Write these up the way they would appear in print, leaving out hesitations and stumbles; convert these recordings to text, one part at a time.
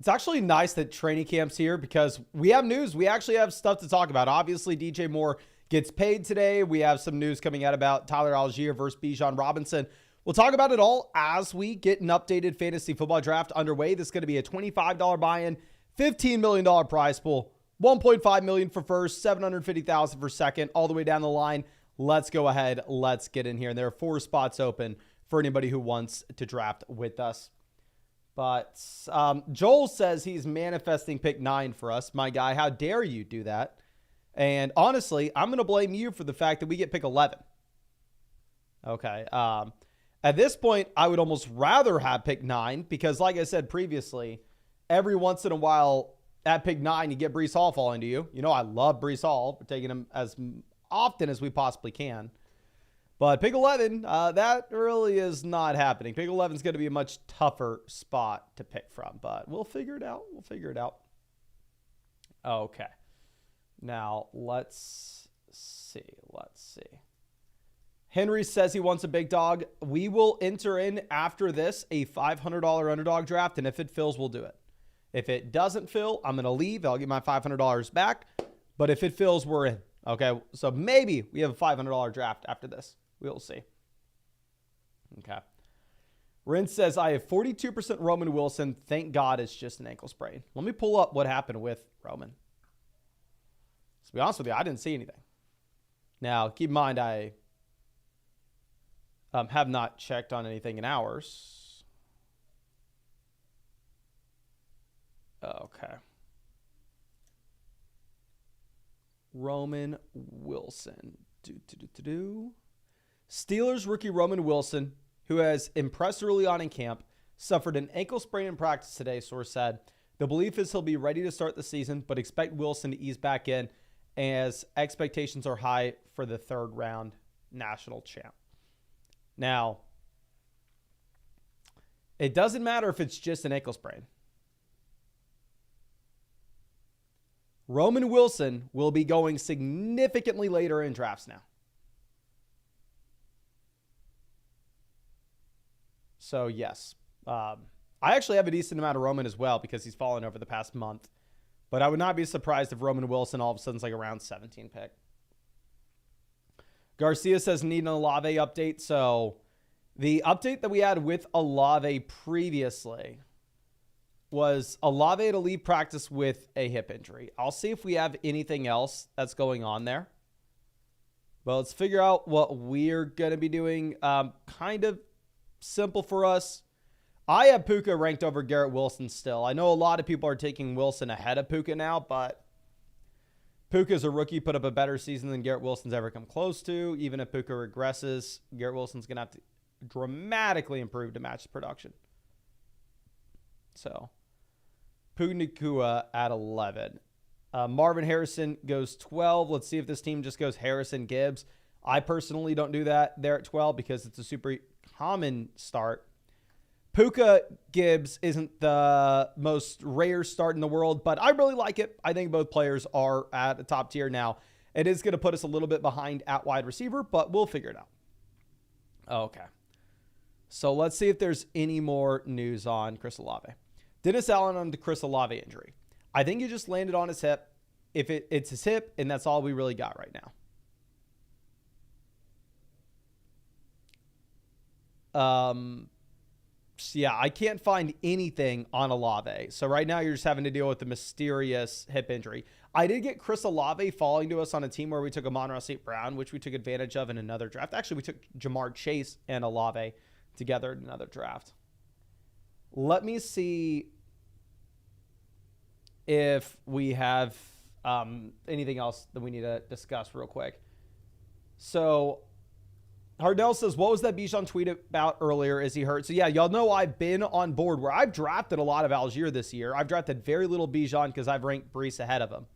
It's actually nice that training camp's here because we have news. We actually have stuff to talk about. Obviously, DJ Moore gets paid today. We have some news coming out about Tyler Algier versus Bijan Robinson. We'll talk about it all as we get an updated fantasy football draft underway. This is going to be a $25 buy-in, $15 million prize pool, $1.5 million for first, $750,000 for second, all the way down the line. Let's go ahead. Let's get in here. And there are 4 spots open for anybody who wants to draft with us. But Joel says he's manifesting pick 9 for us. My guy, how dare you do that? And honestly, I'm going to blame you for the fact that we get pick 11. Okay. At this point, I would almost rather have pick 9 because, like I said previously, every once in a while at pick 9, you get Breece Hall falling to you. You know, I love Breece Hall. We're taking him as often as we possibly can. But pick 11, that really is not happening. Pick 11 is going to be a much tougher spot to pick from, but we'll figure it out. We'll figure it out. Okay. Now, let's see. Henry says he wants a big dog. We will enter in after this a $500 underdog draft, and if it fills, we'll do it. If it doesn't fill, I'm going to leave. I'll get my $500 back. But if it fills, we're in. Okay, so maybe we have a $500 draft after this. We'll see. Okay. Rin says, I have 42% Roman Wilson. Thank God it's just an ankle sprain. Let me pull up what happened with Roman. To be honest with you, I didn't see anything. Now, keep in mind, I have not checked on anything in hours. Okay. Roman Wilson. Steelers rookie Roman Wilson, who has impressed early on in camp, suffered an ankle sprain in practice today, source said. The belief is he'll be ready to start the season, but expect Wilson to ease back in as expectations are high for the 3rd round national champ. Now, it doesn't matter if it's just an ankle sprain. Roman Wilson will be going significantly later in drafts now. So, yes. I actually have a decent amount of Roman as well because he's fallen over the past month. But I would not be surprised if Roman Wilson all of a sudden is like a round 17 pick. Garcia says need an Olave update. So, the update that we had with Olave previously was Olave to leave practice with a hip injury. I'll see if we have anything else that's going on there. But let's figure out what we're going to be doing. Kind of simple for us. I have Puka ranked over Garrett Wilson still. I know a lot of people are taking Wilson ahead of Puka now, but Puka's a rookie, put up a better season than Garrett Wilson's ever come close to. Even if Puka regresses, Garrett Wilson's going to have to dramatically improve to match the production. So, Puka Nacua at 11. Marvin Harrison goes 12. Let's see if this team just goes Harrison Gibbs. I personally don't do that there at 12 because it's a super common start. Puka Gibbs isn't the most rare start in the world, but I really like it. I think both players are at a top tier now. It is going to put us a little bit behind at wide receiver, but we'll figure it out. Okay. So let's see if there's any more news on Chris Olave. Dennis Allen on the Chris Olave injury. I think he just landed on his hip. If it's his hip, and that's all we really got right now. Yeah, I can't find anything on Olave. So right now you're just having to deal with the mysterious hip injury. I did get Chris Olave falling to us on a team where we took Amon-Ra St. Brown, which we took advantage of in another draft. Actually, we took Jamar Chase and Olave together in another draft. Let me see if we have anything else that we need to discuss real quick. So Hardell says, what was that Bijan tweet about earlier? Is he hurt? So yeah, y'all know I've been on board where I've drafted a lot of Algier this year. I've drafted very little Bijan because I've ranked Breece ahead of him.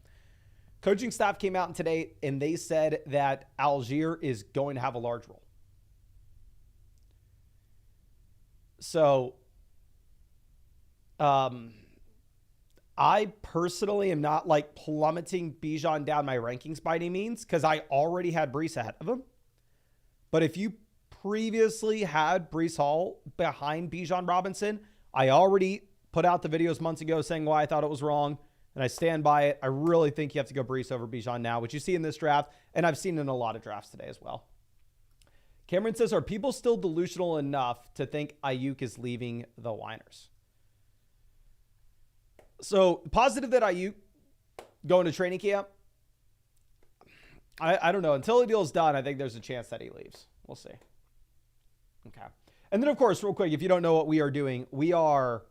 Coaching staff came out today and they said that Algier is going to have a large role. So, I personally am not like plummeting Bijan down my rankings by any means because I already had Breece ahead of him. But if you previously had Breece Hall behind Bijan Robinson, I already put out the videos months ago saying why I thought it was wrong, and I stand by it. I really think you have to go Brees over Bijan now, which you see in this draft, and I've seen in a lot of drafts today as well. Cameron says, are people still delusional enough to think Ayuk is leaving the Winers? So, positive that Ayuk going to training camp. I don't know. Until the deal's done, I think there's a chance that he leaves. We'll see. Okay. And then, of course, real quick, if you don't know what we are doing, we are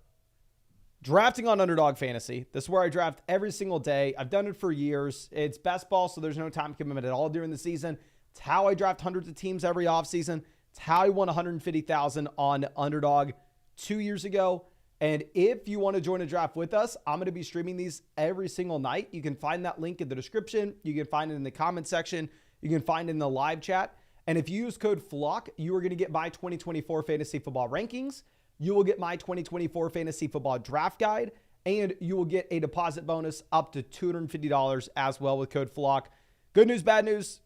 drafting on Underdog Fantasy. This is where I draft every single day. I've done it for years. It's best ball, so there's no time commitment at all during the season. It's how I draft hundreds of teams every offseason. It's how I won $150,000 on Underdog 2 years ago. And if you want to join a draft with us, I'm going to be streaming these every single night. You can find that link in the description. You can find it in the comment section. You can find it in the live chat. And if you use code FLOCK, you are going to get my 2024 fantasy football rankings. You will get my 2024 fantasy football draft guide, and you will get a deposit bonus up to $250 as well with code FLOCK. Good news, bad news.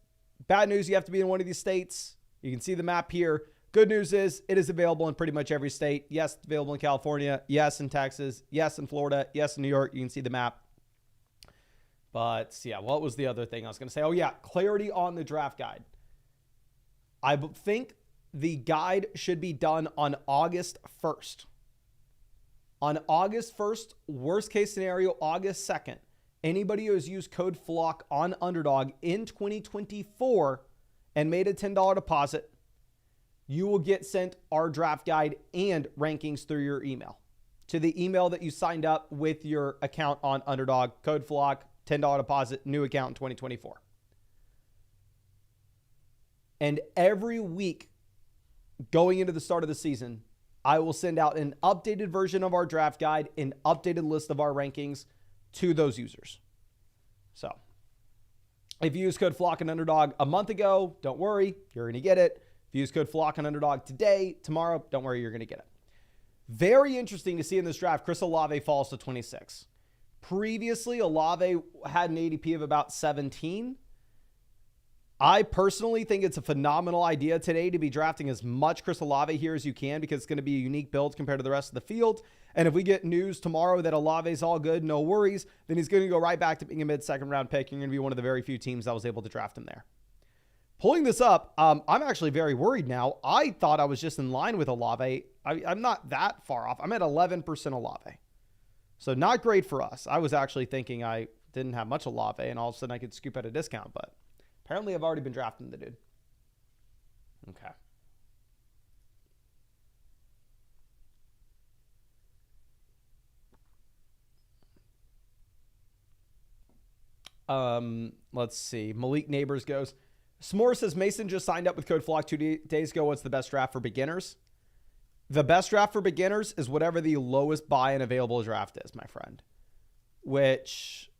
Bad news, you have to be in one of these states. You can see the map here. Good news is it is available in pretty much every state. Yes, it's available in California. Yes, in Texas. Yes, in Florida. Yes, in New York. You can see the map. But yeah, what was the other thing I was going to say? Oh yeah, clarity on the draft guide. I think the guide should be done on August 1st. On August 1st, worst case scenario, August 2nd. Anybody who has used code FLOCK on Underdog in 2024 and made a $10 deposit, you will get sent our draft guide and rankings through your email. To the email that you signed up with your account on Underdog, code FLOCK, $10 deposit, new account in 2024. And every week going into the start of the season, I will send out an updated version of our draft guide, an updated list of our rankings to those users. So if you use code FLOCK and Underdog a month ago, don't worry, you're going to get it. If you use code FLOCK and Underdog today, tomorrow, don't worry, you're going to get it. Very interesting to see in this draft, Chris Olave falls to 26. Previously, Olave had an ADP of about 17. I personally think it's a phenomenal idea today to be drafting as much Chris Olave here as you can because it's going to be a unique build compared to the rest of the field. And if we get news tomorrow that Olave's all good, no worries, then he's going to go right back to being a mid-second round pick. You're going to be one of the very few teams that was able to draft him there. Pulling this up, I'm actually very worried now. I thought I was just in line with Olave. I'm not that far off. I'm at 11% Olave. So not great for us. I was actually thinking I didn't have much Olave and all of a sudden I could scoop at a discount, but apparently I've already been drafting the dude. Okay. Let's see. Malik Neighbors goes, S'more says Mason just signed up with code FLOCK 2 days ago. What's the best draft for beginners? The best draft for beginners is whatever the lowest buy-in available draft is, my friend. Which,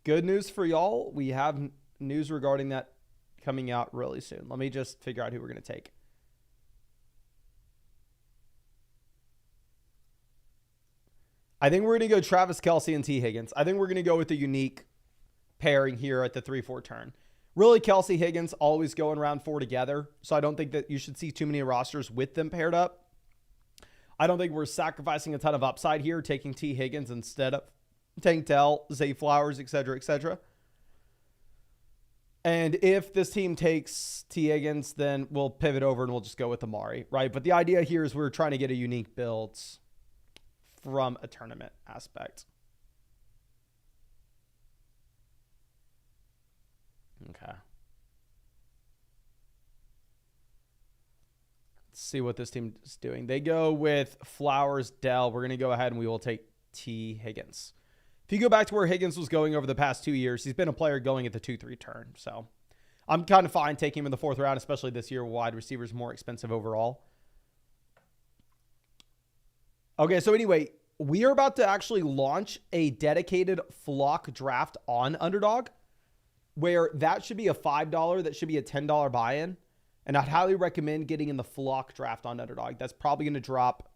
good news for y'all. We have news regarding that coming out really soon. Let me just figure out who we're going to take. I think we're going to go Travis Kelce and T. Higgins. I think we're going to go with the unique pairing here at the 3-4 turn. Really, Kelce, Higgins always go in round 4 together. So I don't think that you should see too many rosters with them paired up. I don't think we're sacrificing a ton of upside here, taking T. Higgins instead of Tank Dell, Zay Flowers, etc., etc. And if this team takes T. Higgins, then we'll pivot over and we'll just go with Amari, right? But the idea here is we're trying to get a unique build from a tournament aspect. Okay. Let's see what this team is doing. They go with Flowers, Dell. We're going to go ahead and we will take T. Higgins. If you go back to where Higgins was going over the past 2 years, he's been a player going at the 2-3 turn. So I'm kind of fine taking him in the 4th round, especially this year. Wide receivers more expensive overall. Okay, so anyway, we are about to actually launch a dedicated Flock draft on Underdog, where that should be a $5, that should be a $10 buy-in. And I'd highly recommend getting in the Flock draft on Underdog. That's probably going to drop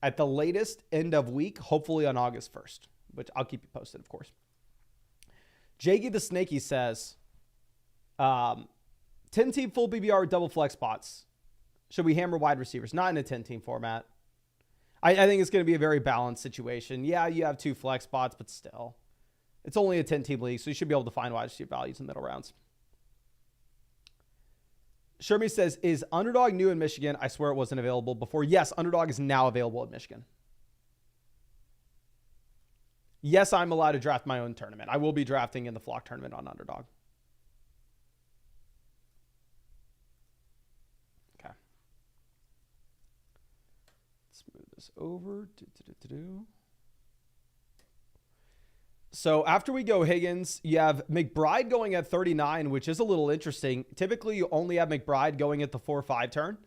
at the latest end of week, hopefully on August 1st, which I'll keep you posted, of course. Jakey the Snakey says, 10-team full BBR double flex spots. Should we hammer wide receivers? Not in a 10-team format. I think it's going to be a very balanced situation. Yeah, you have 2 flex spots, but still. It's only a 10-team league, so you should be able to find wide receiver values in the middle rounds. Shermy says, is Underdog new in Michigan? I swear it wasn't available before. Yes, Underdog is now available in Michigan. Yes, I'm allowed to draft my own tournament. I will be drafting in the Flock tournament on Underdog. Okay. Let's move this over. So after we go Higgins, you have McBride going at 39, which is a little interesting. Typically, you only have McBride going at the 4-5 turn.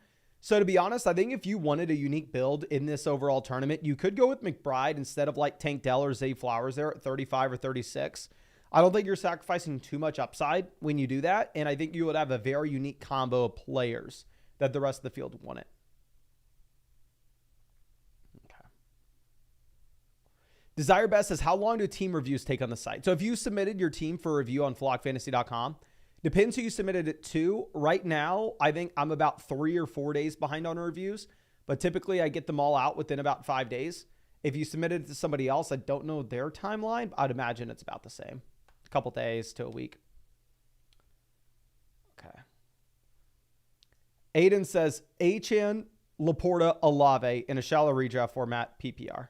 So to be honest, I think if you wanted a unique build in this overall tournament, you could go with McBride instead of like Tank Dell or Zay Flowers there at 35 or 36. I don't think you're sacrificing too much upside when you do that. And I think you would have a very unique combo of players that the rest of the field wanted. Okay. Desire Best says, how long do team reviews take on the site? So if you submitted your team for review on flockfantasy.com, depends who you submitted it to. Right now, I think I'm about 3 or 4 days behind on reviews, but typically I get them all out within about 5 days. If you submitted it to somebody else, I don't know their timeline. I'd imagine it's about the same. A couple days to a week. Okay. Aiden says, Achan, Laporta, Olave in a shallow redraft format, PPR.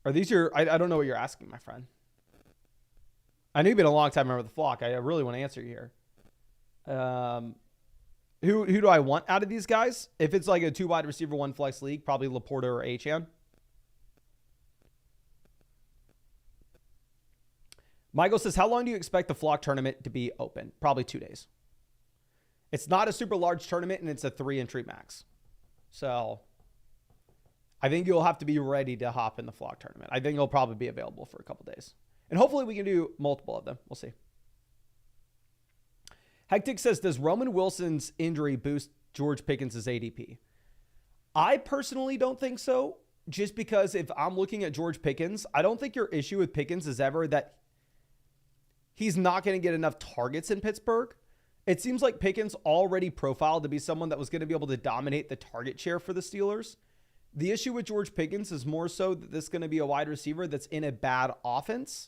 Are these your... I don't know what you're asking, my friend. I know you've been a long time member of the flock. I really want to answer you here. Who do I want out of these guys? If it's like a 2 wide receiver, 1 flex league, probably Laporta or Achan. Michael says, how long do you expect the flock tournament to be open? Probably 2 days. It's not a super large tournament, and it's a 3-entry max. So... I think you'll have to be ready to hop in the flock tournament. I think it'll probably be available for a couple days. And hopefully we can do multiple of them. We'll see. Hectic says, does Roman Wilson's injury boost George Pickens' ADP? I personally don't think so. Just because if I'm looking at George Pickens, I don't think your issue with Pickens is ever that he's not going to get enough targets in Pittsburgh. It seems like Pickens already profiled to be someone that was going to be able to dominate the target share for the Steelers. The issue with George Pickens is more so that this is going to be a wide receiver that's in a bad offense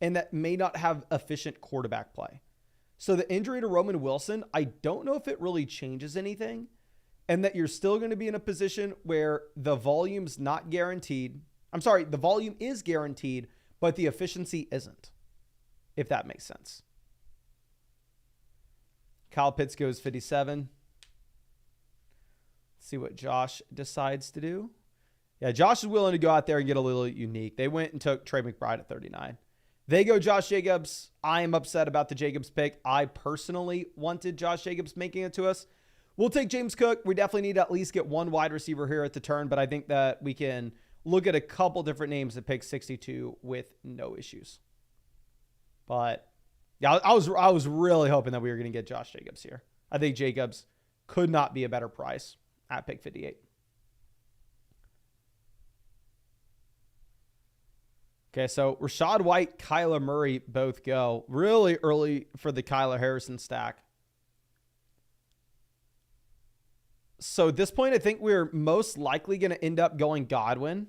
and that may not have efficient quarterback play. So the injury to Roman Wilson, I don't know if it really changes anything, and that you're still going to be in a position where the volume's not guaranteed. I'm sorry, the volume is guaranteed, but the efficiency isn't, if that makes sense. Kyle Pitts goes 57. See what Josh decides to do. Yeah, Josh is willing to go out there and get a little unique. They went and took Trey McBride at 39. They go Josh Jacobs. I am upset about the Jacobs pick. I personally wanted Josh Jacobs making it to us. We'll take James Cook. We definitely need to at least get 1 wide receiver here at the turn, but I think that we can look at a couple different names at pick 62 with no issues. But yeah, I was really hoping that we were going to get Josh Jacobs here. I think Jacobs could not be a better price at pick 58. Okay, so Rashad White, Kyler Murray both go really early for the Kyler Harrison stack. So at this point, I think we're most likely going to end up going Godwin.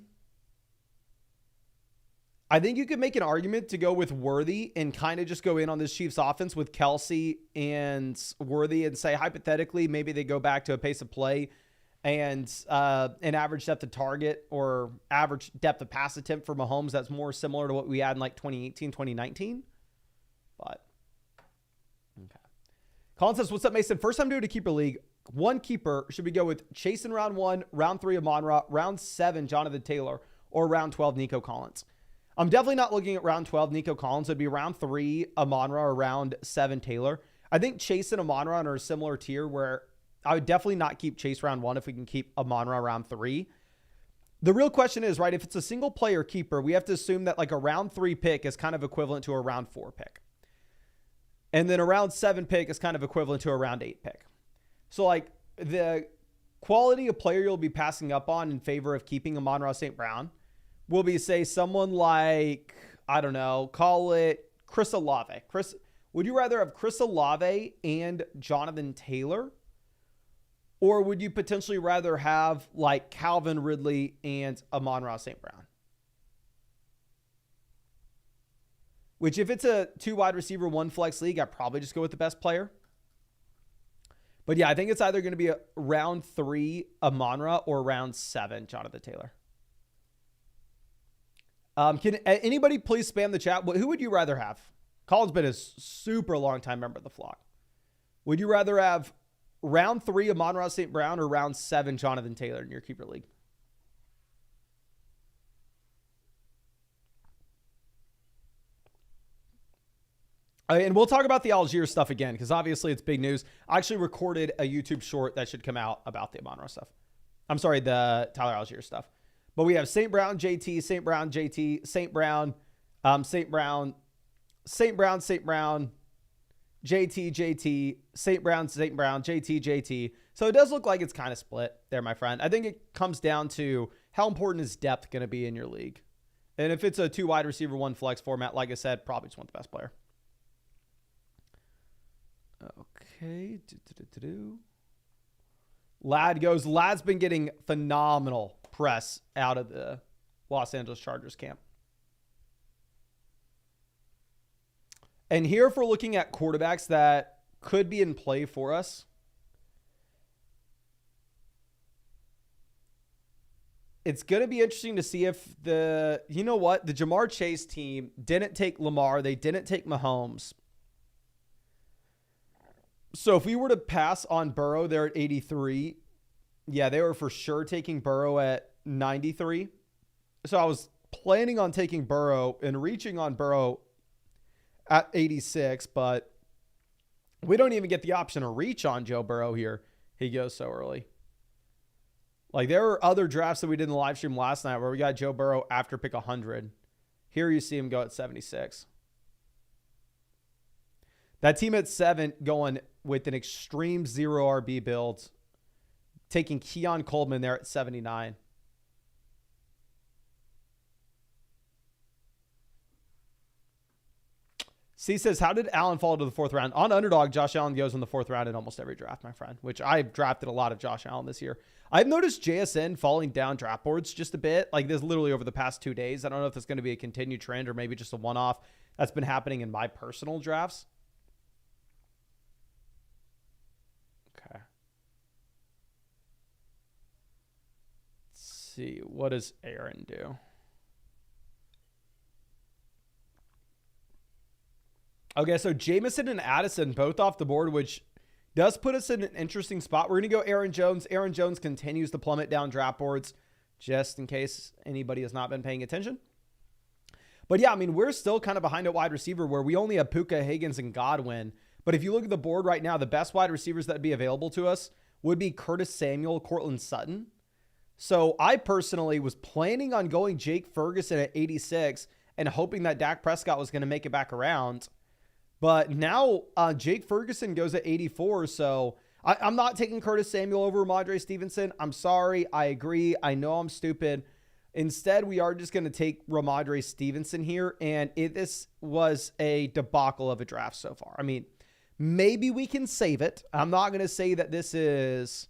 I think you could make an argument to go with Worthy and kind of just go in on this Chiefs offense with Kelsey and Worthy and say, hypothetically, maybe they go back to a pace of play and an average depth of target or average depth of pass attempt for Mahomes that's more similar to what we had in like 2018, 2019. But, okay. Colin says, what's up, Mason? First time doing a keeper league. 1 keeper. Should we go with Chase in round 1, round 3 Amon-Ra, round 7 Jonathan Taylor, or round 12 Nico Collins? I'm definitely not looking at round 12 Nico Collins. It'd be round 3 Amon-Ra or round 7 Taylor. I think Chase and Amon-Ra are a similar tier where I would definitely not keep Chase round 1 if we can keep Amon-Ra round 3. The real question is, right, if it's a single player keeper, we have to assume that like a round 3 pick is kind of equivalent to a round 4 pick. And then a round 7 pick is kind of equivalent to a round 8 pick. So like the quality of player you'll be passing up on in favor of keeping Amon-Ra St. Brown will be, say, someone like, I don't know, call it Chris Olave. Would you rather have Chris Olave and Jonathan Taylor? Or would you potentially rather have like Calvin Ridley and Amon-Ra St. Brown? Which if it's a 2 wide receiver, 1 flex league, I'd probably just go with the best player. But yeah, I think it's either going to be a round 3 Amon-Ra or round 7 Jonathan Taylor. Can anybody please spam the chat? Who would you rather have? Colin's been a super long time member of the flock. Would you rather have round 3 Amon-Ra St. Brown or round 7 Jonathan Taylor in your keeper league? And we'll talk about the Algier stuff again, because obviously it's big news. I actually recorded a YouTube short that should come out about the Amon-Ra stuff. I'm sorry, the Tyler Algier stuff. But we have St. Brown, JT, St. Brown, JT, St. Brown, St. Brown, St. Brown, St. Brown, JT, JT, St. Brown, St. Brown, JT, JT. So it does look like it's kind of split there, my friend. I think it comes down to how important is depth going to be in your league. And if it's a 2 wide receiver, 1 flex format, like I said, probably just want the best player. Okay. Lad goes. Lad's been getting phenomenal press out of the Los Angeles Chargers camp. And here, if we're looking at quarterbacks that could be in play for us, it's going to be interesting to see if the Jamar Chase team didn't take Lamar. They didn't take Mahomes. So if we were to pass on Burrow, they're at 83. Yeah, they were for sure taking Burrow at 93. So I was planning on taking Burrow and reaching on Burrow at 86, but we don't even get the option to reach on Joe Burrow here. He goes so early. Like, there were other drafts that we did in the live stream last night where we got Joe Burrow after pick 100. Here you see him go at 76. That team at 7 going with an extreme 0 RB build, taking Keon Coleman there at 79. C says, how did Allen fall to the 4th round? On Underdog, Josh Allen goes in the 4th round in almost every draft, my friend, which I've drafted a lot of Josh Allen this year. I've noticed JSN falling down draft boards just a bit, like this literally over the past 2 days. I don't know if it's going to be a continued trend or maybe just a one-off that's been happening in my personal drafts. Okay. Let's see. What does Aaron do? Okay, so Jameson and Addison both off the board, which does put us in an interesting spot. We're going to go Aaron Jones. Aaron Jones continues to plummet down draft boards, just in case anybody has not been paying attention. But yeah, I mean, we're still kind of behind at wide receiver where we only have Puka, Higgins, and Godwin. But if you look at the board right now, the best wide receivers that would be available to us would be Curtis Samuel, Cortland Sutton. So I personally was planning on going Jake Ferguson at 86 and hoping that Dak Prescott was going to make it back around. But now Jake Ferguson goes at 84, so I'm not taking Curtis Samuel over Ramondre Stevenson. I'm sorry. I agree. I know I'm stupid. Instead, we are just going to take Ramondre Stevenson here, and this was a debacle of a draft so far. I mean, maybe we can save it. I'm not going to say that this is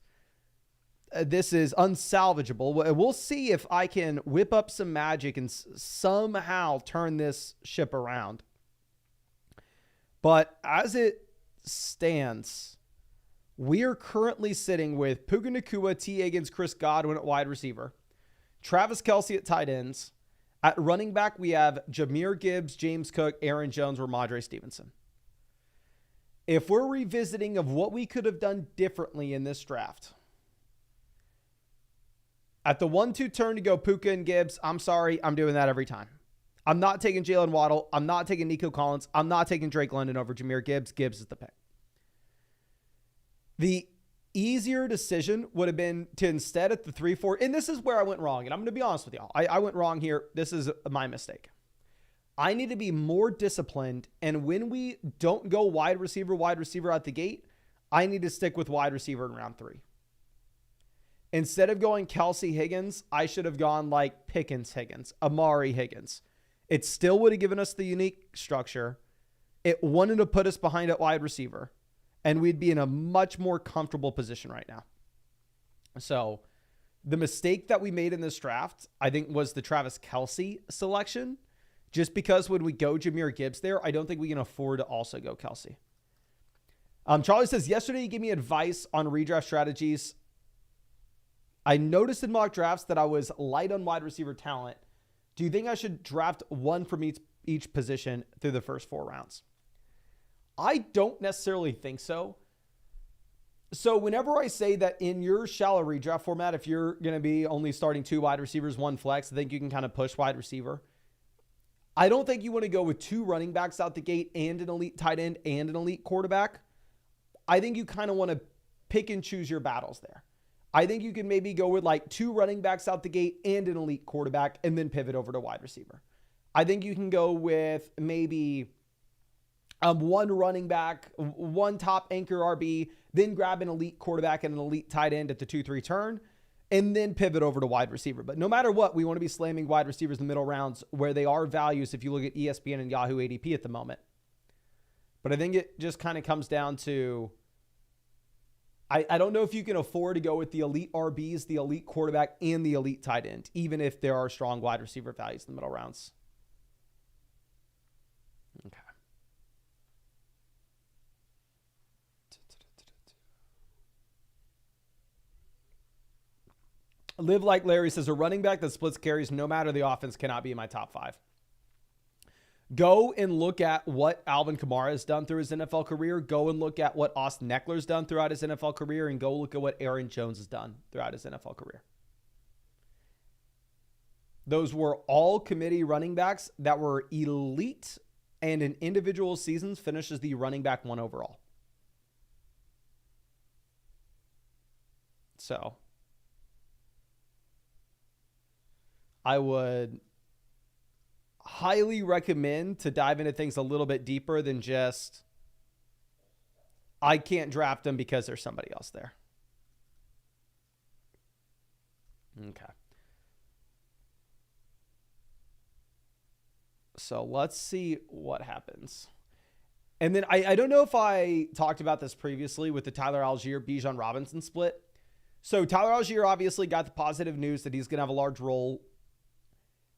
unsalvageable. We'll see if I can whip up some magic and somehow turn this ship around. But as it stands, we are currently sitting with Puka Nacua, T. Higgins, Chris Godwin at wide receiver, Travis Kelce at tight ends. At running back, we have Jahmyr Gibbs, James Cook, Aaron Jones, Ramondre Stevenson. If we're revisiting of what we could have done differently in this draft, at the 1-2 turn to go Puka and Gibbs, I'm sorry, I'm doing that every time. I'm not taking Jalen Waddle. I'm not taking Nico Collins. I'm not taking Drake London over Jahmyr Gibbs. Gibbs is the pick. The easier decision would have been to instead at the 3-4, and this is where I went wrong, and I'm going to be honest with y'all. I went wrong here. This is my mistake. I need to be more disciplined, and when we don't go wide receiver out the gate, I need to stick with wide receiver in round 3. Instead of going Kelce Higgins, I should have gone like Pickens Higgins, Amari Higgins. It still would have given us the unique structure. It wouldn't have put us behind at wide receiver. And we'd be in a much more comfortable position right now. So the mistake that we made in this draft, I think, was the Travis Kelce selection. Just because when we go Jahmyr Gibbs there, I don't think we can afford to also go Kelce. Charlie says, yesterday you gave me advice on redraft strategies. I noticed in mock drafts that I was light on wide receiver talent. Do you think I should draft one from each position through the first 4 rounds? I don't necessarily think so. So whenever I say that in your shallow redraft format, if you're going to be only starting 2 wide receivers, 1 flex, I think you can kind of push wide receiver. I don't think you want to go with 2 running backs out the gate and an elite tight end and an elite quarterback. I think you kind of want to pick and choose your battles there. I think you can maybe go with like 2 running backs out the gate and an elite quarterback and then pivot over to wide receiver. I think you can go with maybe 1 running back, 1 top anchor RB, then grab an elite quarterback and an elite tight end at the 2-3 turn, and then pivot over to wide receiver. But no matter what, we want to be slamming wide receivers in the middle rounds where they are values if you look at ESPN and Yahoo ADP at the moment. But I think it just kind of comes down to, I don't know if you can afford to go with the elite RBs, the elite quarterback, and the elite tight end, even if there are strong wide receiver values in the middle rounds. Okay. Live Like Larry says, a running back that splits carries no matter the offense cannot be in my top 5. Go and look at what Alvin Kamara has done through his NFL career. Go and look at what Austin Eckler's done throughout his NFL career. And go look at what Aaron Jones has done throughout his NFL career. Those were all committee running backs that were elite and in individual seasons finished as the running back 1 overall. So I would highly recommend to dive into things a little bit deeper than just, I can't draft them because there's somebody else there. Okay. So let's see what happens. And then I don't know if I talked about this previously with the Tyler Algier, Bijan Robinson split. So Tyler Algier obviously got the positive news that he's going to have a large role.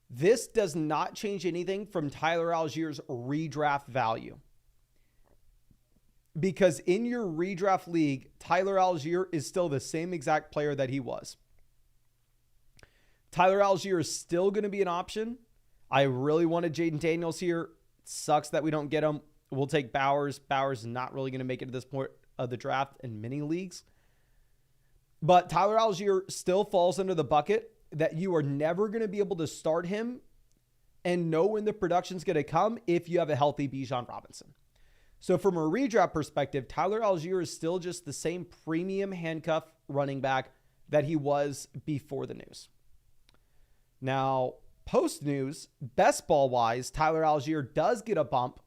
This does not change anything from Tyler Algier's redraft value. Because in your redraft league, Tyler Algier is still the same exact player that he was. Tyler Algier is still going to be an option. I really wanted Jaden Daniels here. Sucks that we don't get him. We'll take Bowers. Bowers is not really going to make it to this point of the draft in many leagues. But Tyler Algier still falls under the bucket that you are never going to be able to start him and know when the production's going to come if you have a healthy Bijan Robinson. So from a redraft perspective, Tyler Algier is still just the same premium handcuff running back that he was before the news. Now, post-news, best ball-wise, Tyler Algier does get a bump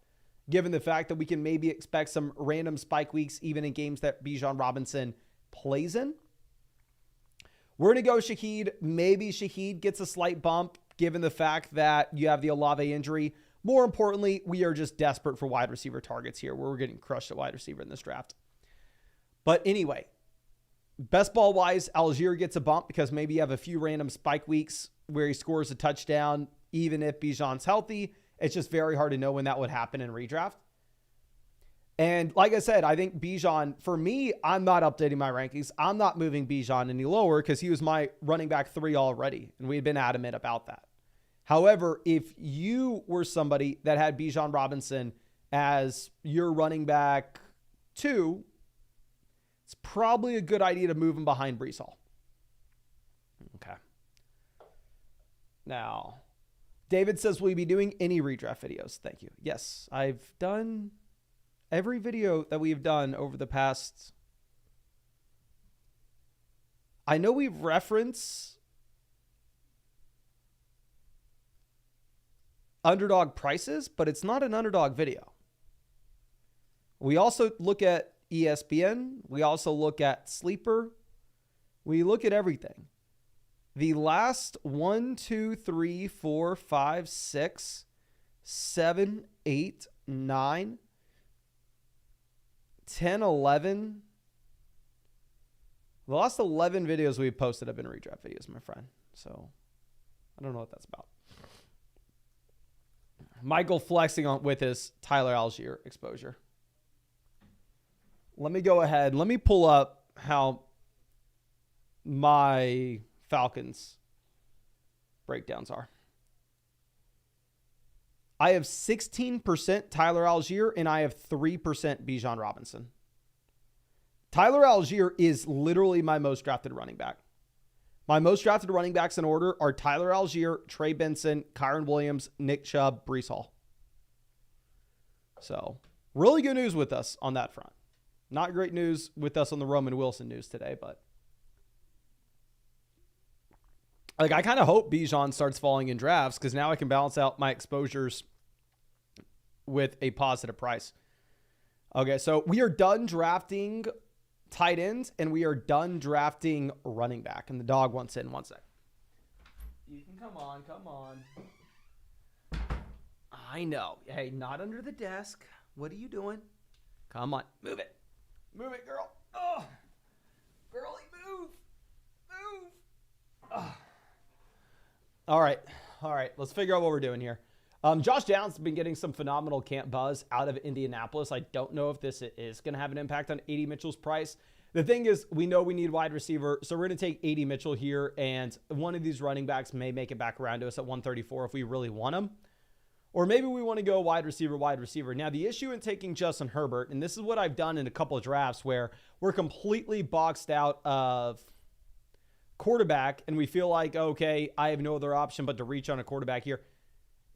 given the fact that we can maybe expect some random spike weeks even in games that Bijan Robinson plays in. We're going to go Shaheed. Maybe Shaheed gets a slight bump given the fact that you have the Olave injury. More importantly, we are just desperate for wide receiver targets here where we're getting crushed at wide receiver in this draft. But anyway, best ball wise, Algier gets a bump because maybe you have a few random spike weeks where he scores a touchdown. Even if Bijan's healthy, it's just very hard to know when that would happen in redraft. And like I said, I think Bijan, for me, I'm not updating my rankings. I'm not moving Bijan any lower because he was my running back 3 already. And we had been adamant about that. However, if you were somebody that had Bijan Robinson as your running back 2, it's probably a good idea to move him behind Breece Hall. Okay. Now, David says, will you be doing any redraft videos? Thank you. Yes, I've done every video that we've done over the past. I know we've referenced underdog prices, but it's not an underdog video. We also look at ESPN. We also look at Sleeper. We look at everything. The last 1, 2, 3, 4, 5, 6, 7, 8, 9, 10, 11, The last 11 videos we've posted have been redraft videos, my friend. So I don't know what that's about. Michael flexing on with his Tyler Algier exposure. Let me go ahead. Let me pull up how my Falcons breakdowns are. I have 16% Tyler Algier and I have 3% Bijan Robinson. Tyler Algier is literally my most drafted running back. My most drafted running backs in order are Tyler Algier, Trey Benson, Kyron Williams, Nick Chubb, Breece Hall. So, really good news with us on that front. Not great news with us on the Roman Wilson news today, but like I kind of hope Bijan starts falling in drafts because now I can balance out my exposures with a positive price. Okay, so we are done drafting tight ends and we are done drafting running back. And the dog wants in 1 sec. You can come on. I know. Hey, not under the desk. What are you doing? Come on. Move it. Move it, girl. Oh, girlie, move. Oh. All right. Let's figure out what we're doing here. Josh Downs has been getting some phenomenal camp buzz out of Indianapolis. I don't know if this is going to have an impact on A.D. Mitchell's price. The thing is, we know we need wide receiver, so we're going to take A.D. Mitchell here, and one of these running backs may make it back around to us at 134 if we really want him. Or maybe we want to go wide receiver. Now, the issue in taking Justin Herbert, and this is what I've done in a couple of drafts where we're completely boxed out of quarterback, and we feel like, okay, I have no other option but to reach on a quarterback here.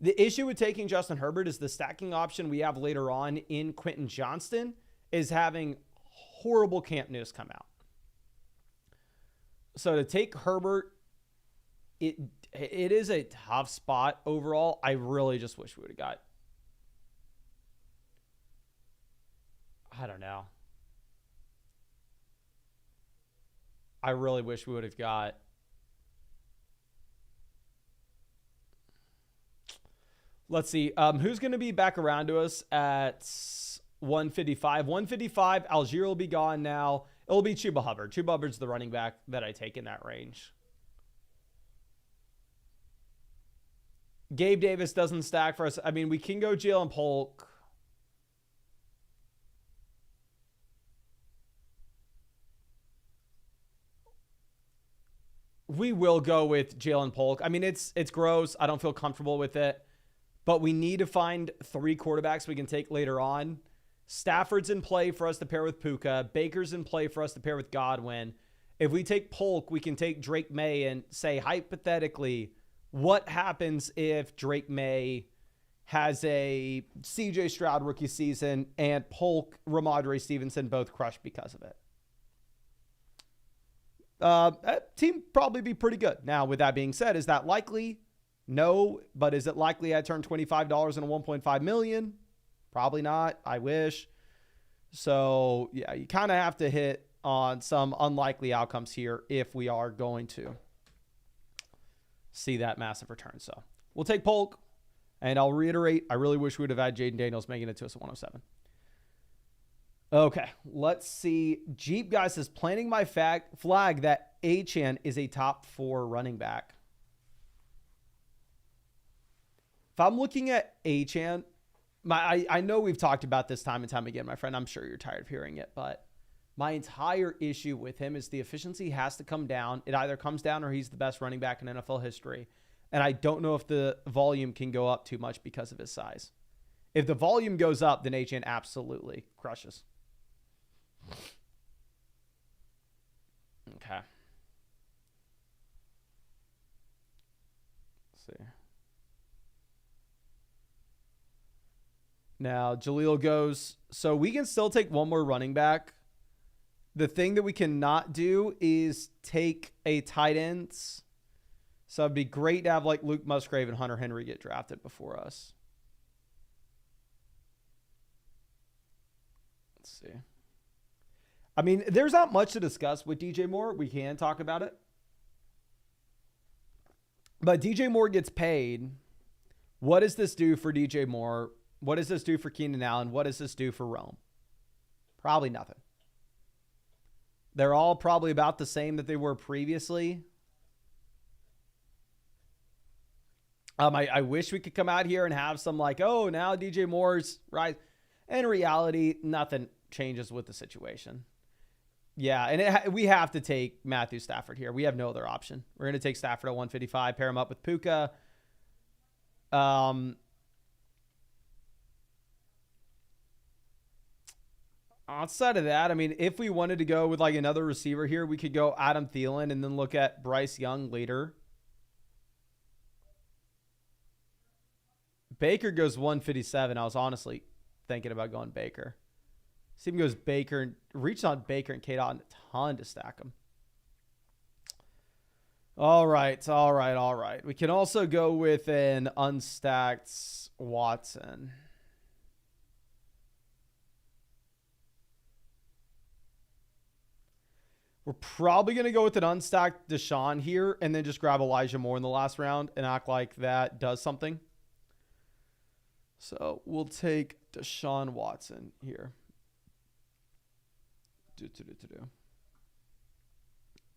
The issue with taking Justin Herbert is the stacking option we have later on in Quentin Johnston is having horrible camp news come out. So to take Herbert, it is a tough spot overall. I really just wish we would have got, I don't know. I really wish we would have got, let's see, who's going to be back around to us at 155? 155, Algier will be gone now. It'll be Chuba Hubbard. Chuba Hubbard's the running back that I take in that range. Gabe Davis doesn't stack for us. I mean, we can go Jalen Polk. We will go with Jalen Polk. I mean, it's gross. I don't feel comfortable with it. But we need to find 3 quarterbacks we can take later on. Stafford's in play for us to pair with Puka. Baker's in play for us to pair with Godwin. If we take Polk, we can take Drake May and say, hypothetically, what happens if Drake May has a CJ Stroud rookie season and Polk, Ramondre Stevenson both crushed because of it? That team probably be pretty good. Now, with that being said, is that likely? No, but is it likely I turn $25 into $1.5 million? Probably not. I wish. So, yeah, you kind of have to hit on some unlikely outcomes here if we are going to see that massive return. So, we'll take Polk, and I'll reiterate, I really wish we would have had Jaden Daniels making it to us at 107. Okay, let's see. Jeep Guy says, planting my flag that Achane is a top 4 running back. If I'm looking at Achane, I know we've talked about this time and time again, my friend. I'm sure you're tired of hearing it, but my entire issue with him is the efficiency has to come down. It either comes down or he's the best running back in NFL history. And I don't know if the volume can go up too much because of his size. If the volume goes up, then Achane absolutely crushes. Okay. Let's see. Now, Jaleel goes, so we can still take one more running back. The thing that we cannot do is take a tight end. So it'd be great to have like Luke Musgrave and Hunter Henry get drafted before us. Let's see. I mean, there's not much to discuss with DJ Moore. We can talk about it. But DJ Moore gets paid. What does this do for DJ Moore? What does this do for Keenan Allen? What does this do for Rome? Probably nothing. They're all probably about the same that they were previously. I wish we could come out here and have some like, oh, now DJ Moore's right. In reality, nothing changes with the situation. Yeah, and we have to take Matthew Stafford here. We have no other option. We're going to take Stafford at 155, pair him up with Puka. Outside of that, I mean, if we wanted to go with like another receiver here, we could go Adam Thielen and then look at Bryce Young later. Baker goes 157. I was honestly thinking about going Baker. Steven goes Baker and reached on Baker and K-Dot a ton to stack him. All right. We can also go with an unstacked Watson. We're probably going to go with an unstacked Deshaun here and then just grab Elijah Moore in the last round and act like that does something. So we'll take Deshaun Watson here.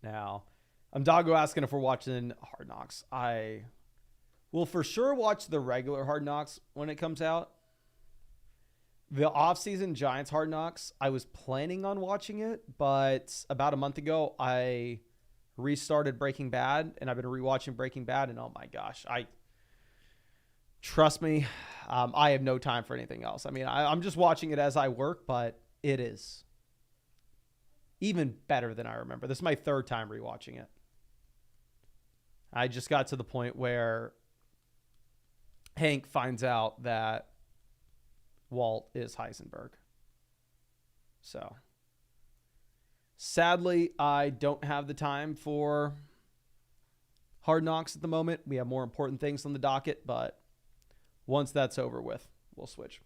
Now, I'm Doggo asking if we're watching Hard Knocks. I will for sure watch the regular Hard Knocks when it comes out. The off-season Giants Hard Knocks, I was planning on watching it, but about a month ago, I restarted Breaking Bad, and I've been rewatching Breaking Bad, and oh my gosh, trust me, I have no time for anything else. I mean, I'm just watching it as I work, but it is even better than I remember. This is my third time rewatching it. I just got to the point where Hank finds out that Walt is Heisenberg. So, sadly, I don't have the time for Hard Knocks at the moment. We have more important things on the docket, but once that's over with, we'll switch.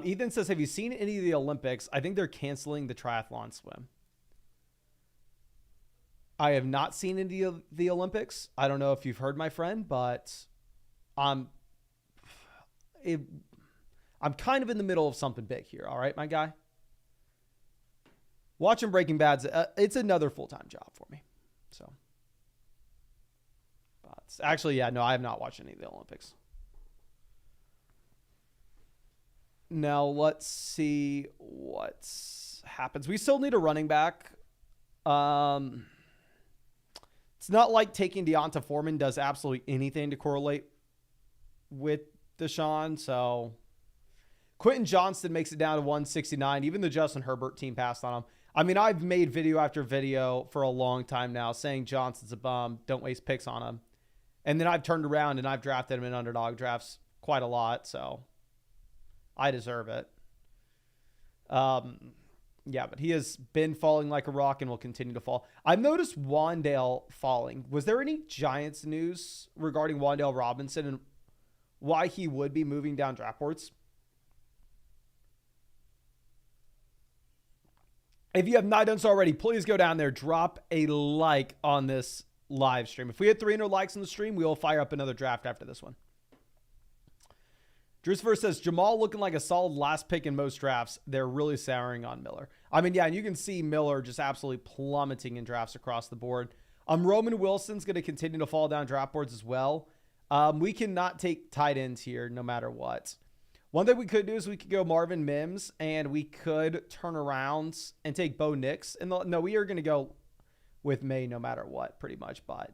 Ethan says, have you seen any of the Olympics? I think they're canceling the triathlon swim. I have not seen any of the Olympics. I don't know if you've heard, my friend, but I'm kind of in the middle of something big here. All right, my guy. Watching Breaking Bad's it's another full-time job for me. So, but actually, yeah, no, I have not watched any of the Olympics. Now let's see what happens. We still need a running back. It's not like taking Deonta Foreman does absolutely anything to correlate with Deshaun. So Quentin Johnston makes it down to 169. Even the Justin Herbert team passed on him. I mean, I've made video after video for a long time now saying Johnston's a bum. Don't waste picks on him. And then I've turned around and I've drafted him in underdog drafts quite a lot. So I deserve it. Yeah, but he has been falling like a rock and will continue to fall. I've noticed Wan'Dale falling. Was there any Giants news regarding Wan'Dale Robinson and why he would be moving down draft boards? If you have not done so already, please go down there, drop a like on this live stream. If we hit 300 likes on the stream, we will fire up another draft after this one. Drucifer says, Jamal looking like a solid last pick in most drafts. They're really souring on Miller. I mean, yeah, and you can see Miller just absolutely plummeting in drafts across the board. Roman Wilson's going to continue to fall down draft boards as well. We cannot take tight ends here no matter what. One thing we could do is we could go Marvin Mims, and we could turn around and take Bo Nix. No, we are going to go with May no matter what, pretty much. But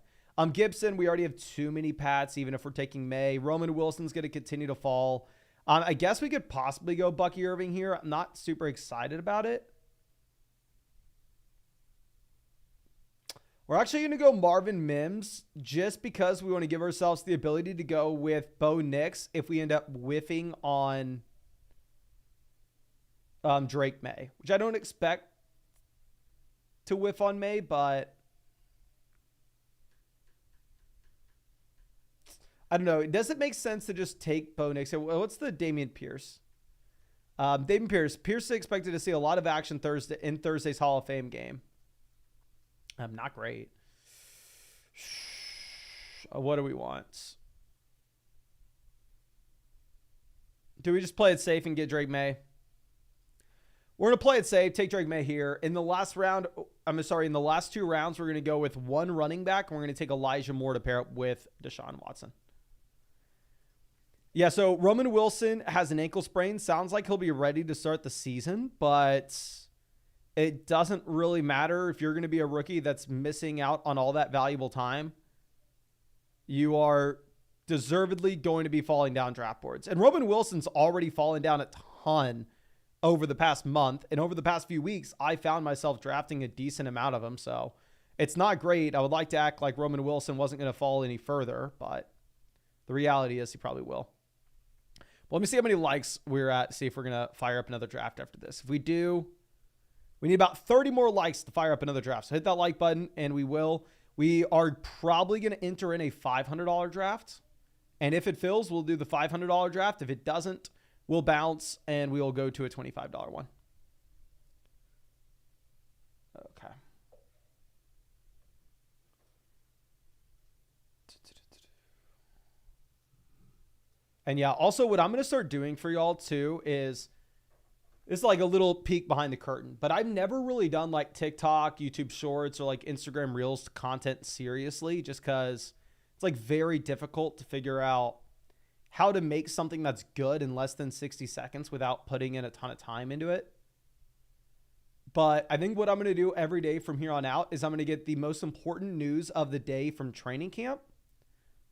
Gibson, we already have too many Pats, even if we're taking May. Roman Wilson's going to continue to fall. I guess we could possibly go Bucky Irving here. I'm not super excited about it. We're actually going to go Marvin Mims just because we want to give ourselves the ability to go with Bo Nix if we end up whiffing on Drake May, which I don't expect to whiff on May, but I don't know. Does it make sense to just take Bo Nix? What's the Damian Pierce? Damian Pierce. Pierce is expected to see a lot of action in Thursday's Hall of Fame game. Not great. What do we want? Do we just play it safe and get Drake May? We're going to play it safe. Take Drake May here. In the last round, in the last 2 rounds, we're going to go with 1 running back. And we're going to take Elijah Moore to pair up with Deshaun Watson. Yeah, so Roman Wilson has an ankle sprain. Sounds like he'll be ready to start the season, but it doesn't really matter if you're going to be a rookie that's missing out on all that valuable time. You are deservedly going to be falling down draft boards. And Roman Wilson's already fallen down a ton over the past month. And over the past few weeks, I found myself drafting a decent amount of them. So it's not great. I would like to act like Roman Wilson wasn't going to fall any further, but the reality is he probably will. Well, let me see how many likes we're at, see if we're going to fire up another draft after this. If we do, we need about 30 more likes to fire up another draft. So hit that like button, and we will. We are probably going to enter in a $500 draft. And if it fills, we'll do the $500 draft. If it doesn't, we'll bounce, and we'll go to a $25 one. Okay. And yeah, also what I'm going to start doing for y'all too is, it's like a little peek behind the curtain, but I've never really done like TikTok, YouTube Shorts, or like Instagram Reels content seriously, just because it's like very difficult to figure out how to make something that's good in less than 60 seconds without putting in a ton of time into it. But I think what I'm going to do every day from here on out is I'm going to get the most important news of the day from training camp,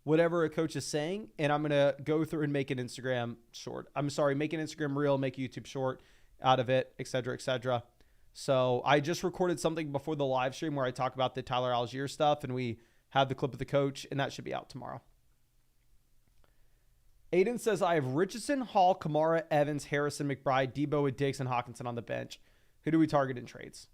whatever a coach is saying, and I'm going to go through and make an Instagram short. Make an Instagram Reel, make a YouTube short out of it, et cetera, et cetera. So I just recorded something before the live stream where I talk about the Tyler Algier stuff, and we have the clip of the coach, and that should be out tomorrow. Aiden says, I have Richardson, Hall, Kamara, Evans, Harrison, McBride, Debo with Diggs, and Hawkinson on the bench. Who do we target in trades?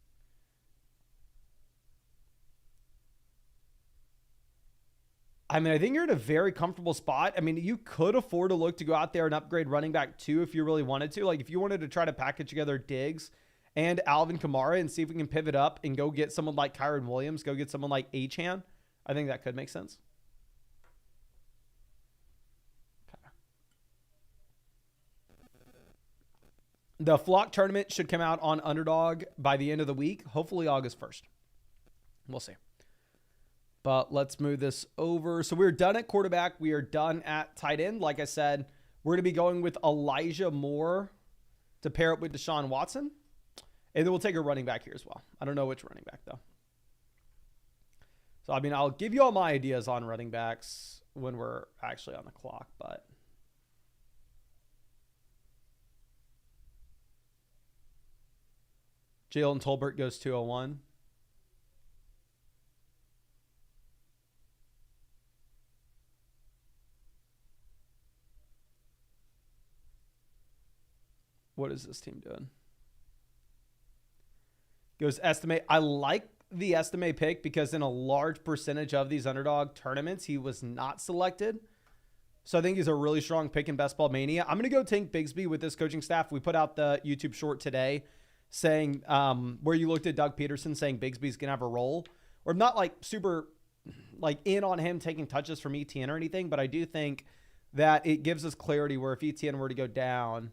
I mean, I think you're in a very comfortable spot. I mean, you could afford to look to go out there and upgrade running back too if you really wanted to. Like if you wanted to try to package together Diggs and Alvin Kamara and see if we can pivot up and go get someone like Kyron Williams, go get someone like Achane, I think that could make sense. Okay. The Flock tournament should come out on Underdog by the end of the week, hopefully August 1st. We'll see. But let's move this over. So we're done at quarterback. We are done at tight end. Like I said, we're going to be going with Elijah Moore to pair up with Deshaun Watson. And then we'll take a running back here as well. I don't know which running back, though. So, I mean, I'll give you all my ideas on running backs when we're actually on the clock. But Jalen Tolbert goes 201. What is this team doing? Goes estimate. I like the estimate pick because in a large percentage of these Underdog tournaments, he was not selected. So I think he's a really strong pick in Best Ball Mania. I'm going to go Tank Bigsby with this coaching staff. We put out the YouTube short today saying where you looked at Doug Peterson saying Bigsby's going to have a role. Or I'm not like super like in on him taking touches from ETN or anything, but I do think that it gives us clarity where if ETN were to go down,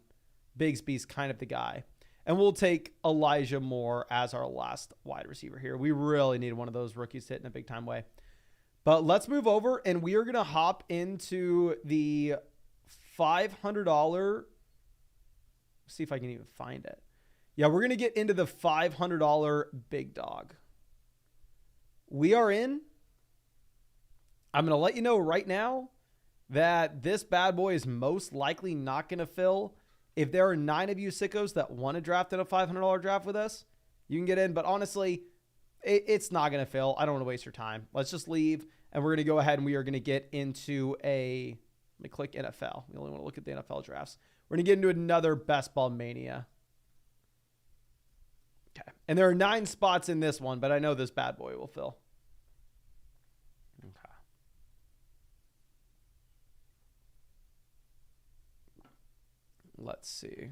Bigsby's kind of the guy. And we'll take Elijah Moore as our last wide receiver here. We really need one of those rookies to hit in a big time way. But let's move over, and we are going to hop into the $500. See if I can even find it. Yeah, we're going to get into the $500 big dog. We are in. I'm going to let you know right now that this bad boy is most likely not going to fill. If there are 9 of you sickos that want to draft in a $500 draft with us, you can get in. But honestly, it's not going to fill. I don't want to waste your time. Let's just leave, and we're going to go ahead and we are going to get into a – let me click NFL. We only want to look at the NFL drafts. We're going to get into another Best Ball Mania. Okay. And there are 9 spots in this one, but I know this bad boy will fill. Okay. Let's see.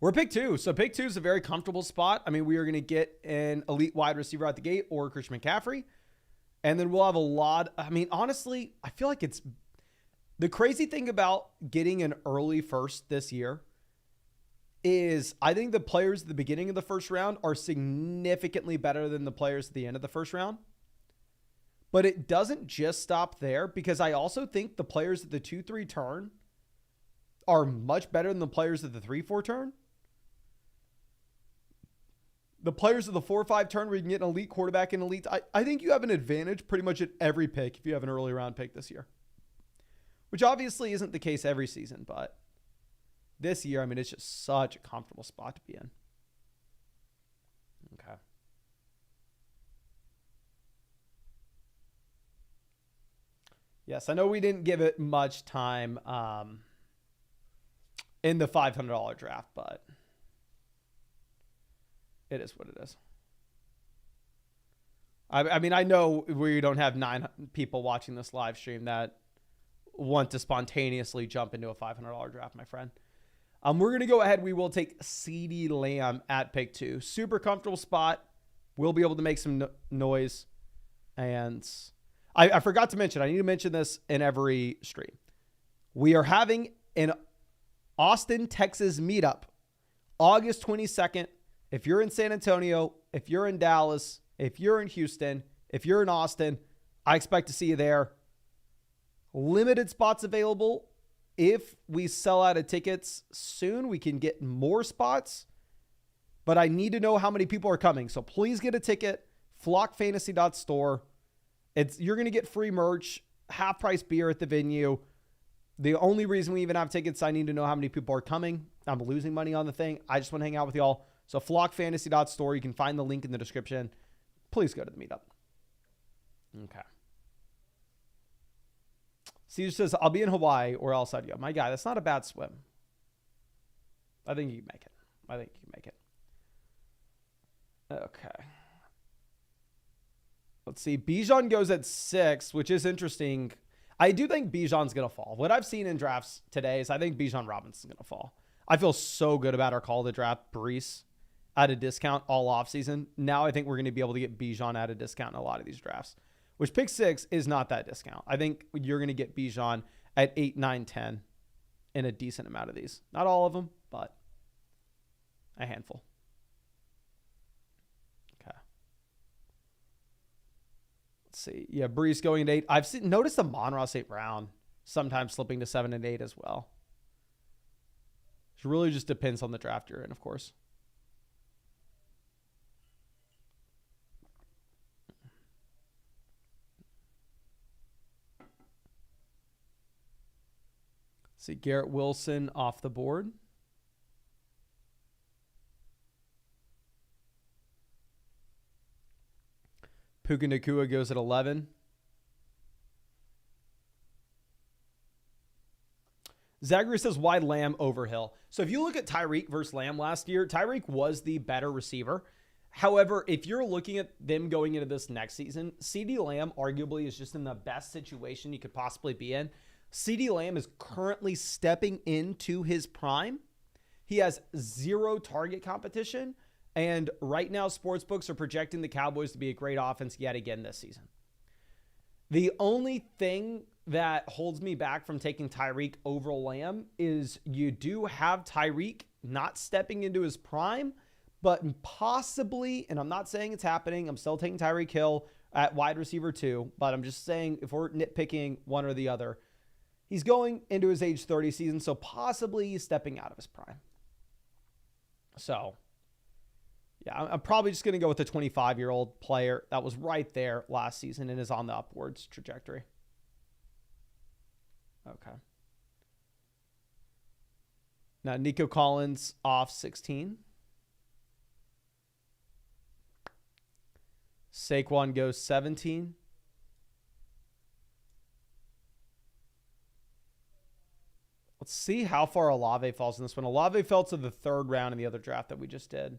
We're pick 2. So pick 2 is a very comfortable spot. I mean, we are going to get an elite wide receiver out the gate or Christian McCaffrey. And then we'll have a lot. I mean, honestly, I feel like it's the crazy thing about getting an early first this year is I think the players at the beginning of the first round are significantly better than the players at the end of the first round. But it doesn't just stop there, because I also think the players at the 2-3 turn are much better than the players at the 3-4 turn. The players of the 4-5 turn where you can get an elite quarterback and elite. I think you have an advantage pretty much at every pick if you have an early round pick this year. Which obviously isn't the case every season, but this year, I mean, it's just such a comfortable spot to be in. Okay. Yes, I know we didn't give it much time in the $500 draft, but it is what it is. I mean, I know we don't have 9 people watching this live stream that want to spontaneously jump into a $500 draft, my friend. We're going to go ahead. We will take CeeDee Lamb at pick 2. Super comfortable spot. We'll be able to make some noise. And I forgot to mention, I need to mention this in every stream. We are having an Austin, Texas meetup August 22nd. If you're in San Antonio, if you're in Dallas, if you're in Houston, if you're in Austin, I expect to see you there. Limited spots available. If we sell out of tickets soon, we can get more spots. But I need to know how many people are coming. So please get a ticket. Flockfantasy.store. You're going to get free merch, half price beer at the venue. The only reason we even have tickets, I need to know how many people are coming. I'm losing money on the thing. I just want to hang out with y'all. So flockfantasy.store. You can find the link in the description. Please go to the meetup. Okay. Caesar says, I'll be in Hawaii or else I'd go. My guy, that's not a bad swim. I think you can make it. Okay. Let's see. Bijan goes at 6, which is interesting. I do think Bijan's going to fall. What I've seen in drafts today is I think Bijan Robinson's going to fall. I feel so good about our call to draft Brees at a discount all offseason. Now I think we're going to be able to get Bijan at a discount in a lot of these drafts, which pick 6 is not that discount. I think you're going to get Bijan at 8, 9, 10 in a decent amount of these. Not all of them, but a handful. Okay. Let's see. Yeah, Brees going at 8. I've noticed the Monroe St. Brown sometimes slipping to 7 and 8 as well. It really just depends on the draft you're in, of course. See, Garrett Wilson off the board. Puka Nacua goes at 11. Zachary says, why Lamb over Hill? So if you look at Tyreek versus Lamb last year, Tyreek was the better receiver. However, if you're looking at them going into this next season, CeeDee Lamb arguably is just in the best situation he could possibly be in. CeeDee Lamb is currently stepping into his prime. He has 0 target competition. And right now, sportsbooks are projecting the Cowboys to be a great offense yet again this season. The only thing that holds me back from taking Tyreek over Lamb is you do have Tyreek not stepping into his prime, but possibly, and I'm not saying it's happening, I'm still taking Tyreek Hill at wide receiver 2, but I'm just saying if we're nitpicking one or the other, he's going into his age 30 season, so possibly he's stepping out of his prime. So, yeah, I'm probably just going to go with the 25-year-old player that was right there last season and is on the upwards trajectory. Okay. Now, Nico Collins off 16. Saquon goes 17. Let's see how far Olave falls in this one. Olave fell to the 3rd round in the other draft that we just did.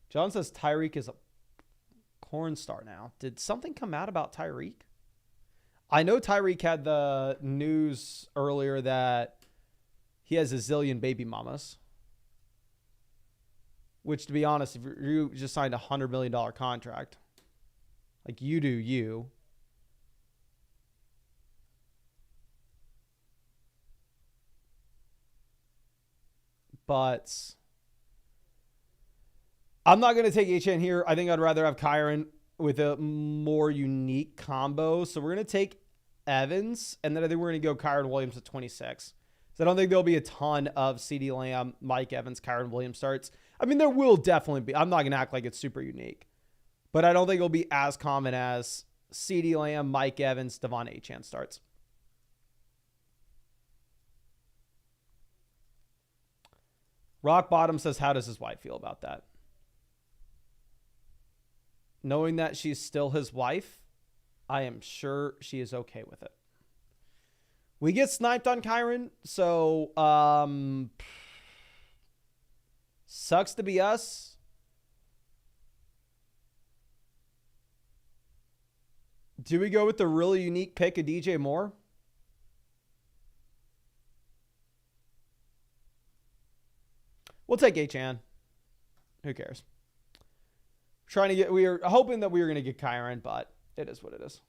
John says Tyreek is a porn star now. Did something come out about Tyreek? I know Tyreek had the news earlier that he has a zillion baby mamas. Which, to be honest, if you just signed a $100 million contract, like you do you. but I'm not going to take Achane here. I think I'd rather have Kyron with a more unique combo. So we're going to take Evans, and then I think we're going to go Kyron Williams at 26. So I don't think there'll be a ton of CeeDee Lamb, Mike Evans, Kyron Williams starts. I mean, there will definitely be. I'm not going to act like it's super unique, but I don't think it'll be as common as CeeDee Lamb, Mike Evans, Devon Achane starts. Rock Bottom says, how does his wife feel about that? Knowing that she's still his wife, I am sure she is okay with it. We get sniped on Kyron, so sucks to be us. Do we go with the really unique pick of DJ Moore? We'll take Achane. Who cares? We are hoping that we were going to get Kyron, but it is what it is.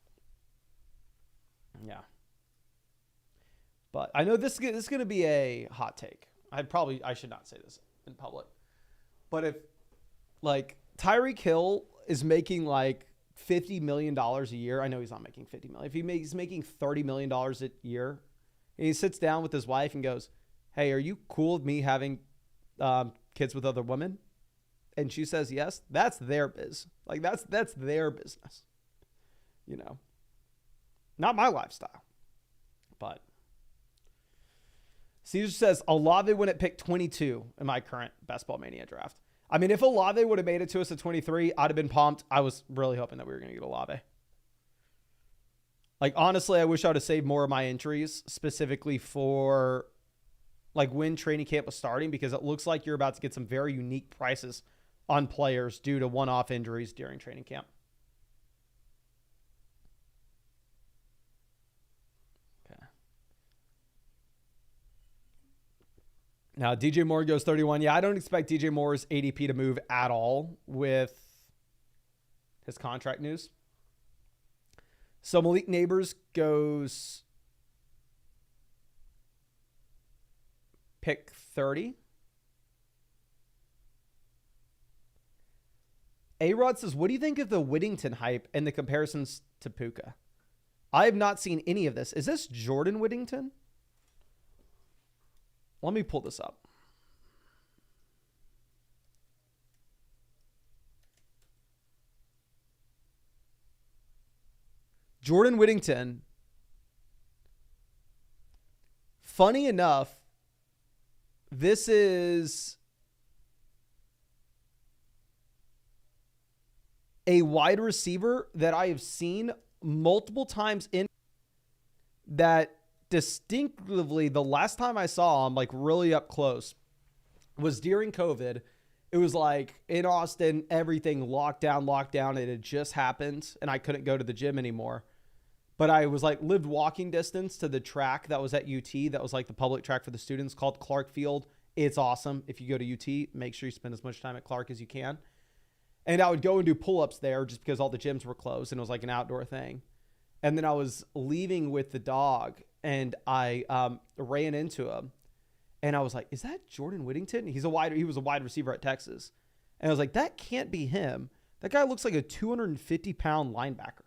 Yeah. But I know this is going to be a hot take. I should not say this in public. But if like Tyreek Hill is making like $50 million a year, I know he's not making $50 million. If he's making $30 million a year, and he sits down with his wife and goes, "Hey, are you cool with me having kids with other women?" And she says yes, that's their biz. Like that's their business. You know. Not my lifestyle. But Caesar says Olave went at pick 22 in my current Best Ball Mania draft. I mean, if Olave would have made it to us at 23, I'd have been pumped. I was really hoping that we were going to get Olave. Like, honestly, I wish I would have saved more of my entries specifically for like when training camp was starting, because it looks like you're about to get some very unique prices on players due to one-off injuries during training camp. Okay. Now, DJ Moore goes 31. Yeah, I don't expect DJ Moore's ADP to move at all with his contract news. So Malik Neighbors goes pick 30. A-Rod says, what do you think of the Whittington hype and the comparisons to Puka? I have not seen any of this. Is this Jordan Whittington? Let me pull this up. Jordan Whittington. Funny enough, this is a wide receiver that I have seen multiple times in that distinctively the last time I saw him like really up close was during COVID. It was like in Austin, everything locked down. It had just happened and I couldn't go to the gym anymore. But I was like lived walking distance to the track that was at UT. That was like the public track for the students called Clark Field. It's awesome. If you go to UT, make sure you spend as much time at Clark as you can. And I would go and do pull-ups there just because all the gyms were closed and it was like an outdoor thing. And then I was leaving with the dog and I ran into him and I was like, is that Jordan Whittington? He was a wide receiver at Texas. And I was like, that can't be him. That guy looks like a 250-pound linebacker.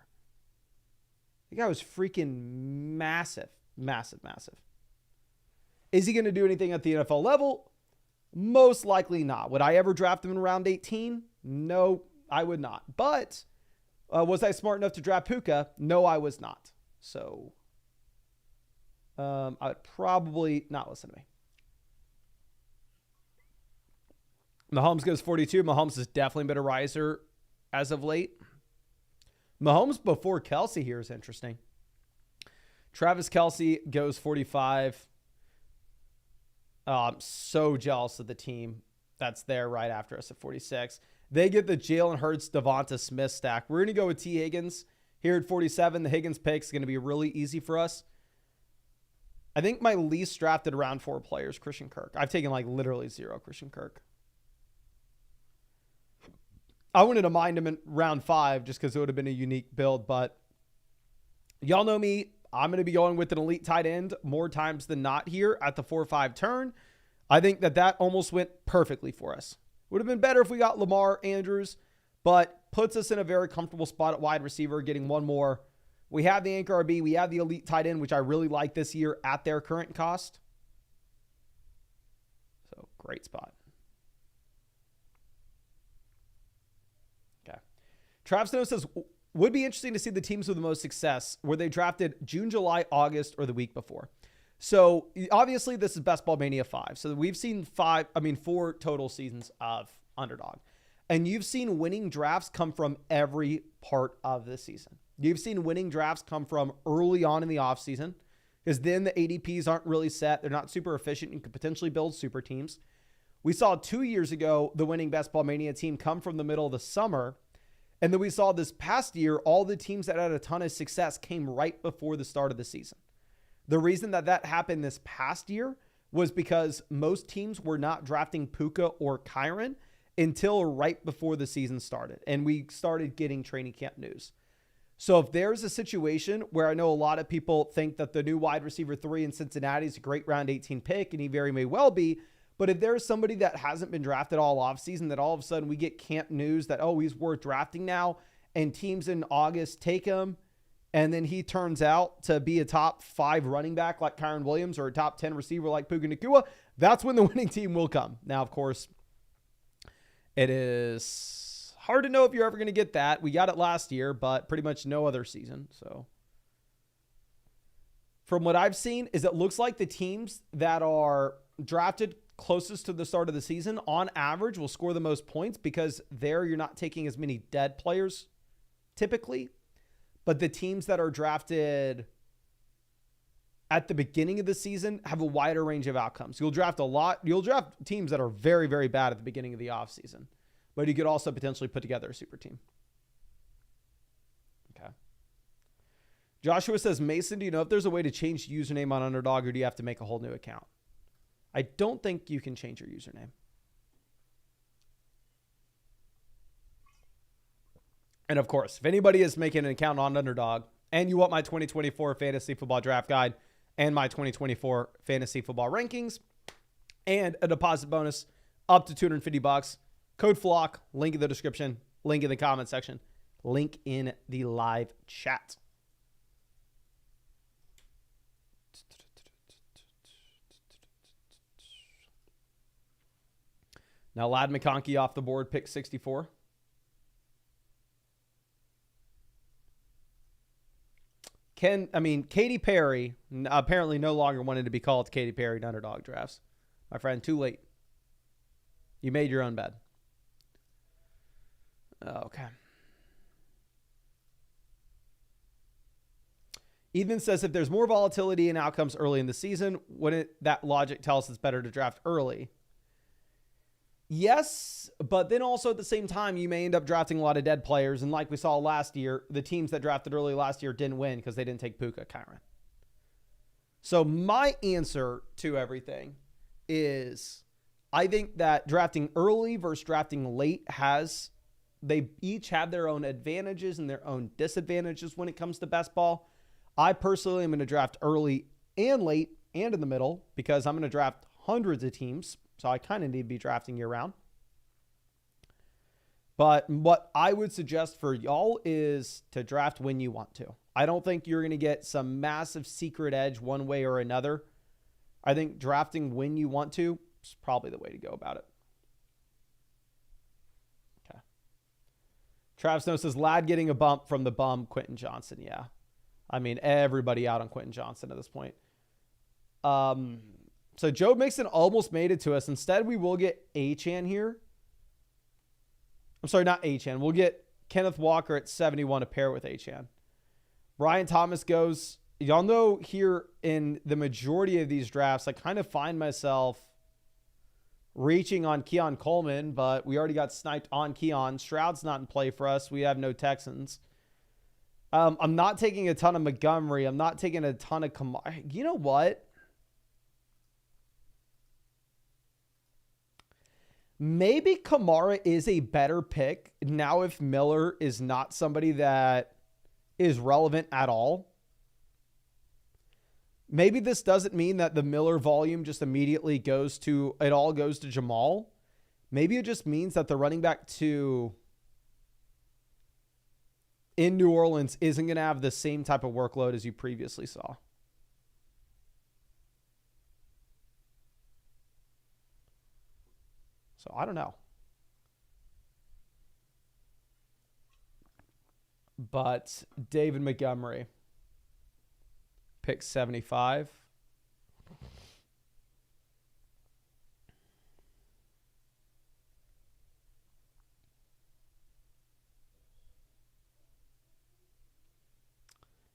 The guy was freaking massive. Is he going to do anything at the NFL level? Most likely not. Would I ever draft him in round 18? No, I would not. But was I smart enough to draft Puka? No, I was not. So I would probably not listen to me. Mahomes goes 42. Mahomes has definitely been a riser as of late. Mahomes before Kelsey here is interesting. Travis Kelsey goes 45. I'm so jealous of the team that's there right after us at 46. They get the Jalen Hurts, Devonta Smith stack. We're going to go with T. Higgins here at 47. The Higgins pick is going to be really easy for us. I think my least drafted round 4 player is Christian Kirk. I've taken like literally 0 Christian Kirk. I wanted to mind him in round 5 just because it would have been a unique build, but y'all know me. I'm going to be going with an elite tight end more times than not here at the 4-5 turn. I think that almost went perfectly for us. Would have been better if we got Lamar Andrews, but puts us in a very comfortable spot at wide receiver, getting one more. We have the anchor RB. We have the elite tight end, which I really like this year at their current cost. So, great spot. Okay. Trav Snow says, would be interesting to see the teams with the most success. Were they drafted June, July, August, or the week before? So, obviously, this is Best Ball Mania 5. So, we've seen 4 total seasons of Underdog. And you've seen winning drafts come from every part of the season. You've seen winning drafts come from early on in the offseason, because then the ADPs aren't really set. They're not super efficient. You could potentially build super teams. We saw 2 years ago the winning Best Ball Mania team come from the middle of the summer. And then we saw this past year, all the teams that had a ton of success came right before the start of the season. The reason that happened this past year was because most teams were not drafting Puka or Kyron until right before the season started. And we started getting training camp news. So if there's a situation where I know a lot of people think that the new wide receiver 3 in Cincinnati is a great round 18 pick, and he very may well be, but if there's somebody that hasn't been drafted all offseason, that all of a sudden we get camp news that, oh, he's worth drafting now, and teams in August take him, and then he turns out to be a top 5 running back like Kyron Williams or a top 10 receiver like Puka Nacua, that's when the winning team will come. Now, of course, it is hard to know if you're ever going to get that. We got it last year, but pretty much no other season. So from what I've seen is it looks like the teams that are drafted closest to the start of the season on average will score the most points, because there you're not taking as many dead players typically. But the teams that are drafted at the beginning of the season have a wider range of outcomes. You'll draft teams that are very, very bad at the beginning of the offseason, but you could also potentially put together a super team. Okay. Joshua says, Mason, do you know if there's a way to change username on Underdog, or do you have to make a whole new account? I don't think you can change your username. And of course, if anybody is making an account on Underdog and you want my 2024 fantasy football draft guide and my 2024 fantasy football rankings and a deposit bonus up to $250, code FLOCK, link in the description, link in the comment section, link in the live chat. Now, Ladd McConkey off the board, pick 64. Katy Perry apparently no longer wanted to be called Katy Perry in Underdog drafts. My friend, too late. You made your own bed. Okay. Ethan says, if there's more volatility in outcomes early in the season, wouldn't that logic tell us it's better to draft early? Yes, but then also at the same time, you may end up drafting a lot of dead players. And like we saw last year, the teams that drafted early last year didn't win because they didn't take Puka Kyron. So my answer to everything is I think that drafting early versus drafting late they each have their own advantages and their own disadvantages when it comes to best ball. I personally am going to draft early and late and in the middle because I'm going to draft hundreds of teams. So I kind of need to be drafting year round. But what I would suggest for y'all is to draft when you want to. I don't think you're going to get some massive secret edge one way or another. I think drafting when you want to is probably the way to go about it. Okay. Trav Snow says, Ladd getting a bump from the bum, Quentin Johnson. Yeah. I mean, everybody out on Quentin Johnson at this point. So Joe Mixon almost made it to us. Instead, we will get Achane here. I'm sorry, not Achane. We'll get Kenneth Walker at 71 to pair with Achane. Brian Thomas goes. Y'all know here in the majority of these drafts, I kind of find myself reaching on Keon Coleman, but we already got sniped on Keon. Stroud's not in play for us. We have no Texans. I'm not taking a ton of Montgomery. I'm not taking a ton of Kamara. You know what? Maybe Kamara is a better pick now if Miller is not somebody that is relevant at all. Maybe this doesn't mean that the Miller volume just immediately goes to Jamal. Maybe it just means that the running back 2 in New Orleans isn't going to have the same type of workload as you previously saw. So I don't know. But David Montgomery, pick 75.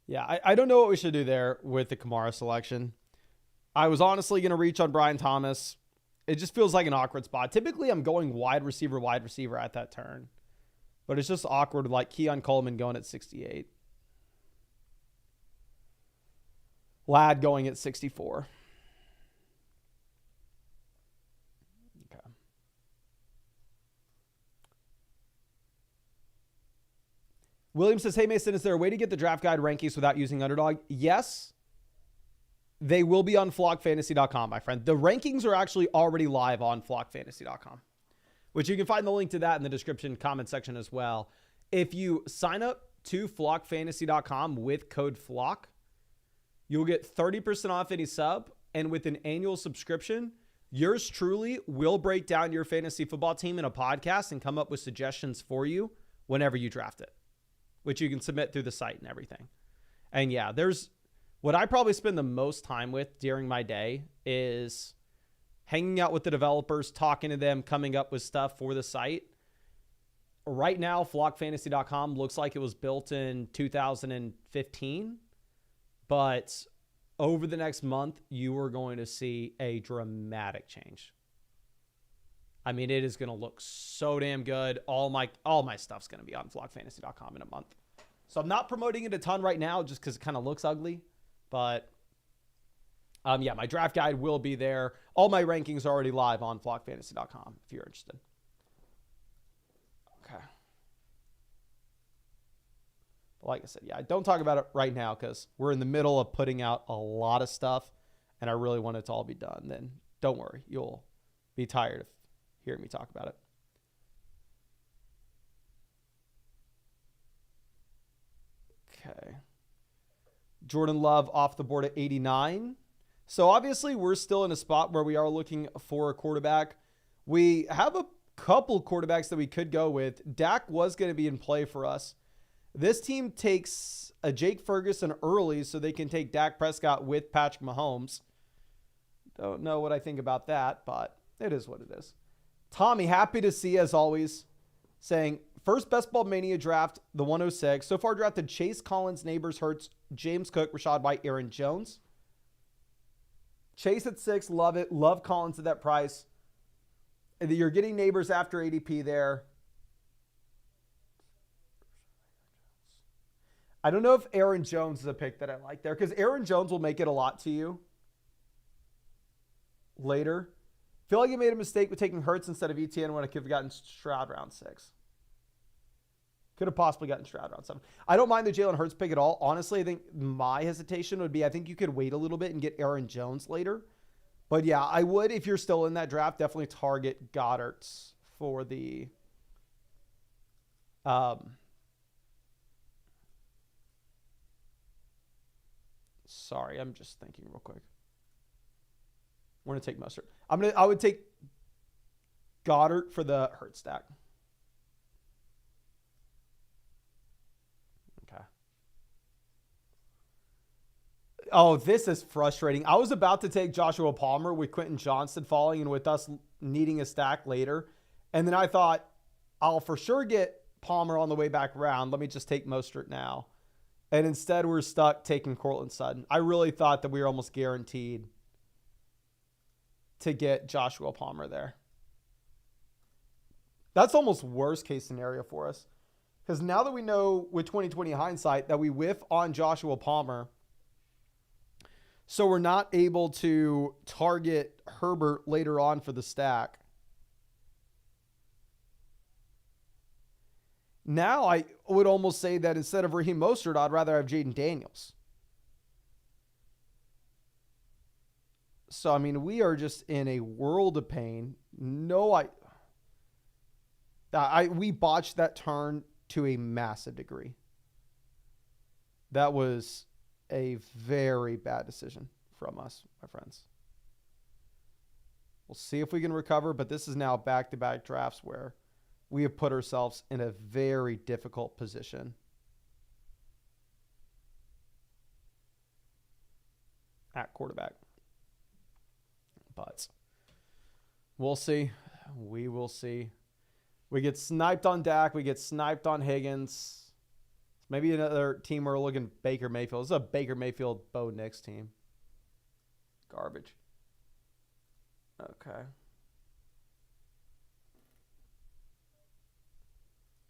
Yeah, I don't know what we should do there with the Kamara selection. I was honestly going to reach on Brian Thomas. It just feels like an awkward spot. Typically, I'm going wide receiver at that turn. But it's just awkward like Keon Coleman going at 68. Ladd going at 64. Okay. William says, hey, Mason, is there a way to get the draft guide rankings without using Underdog? Yes. They will be on flockfantasy.com, my friend. The rankings are actually already live on flockfantasy.com, which you can find the link to that in the description comment section as well. If you sign up to flockfantasy.com with code FLOCK, you'll get 30% off any sub. And with an annual subscription, yours truly will break down your fantasy football team in a podcast and come up with suggestions for you whenever you draft it, which you can submit through the site and everything. And yeah, there's what I probably spend the most time with during my day is hanging out with the developers, talking to them, coming up with stuff for the site. Right now, flockfantasy.com looks like it was built in 2015, but over the next month, you are going to see a dramatic change. I mean, it is going to look so damn good. All my stuff's going to be on flockfantasy.com in a month. So I'm not promoting it a ton right now just because it kind of looks ugly. But yeah, my draft guide will be there. All my rankings are already live on flockfantasy.com if you're interested. Okay. But like I said, yeah, don't talk about it right now because we're in the middle of putting out a lot of stuff and I really want it to all be done. Then don't worry, you'll be tired of hearing me talk about it. Okay. Jordan Love off the board at 89. So obviously we're still in a spot where we are looking for a quarterback. We have a couple quarterbacks that we could go with. Dak was going to be in play for us. This team takes a Jake Ferguson early so they can take Dak Prescott with Patrick Mahomes. Don't know what I think about that, but it is what it is. Tommy, happy to see as always, saying, first Best Ball Mania draft, the 106. So far drafted Chase, Collins, Neighbors, Hurts, James Cook, Rashad White, Aaron Jones. Chase at 6, love it. Love Collins at that price. You're getting Neighbors after ADP there. I don't know if Aaron Jones is a pick that I like there because Aaron Jones will make it a lot to you later. Feel like you made a mistake with taking Hurts instead of ETN when I could have gotten Stroud round 6. Could have possibly gotten Stroud round 7. I don't mind the Jalen Hurts pick at all. Honestly, I think my hesitation would be I think you could wait a little bit and get Aaron Jones later. But yeah, I would, if you're still in that draft, definitely target Goddard's for the sorry, I'm just thinking real quick. We're going to take Mustard. I would take Goddard for the Hurts stack. Okay. Oh, this is frustrating. I was about to take Joshua Palmer with Quentin Johnston falling and with us needing a stack later. And then I thought, I'll for sure get Palmer on the way back around. Let me just take Mostert now. And instead, we're stuck taking Cortland Sutton. I really thought that we were almost guaranteed to get Joshua Palmer there. That's almost worst case scenario for us. Because now that we know with 2020 hindsight that we whiff on Joshua Palmer, so we're not able to target Herbert later on for the stack. Now I would almost say that instead of Raheem Mostert, I'd rather have Jaden Daniels. So, I mean, we are just in a world of pain. No, we botched that turn to a massive degree. That was a very bad decision from us, my friends. We'll see if we can recover, but this is now back-to-back drafts where we have put ourselves in a very difficult position. At quarterback. But we'll see. We will see. We get sniped on Dak. We get sniped on Higgins. Maybe another team we're looking Baker Mayfield. This is a Baker Mayfield Bo Nix team. Garbage. Okay.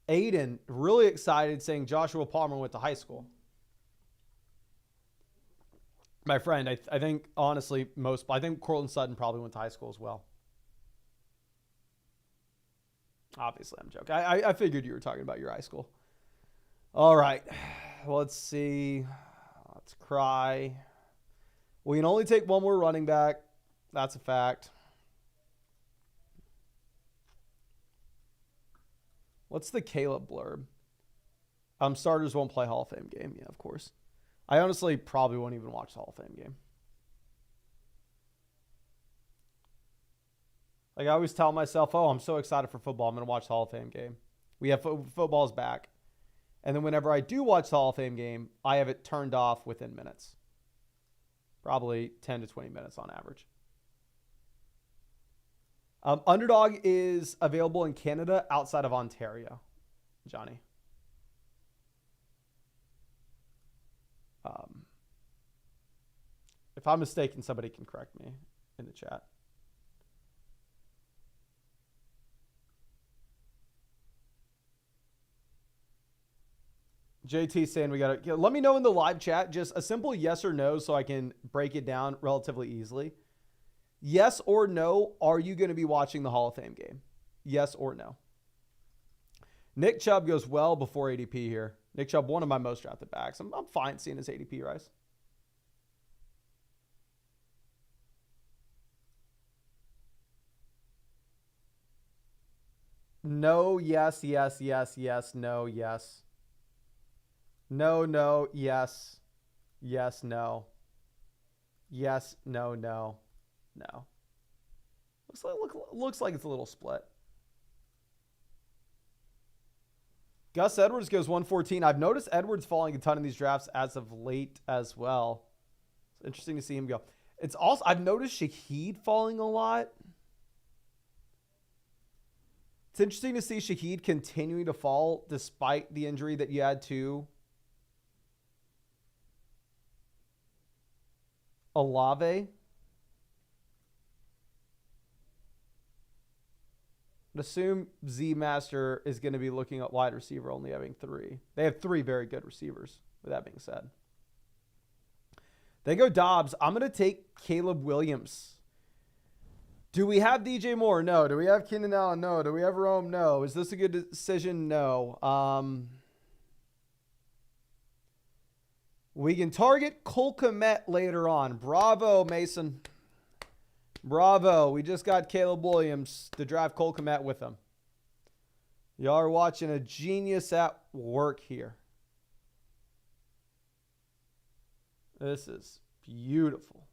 Aiden, really excited, saying Joshua Palmer went to high school. My friend, I think, honestly, I think Cortland Sutton probably went to high school as well. Obviously, I'm joking. I figured you were talking about your high school. All right. Let's see. Let's cry. We can only take one more running back. That's a fact. What's the Caleb blurb? Starters won't play Hall of Fame game. Yeah, of course. I honestly probably won't even watch the Hall of Fame game. Like I always tell myself, oh, I'm so excited for football. I'm going to watch the Hall of Fame game. We have football's back. And then whenever I do watch the Hall of Fame game, I have it turned off within minutes. Probably 10 to 20 minutes on average. Underdog is available in Canada outside of Ontario, Johnny. If I'm mistaken, somebody can correct me in the chat. JT saying we got to let me know in the live chat, just a simple yes or no so I can break it down relatively easily. Yes or no, are you going to be watching the Hall of Fame game? Yes or no? Nick Chubb goes well before ADP here. Nick Chubb, one of my most drafted backs. I'm fine seeing his ADP rise. No, yes, yes, yes, yes, no, yes. No, no, yes. Yes, no. Yes, no, no. No. Looks like it's a little split. Gus Edwards goes 114. I've noticed Edwards falling a ton in these drafts as of late as well. It's interesting to see him go. It's also, I've noticed Shaheed falling a lot. It's interesting to see Shaheed continuing to fall despite the injury that you had to Olave. I'd assume Z-Master is going to be looking at wide receiver, only having 3. They have 3 very good receivers, with that being said. They go Dobbs. I'm going to take Caleb Williams. Do we have DJ Moore? No. Do we have Keenan Allen? No. Do we have Rome? No. Is this a good decision? No. We can target Cole Kmet later on. Bravo, Mason. Bravo. We just got Caleb Williams to draft Cole Kmet with him. Y'all are watching a genius at work here. This is beautiful.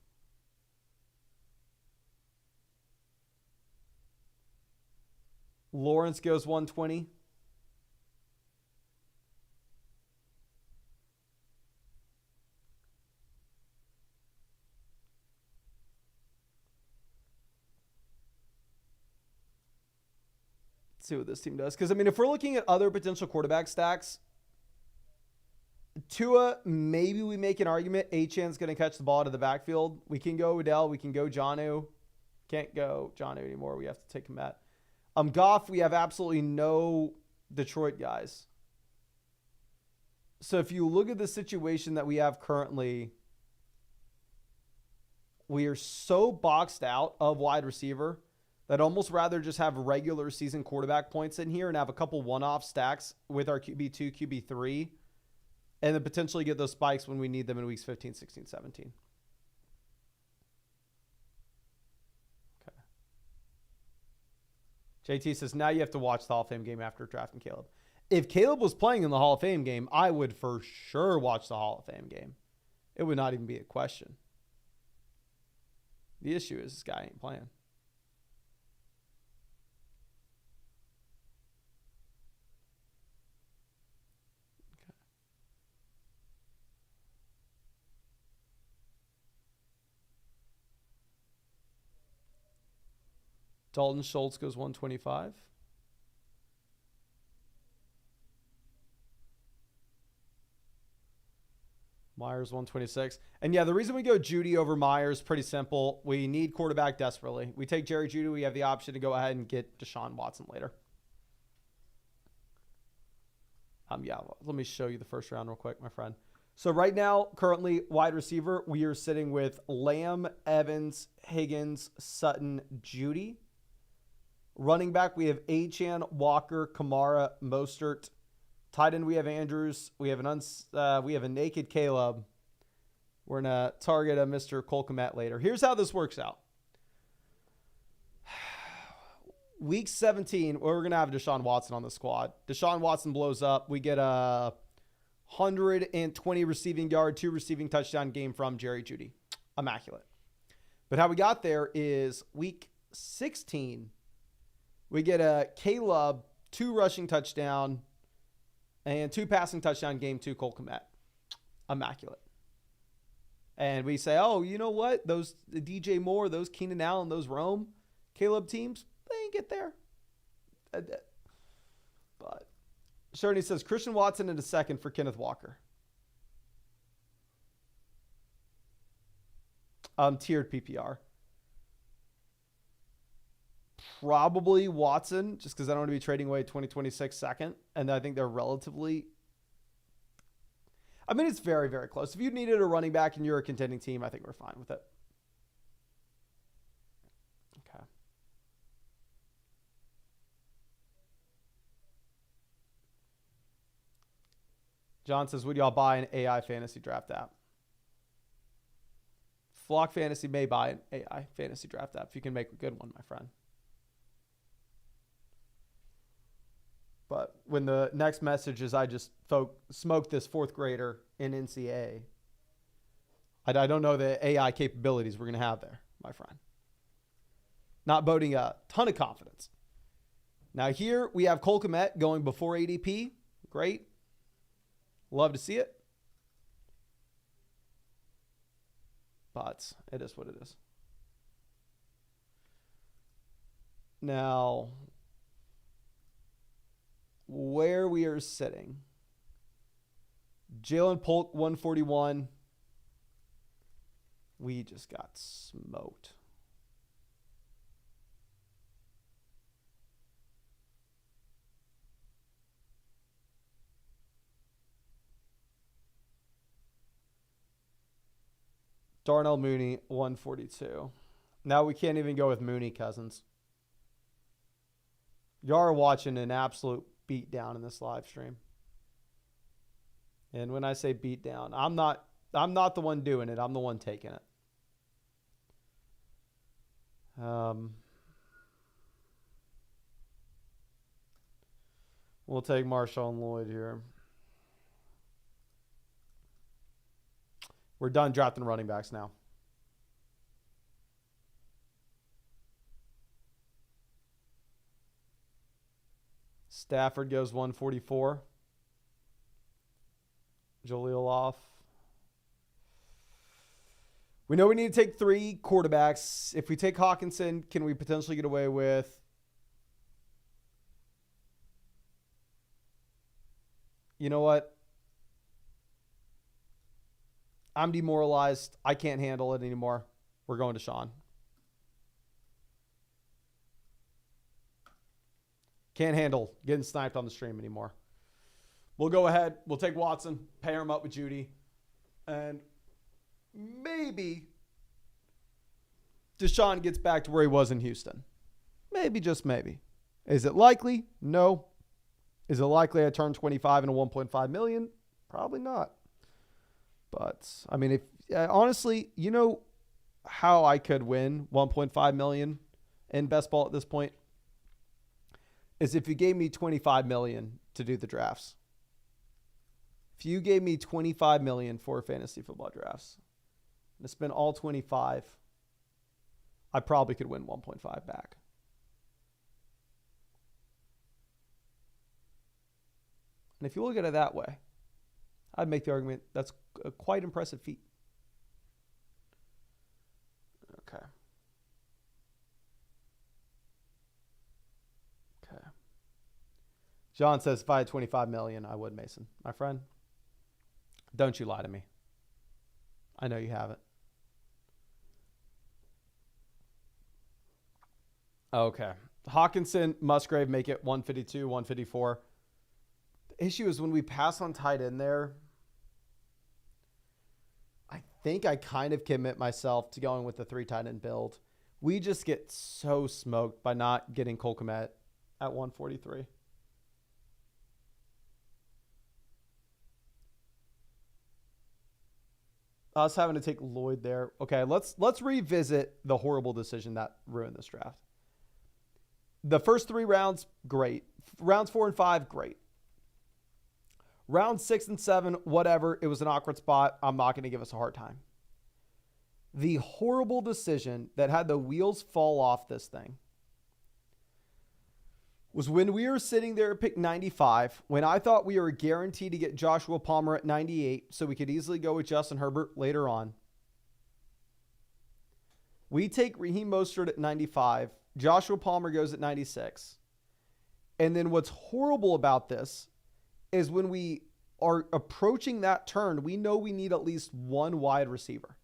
Lawrence goes 120. See what this team does. Because, I mean, if we're looking at other potential quarterback stacks, Tua, maybe we make an argument. Achan's going to catch the ball out of the backfield. We can go Odell. We can go Jonnu. Can't go Jonnu anymore. We have to take him at. Goff, we have absolutely no Detroit guys. So if you look at the situation that we have currently, we are so boxed out of wide receiver that I'd almost rather just have regular season quarterback points in here and have a couple one-off stacks with our QB2, QB3, and then potentially get those spikes when we need them in weeks 15, 16, 17. JT says, now you have to watch the Hall of Fame game after drafting Caleb. If Caleb was playing in the Hall of Fame game, I would for sure watch the Hall of Fame game. It would not even be a question. The issue is this guy ain't playing. Okay. Dalton Schultz goes 125. Myers 126. And yeah, the reason we go Judy over Myers, pretty simple. We need quarterback desperately. We take Jerry Judy. We have the option to go ahead and get Deshaun Watson later. Yeah, let me show you the first round real quick, my friend. So right now, currently wide receiver, we are sitting with Lamb, Evans, Higgins, Sutton, Judy. Running back, we have Achane, Walker, Kamara, Mostert. Tight end, we have Andrews. We have a naked Caleb. We're gonna target a Mr. Cole Kmet later. Here's how this works out. Week 17, we're gonna have Deshaun Watson on the squad. Deshaun Watson blows up. We get a 120 receiving yard, 2 receiving touchdown game from Jerry Judy. Immaculate. But how we got there is week 16, we get a Caleb 2 rushing touchdown and 2 passing touchdown game to Cole Kmet. Immaculate. And we say, oh, you know what? Those DJ Moore, those Keenan Allen, those Rome, Caleb teams, they ain't get there. But Sherney says Christian Watson in a second for Kenneth Walker. Tiered PPR. Probably Watson, just because I don't want to be trading away 2026 second. And I think they're relatively... I mean, it's very, very close. If you needed a running back and you're a contending team, I think we're fine with it. Okay. John says, would y'all buy an AI fantasy draft app? Flock Fantasy may buy an AI fantasy draft app if you can make a good one, my friend. But when the next message is I just smoked this 4th grader in NCAA, I don't know the AI capabilities we're going to have there, my friend. Not boding a ton of confidence. Now here we have Cole Kmet going before ADP. Great. Love to see it. But it is what it is. Now, where we are sitting, Jalen Polk 141. We just got smoked. Darnell Mooney 142. Now we can't even go with Mooney Cousins. You are watching an absolute beat down in this live stream. And when I say beat down, I'm not the one doing it. I'm the one taking it. We'll take Marshawn Lloyd here. We're done drafting running backs now. Stafford goes 144. Jaleel off. We know we need to take 3 quarterbacks. If we take Hawkinson, can we potentially get away with... You know what? I'm demoralized. I can't handle it anymore. We're going to Sean. Can't handle getting sniped on the stream anymore. We'll go ahead. We'll take Watson, pair him up with Judy, and maybe Deshaun gets back to where he was in Houston. Maybe, just maybe. Is it likely? No. Is it likely I turn 25 into 1.5 million? Probably not. But, I mean, if honestly, you know how I could win 1.5 million in best ball at this point? is if you gave me $25 million to do the drafts. If you gave me $25 million for fantasy football drafts, and to spend all 25, I probably could win 1.5 back. And if you look at it that way, I'd make the argument that's a quite impressive feat. Okay. John says, if I had 25 million, I would, Mason. My friend, don't you lie to me. I know you haven't. Okay. Hawkinson, Musgrave make it 152, 154. The issue is when we pass on tight end there, I think I kind of commit myself to going with the 3 tight end build. We just get so smoked by not getting Cole Kmet at 143. Us having to take Lloyd there. Okay, let's revisit the horrible decision that ruined this draft. The first 3 rounds, great. Rounds 4 and 5, great. Round 6 and 7, whatever. It was an awkward spot. I'm not going to give us a hard time. The horrible decision that had the wheels fall off this thing was when we were sitting there at pick 95, when I thought we were guaranteed to get Joshua Palmer at 98, so we could easily go with Justin Herbert later on. We take Raheem Mostert at 95. Joshua Palmer goes at 96. And then what's horrible about this is when we are approaching that turn, we know we need at least 1 wide receiver.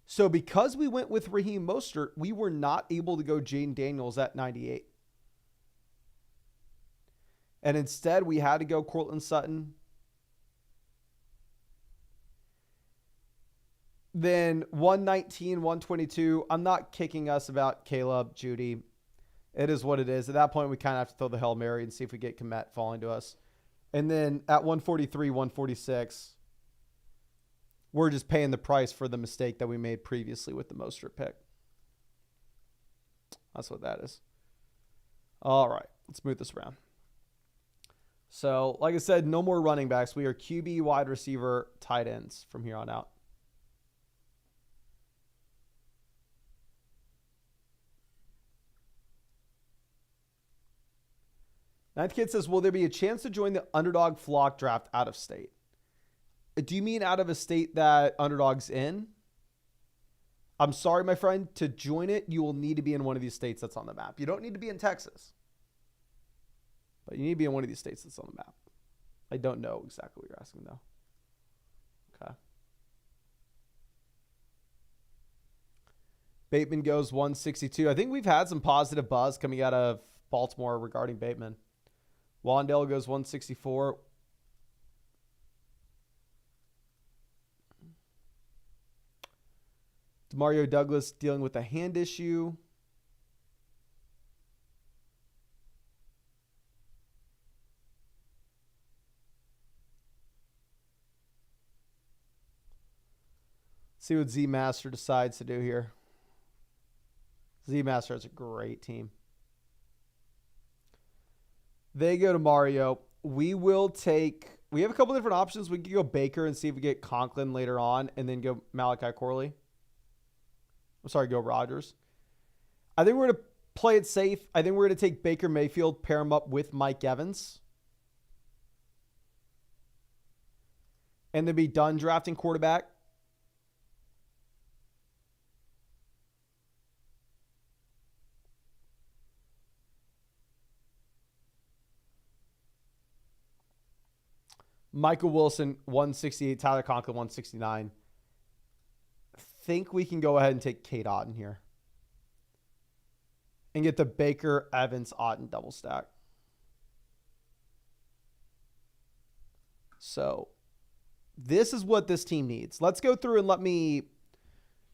So because we went with Raheem Mostert, we were not able to go Jaden Daniels at 98. And instead, we had to go Courtland Sutton. Then 119, 122. I'm not kicking us about Caleb, Judy. It is what it is. At that point, we kind of have to throw the Hail Mary and see if we get Kmet falling to us. And then at 143, 146, we're just paying the price for the mistake that we made previously with the Mostert pick. That's what that is. All right, let's move this around. So, like I said, no more running backs. We are QB, wide receiver, tight ends from here on out. Ninth Kid says, will there be a chance to join the Underdog Flock draft out of state? Do you mean out of a state that Underdog's in? I'm sorry, my friend. To join it, you will need to be in one of these states that's on the map. You don't need to be in Texas. But you need to be in one of these states that's on the map. I don't know exactly what you're asking, though. Okay. Bateman goes 162. I think we've had some positive buzz coming out of Baltimore regarding Bateman. Wandale goes 164. Demario Douglas dealing with a hand issue. See what Z Master decides to do here. Z Master has a great team. They go to Mario. We will take... We have a couple different options. We could go Baker and see if we get Conklin later on and then go Malachi Corley. I'm sorry, go Rodgers. I think we're going to play it safe. I think we're going to take Baker Mayfield, pair him up with Mike Evans. And then be done drafting quarterback. Michael Wilson, 168. Tyler Conklin, 169. Think we can go ahead and take Kate Otten here. And get the Baker, Evans, Otten double stack. So, this is what this team needs. Let's go through and let me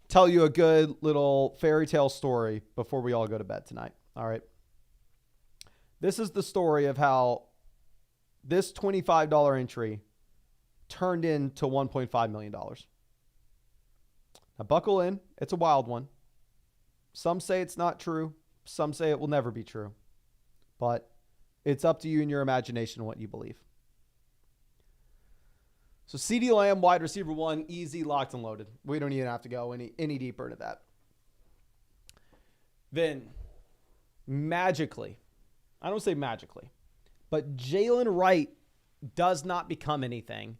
tell you a good little fairy tale story before we all go to bed tonight. All right. This is the story of how this $25 entry turned into $1.5 million. Now, buckle in. It's a wild one. Some say it's not true. Some say it will never be true. but it's up to you and your imagination what you believe. So CeeDee Lamb, wide receiver 1, easy, locked and loaded. We don't even have to go any deeper into that. Then, magically, I don't say magically, but Jalen Wright does not become anything.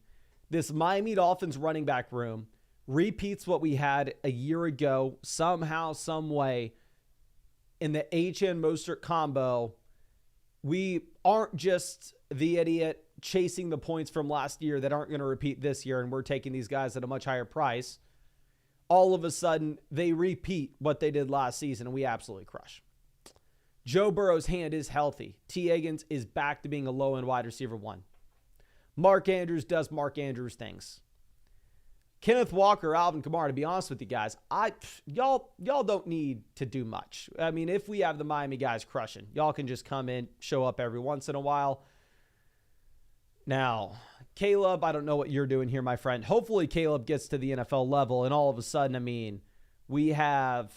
This Miami Dolphins running back room repeats what we had a year ago, somehow, some way, in the HN Mostert combo. We aren't just the idiot chasing the points from last year that aren't going to repeat this year, and we're taking these guys at a much higher price. All of a sudden, they repeat what they did last season, and we absolutely crush. Joe Burrow's hand is healthy. T. Higgins is back to being a low-end wide receiver 1. Mark Andrews does Mark Andrews things. Kenneth Walker, Alvin Kamara, to be honest with you guys, y'all don't need to do much. I mean, if we have the Miami guys crushing, y'all can just come in, show up every once in a while. Now, Caleb, I don't know what you're doing here, my friend. Hopefully Caleb gets to the NFL level, and all of a sudden, I mean, we have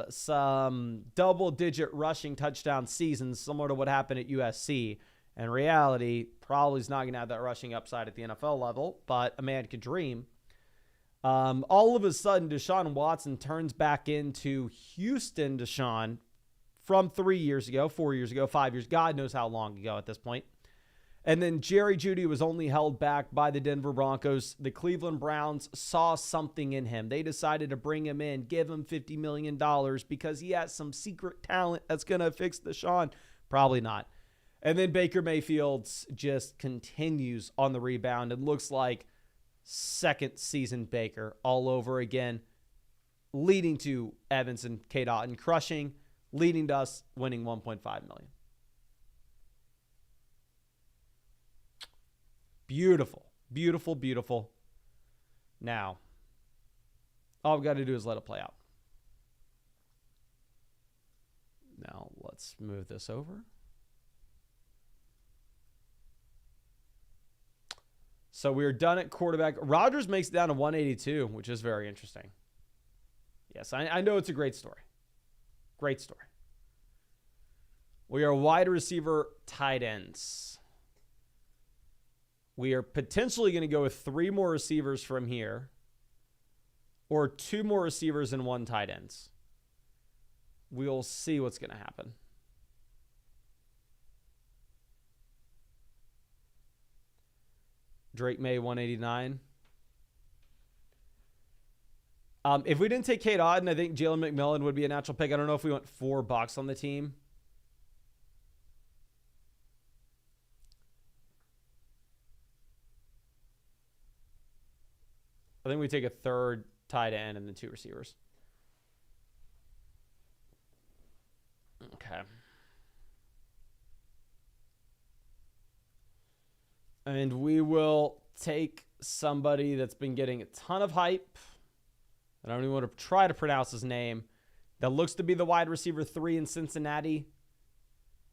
some double-digit rushing touchdown seasons similar to what happened at USC. In reality, probably is not going to have that rushing upside at the NFL level, but a man could dream. All of a sudden, Deshaun Watson turns back into Houston Deshaun from 3 years ago, 4 years ago, 5 years, God knows how long ago at this point. And then Jerry Jeudy was only held back by the Denver Broncos. The Cleveland Browns saw something in him. They decided to bring him in, give him $50 million because he has some secret talent that's going to fix Deshaun. Probably not. And then Baker Mayfield just continues on the rebound and looks like second season Baker all over again, leading to Evans and K. Dotton crushing, leading to us winning $1.5 million. Beautiful, beautiful, beautiful. Now, all we've got to do is let it play out. Now, let's move this over. So we're done at quarterback. Rodgers makes it down to 182, which is very interesting. Yes, I know it's a great story. Great story. We are wide receiver tight ends. We are potentially going to go with 3 more receivers from here or 2 more receivers and 1 tight ends. We'll see what's going to happen. Drake May, 189. If we didn't take Kate Otten, I think Jalen McMillan would be a natural pick. I don't know if we went $4 on the team. I think we take a 3rd tight end and then 2 receivers. Okay. And we will take somebody that's been getting a ton of hype. I don't even want to try to pronounce his name. That looks to be the wide receiver 3 in Cincinnati.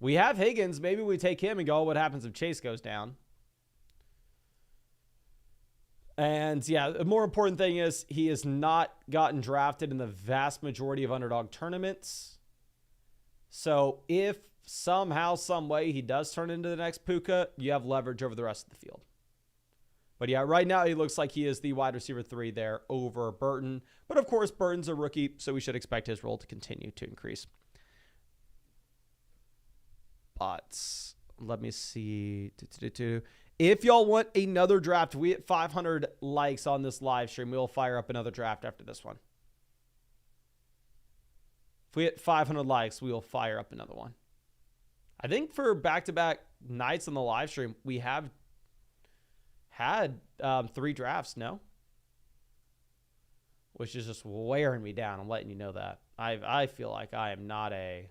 We have Higgins. Maybe we take him and go, what happens if Chase goes down? And yeah, the more important thing is he has not gotten drafted in the vast majority of underdog tournaments. So if somehow, some way he does turn into the next Puka, you have leverage over the rest of the field. But yeah, right now he looks like he is the wide receiver 3 there over Burton. But of course, Burton's a rookie, so we should expect his role to continue to increase. But let me see. If y'all want another draft, we hit 500 likes on this live stream. We'll fire up another draft after this one. If we hit 500 likes, we will fire up another one. I think for back-to-back nights on the live stream, we have had 3 drafts, no? Which is just wearing me down. I'm letting you know that. I feel like I am not a...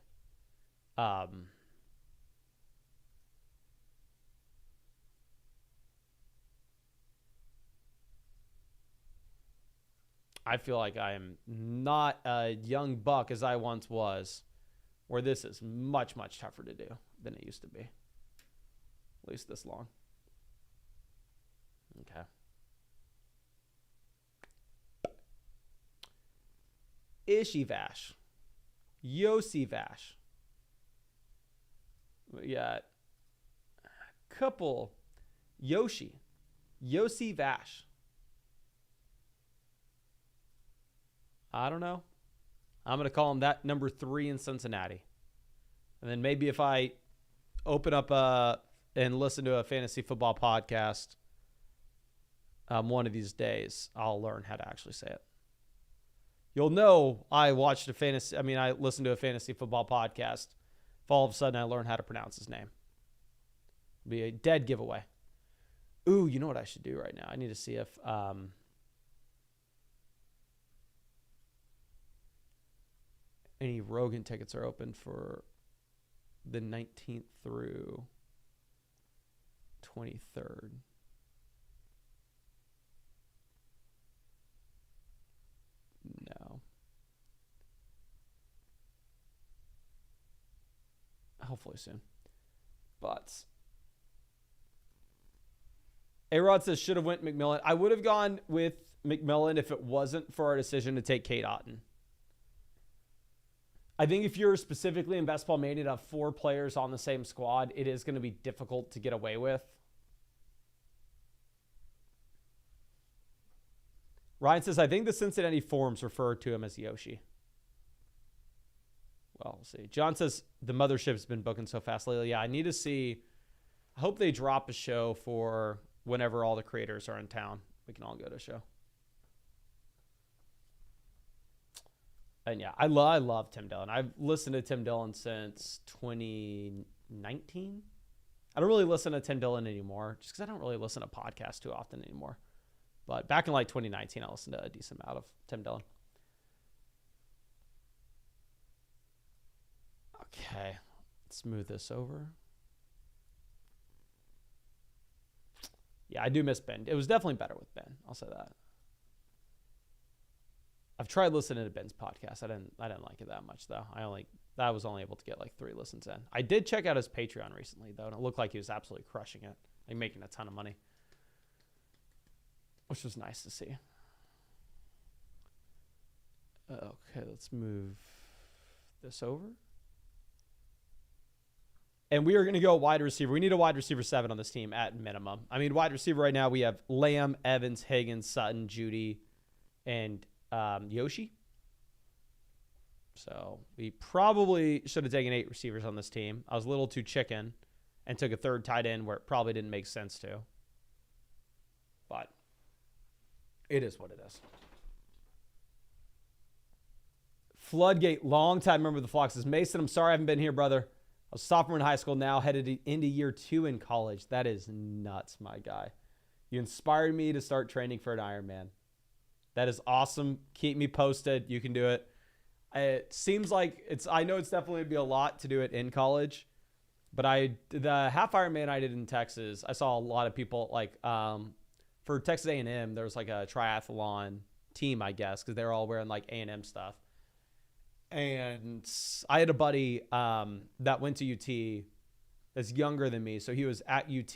I feel like I am not a young buck as I once was, where this is much, much tougher to do than it used to be. At least this long. Okay. Ishi Vash. Yossi Vash. We got a couple. Yossi Vash. I don't know. I'm going to call him that number 3 in Cincinnati. And then maybe if I open up and listen to a fantasy football podcast one of these days, I'll learn how to actually say it. You'll know I listened to a fantasy football podcast. If all of a sudden I learn how to pronounce his name. It'll be a dead giveaway. Ooh, you know what I should do right now? I need to see if any Rogan tickets are open for the 19th through 23rd. No. Hopefully soon. But A-Rod says should have went McMillan. I would have gone with McMillan if it wasn't for our decision to take Kate Otten. I think if you're specifically in Best Ball Mania to have 4 players on the same squad, it is going to be difficult to get away with. Ryan says, I think the Cincinnati forums refer to him as Yoshi. Well, we'll see. John says, the mothership's been booking so fast lately. Yeah, I need to see. I hope they drop a show for whenever all the creators are in town. We can all go to a show. And yeah, I love Tim Dillon. I've listened to Tim Dillon since 2019. I don't really listen to Tim Dillon anymore just because I don't really listen to podcasts too often anymore. But back in like 2019, I listened to a decent amount of Tim Dillon. Okay, let's move this over. Yeah, I do miss Ben. It was definitely better with Ben. I'll say that. I've tried listening to Ben's podcast. I didn't like it that much though. I was only able to get like 3 listens in. I did check out his Patreon recently though, and it looked like he was absolutely crushing it, like making a ton of money, which was nice to see. Okay, let's move this over. And we are going to go wide receiver. We need a wide receiver 7 on this team at minimum. I mean, wide receiver right now, we have Lamb, Evans, Higgins, Sutton, Judy, and Yoshi. So we probably should have taken 8 receivers on this team. I was a little too chicken and took a 3rd tight end where it probably didn't make sense to. But it is what it is. Floodgate, long time member of the Flock says, Mason, I'm sorry I haven't been here, brother. I was a sophomore in high school, now headed into year 2 in college. That is nuts, my guy. You inspired me to start training for an Ironman. That is awesome. Keep me posted. You can do it. It seems like I know it's definitely going to be a lot to do it in college, but the half Ironman I did in Texas, I saw a lot of people like, for Texas A&M, there was like a triathlon team, I guess, because they were all wearing like A&M stuff. And I had a buddy that went to UT that's younger than me. So he was at UT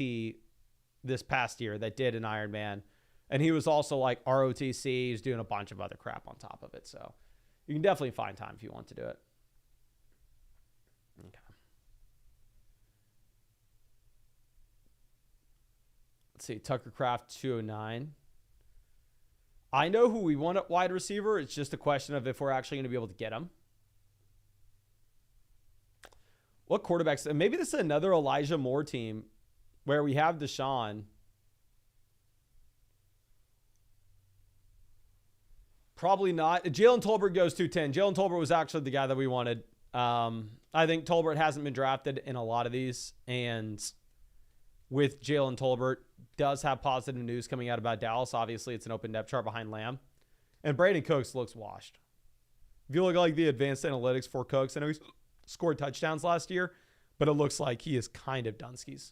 this past year that did an Ironman. And he was also like ROTC. He's doing a bunch of other crap on top of it. So you can definitely find time if you want to do it. Okay. Let's see. Tucker Craft 209. I know who we want at wide receiver. It's just a question of if we're actually going to be able to get him. What quarterbacks? And maybe this is another Elijah Moore team where we have Deshaun. Probably not. Jalen Tolbert goes 210. Jalen Tolbert was actually the guy that we wanted. I think Tolbert hasn't been drafted in a lot of these. And with Jalen Tolbert, does have positive news coming out about Dallas. Obviously, it's an open depth chart behind Lamb. And Brandon Cooks looks washed. If you look like the advanced analytics for Cooks, I know he's scored touchdowns last year, but it looks like he is kind of Dunskies.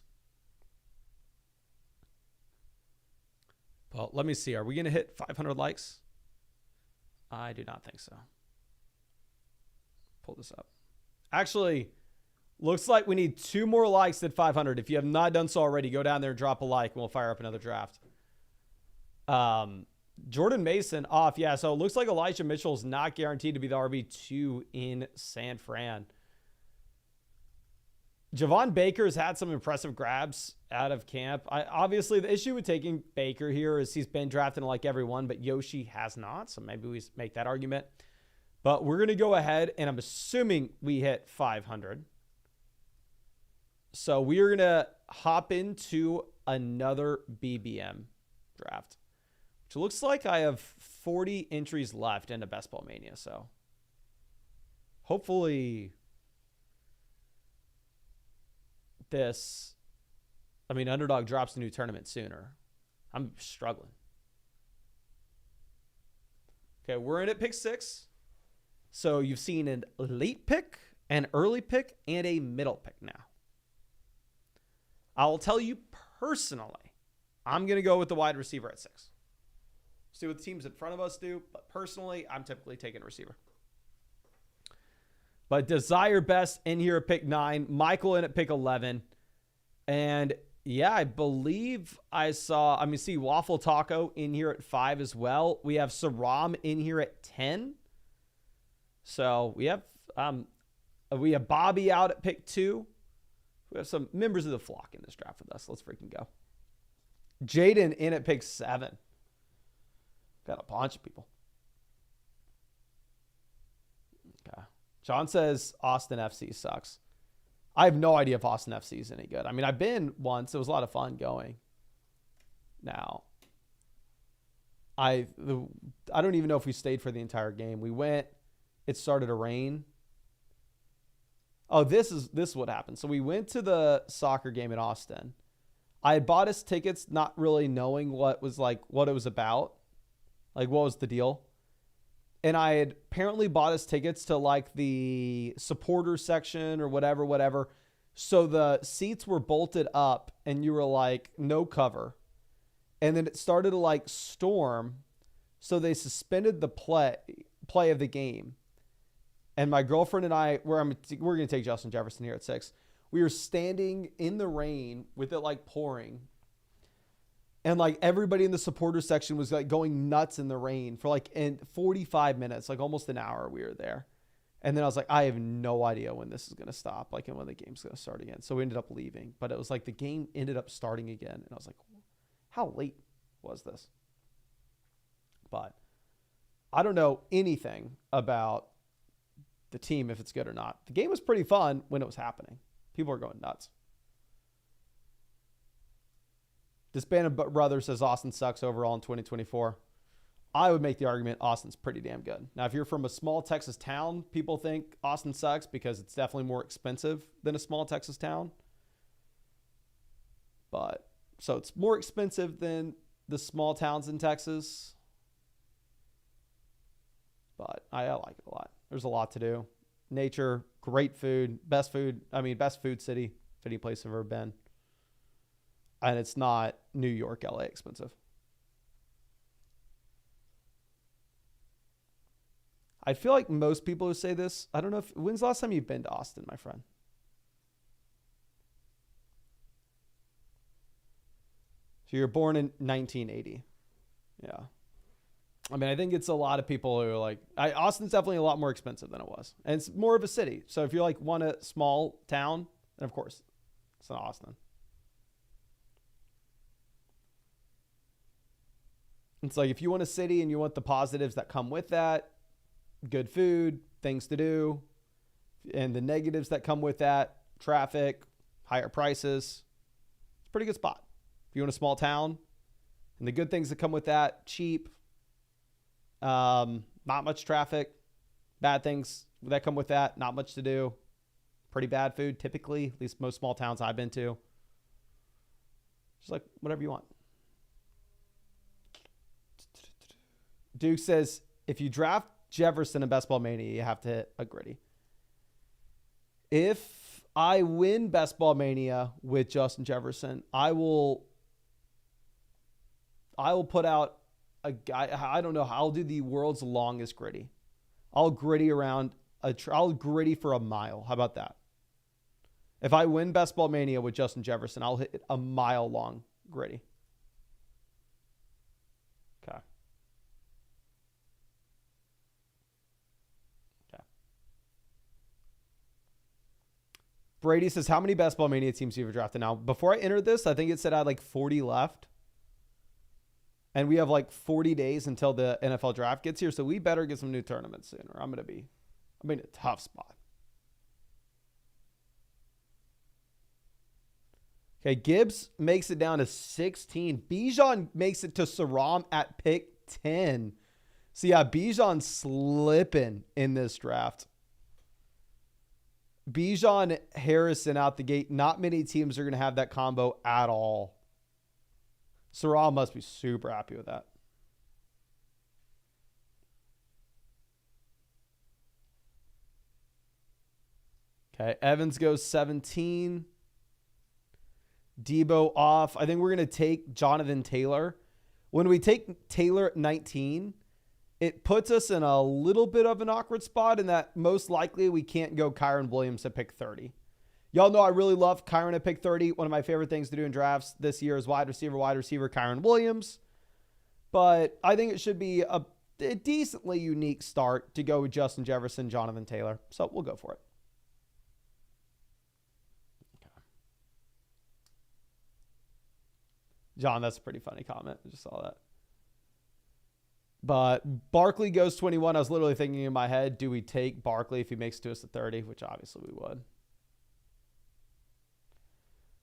Well, let me see. Are we going to hit 500 likes? I do not think so. Pull this up. Actually, looks like we need 2 more likes at 500. If you have not done so already, go down there and drop a like, and we'll fire up another draft. Jordan Mason off. Yeah, so it looks like Elijah Mitchell is not guaranteed to be the RB2 in San Fran. Javon Baker's had some impressive grabs out of camp. Obviously, the issue with taking Baker here is he's been drafted like everyone, but Yoshi has not. So maybe we make that argument. But we're going to go ahead, and I'm assuming we hit 500. So we are going to hop into another BBM draft, which looks like I have 40 entries left into Best Ball Mania. So hopefully Underdog drops a new tournament sooner. I'm struggling. Okay, we're in at pick 6. So you've seen an late pick, an early pick, and a middle pick now. I'll tell you personally, I'm going to go with the wide receiver at 6. See what the teams in front of us do, but personally, I'm typically taking a receiver. But Desire Best in here at pick 9, Michael in at pick 11. And yeah, I believe see Waffle Taco in here at 5 as well. We have Saram in here at 10. So we have Bobby out at pick 2. We have some members of the flock in this draft with us. Let's freaking go. Jaden in at pick 7. Got a bunch of people. Okay. John says Austin FC sucks. I have no idea if Austin FC is any good. I mean, I've been once. It was a lot of fun going. Now, I don't even know if we stayed for the entire game. We went. It started to rain. Oh, this is what happened. So we went to the soccer game in Austin. I had bought us tickets not really knowing what it was about. Like, what was the deal? And I had apparently bought us tickets to like the supporter section or whatever. So the seats were bolted up and you were like, no cover. And then it started to like storm. So they suspended the play of the game. And my girlfriend and I, we're going to take Justin Jefferson here at 6. We were standing in the rain with it like pouring. And like everybody in the supporter section was like going nuts in the rain for like 45 minutes, like almost an hour we were there. And then I was like, I have no idea when this is going to stop, like, and when the game's going to start again. So we ended up leaving, but it was like the game ended up starting again. And I was like, how late was this? But I don't know anything about the team, if it's good or not. The game was pretty fun when it was happening. People are going nuts. Disbanded Brother says Austin sucks overall in 2024. I would make the argument Austin's pretty damn good. Now, if you're from a small Texas town, people think Austin sucks because it's definitely more expensive than a small Texas town. But so it's more expensive than the small towns in Texas. But I like it a lot. There's a lot to do. Nature, great food, best food city, if any place I've ever been. And it's not New York, LA expensive. I feel like most people who say this, I don't know when's the last time you've been to Austin, my friend? So you're born in 1980. Yeah. I mean, I think it's a lot of people who are like, Austin's definitely a lot more expensive than it was. And it's more of a city. So if you're like want a small town, then of course it's not Austin. It's like if you want a city and you want the positives that come with that, good food, things to do, and the negatives that come with that, traffic, higher prices, it's a pretty good spot. If you want a small town, and the good things that come with that, cheap, not much traffic, bad things that come with that, not much to do, pretty bad food typically, at least most small towns I've been to. Just like whatever you want. Duke says, if you draft Jefferson in Best Ball Mania, you have to hit a gritty. If I win Best Ball Mania with Justin Jefferson, I will put out a guy. I don't know. I'll do the world's longest gritty. I'll gritty for a mile. How about that? If I win Best Ball Mania with Justin Jefferson, I'll hit a mile long gritty. Okay. Brady says, how many Best Ball Mania teams you have drafted now? Before I entered this, I think it said I had like 40 left. And we have like 40 days until the NFL draft gets here. So we better get some new tournaments soon, or I'm in a tough spot. Okay, Gibbs makes it down to 16. Bijan makes it to Saram at pick 10. So yeah, Bijan slipping in this draft. Bijan Harrison out the gate. Not many teams are going to have that combo at all. Saram must be super happy with that. Okay, Evans goes 17. Debo off. I think we're going to take Jonathan Taylor. When we take Taylor at 19, it puts us in a little bit of an awkward spot in that most likely we can't go Kyren Williams at pick 30. Y'all know I really love Kyren at pick 30. One of my favorite things to do in drafts this year is wide receiver, Kyren Williams. But I think it should be a decently unique start to go with Justin Jefferson, Jonathan Taylor. So we'll go for it. John, that's a pretty funny comment. I just saw that. But Barkley goes 21. I was literally thinking in my head, do we take Barkley if he makes it to us at 30? Which obviously we would.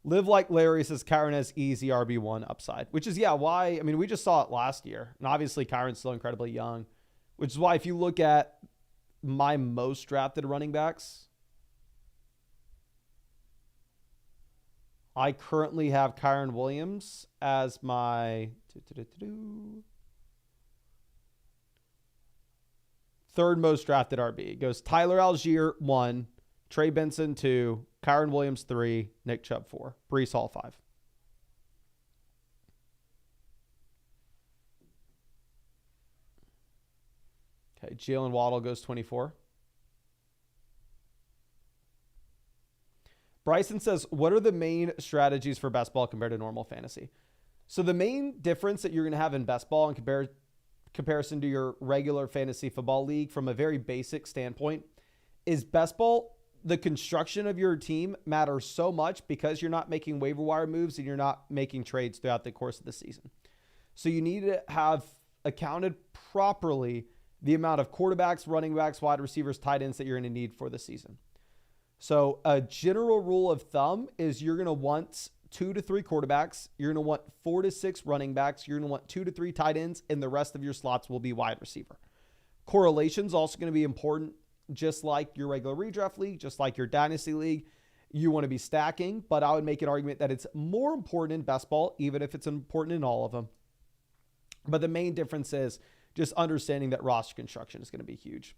Live Like Larry says Kyren has easy RB1 upside. Which is, yeah, why? I mean, we just saw it last year. And obviously Kyren's still incredibly young. Which is why if you look at my most drafted running backs, I currently have Kyren Williams as my third most drafted RB. It goes Tyler Algier 1, Trey Benson 2, Kyren Williams 3, Nick Chubb 4, Breece Hall 5. Okay, Jalen Waddle goes 24. Bryson says, what are the main strategies for best ball compared to normal fantasy? So the main difference that you're going to have in best ball in comparison to your regular fantasy football league from a very basic standpoint is best ball. The construction of your team matters so much because you're not making waiver wire moves and you're not making trades throughout the course of the season. So you need to have accounted properly the amount of quarterbacks, running backs, wide receivers, tight ends that you're going to need for the season. So a general rule of thumb is you're going to want 2 to 3 quarterbacks. You're going to want 4 to 6 running backs. You're going to want 2 to 3 tight ends, and the rest of your slots will be wide receiver. Correlation is also going to be important, just like your regular redraft league, just like your dynasty league. You want to be stacking, but I would make an argument that it's more important in best ball, even if it's important in all of them. But the main difference is just understanding that roster construction is going to be huge.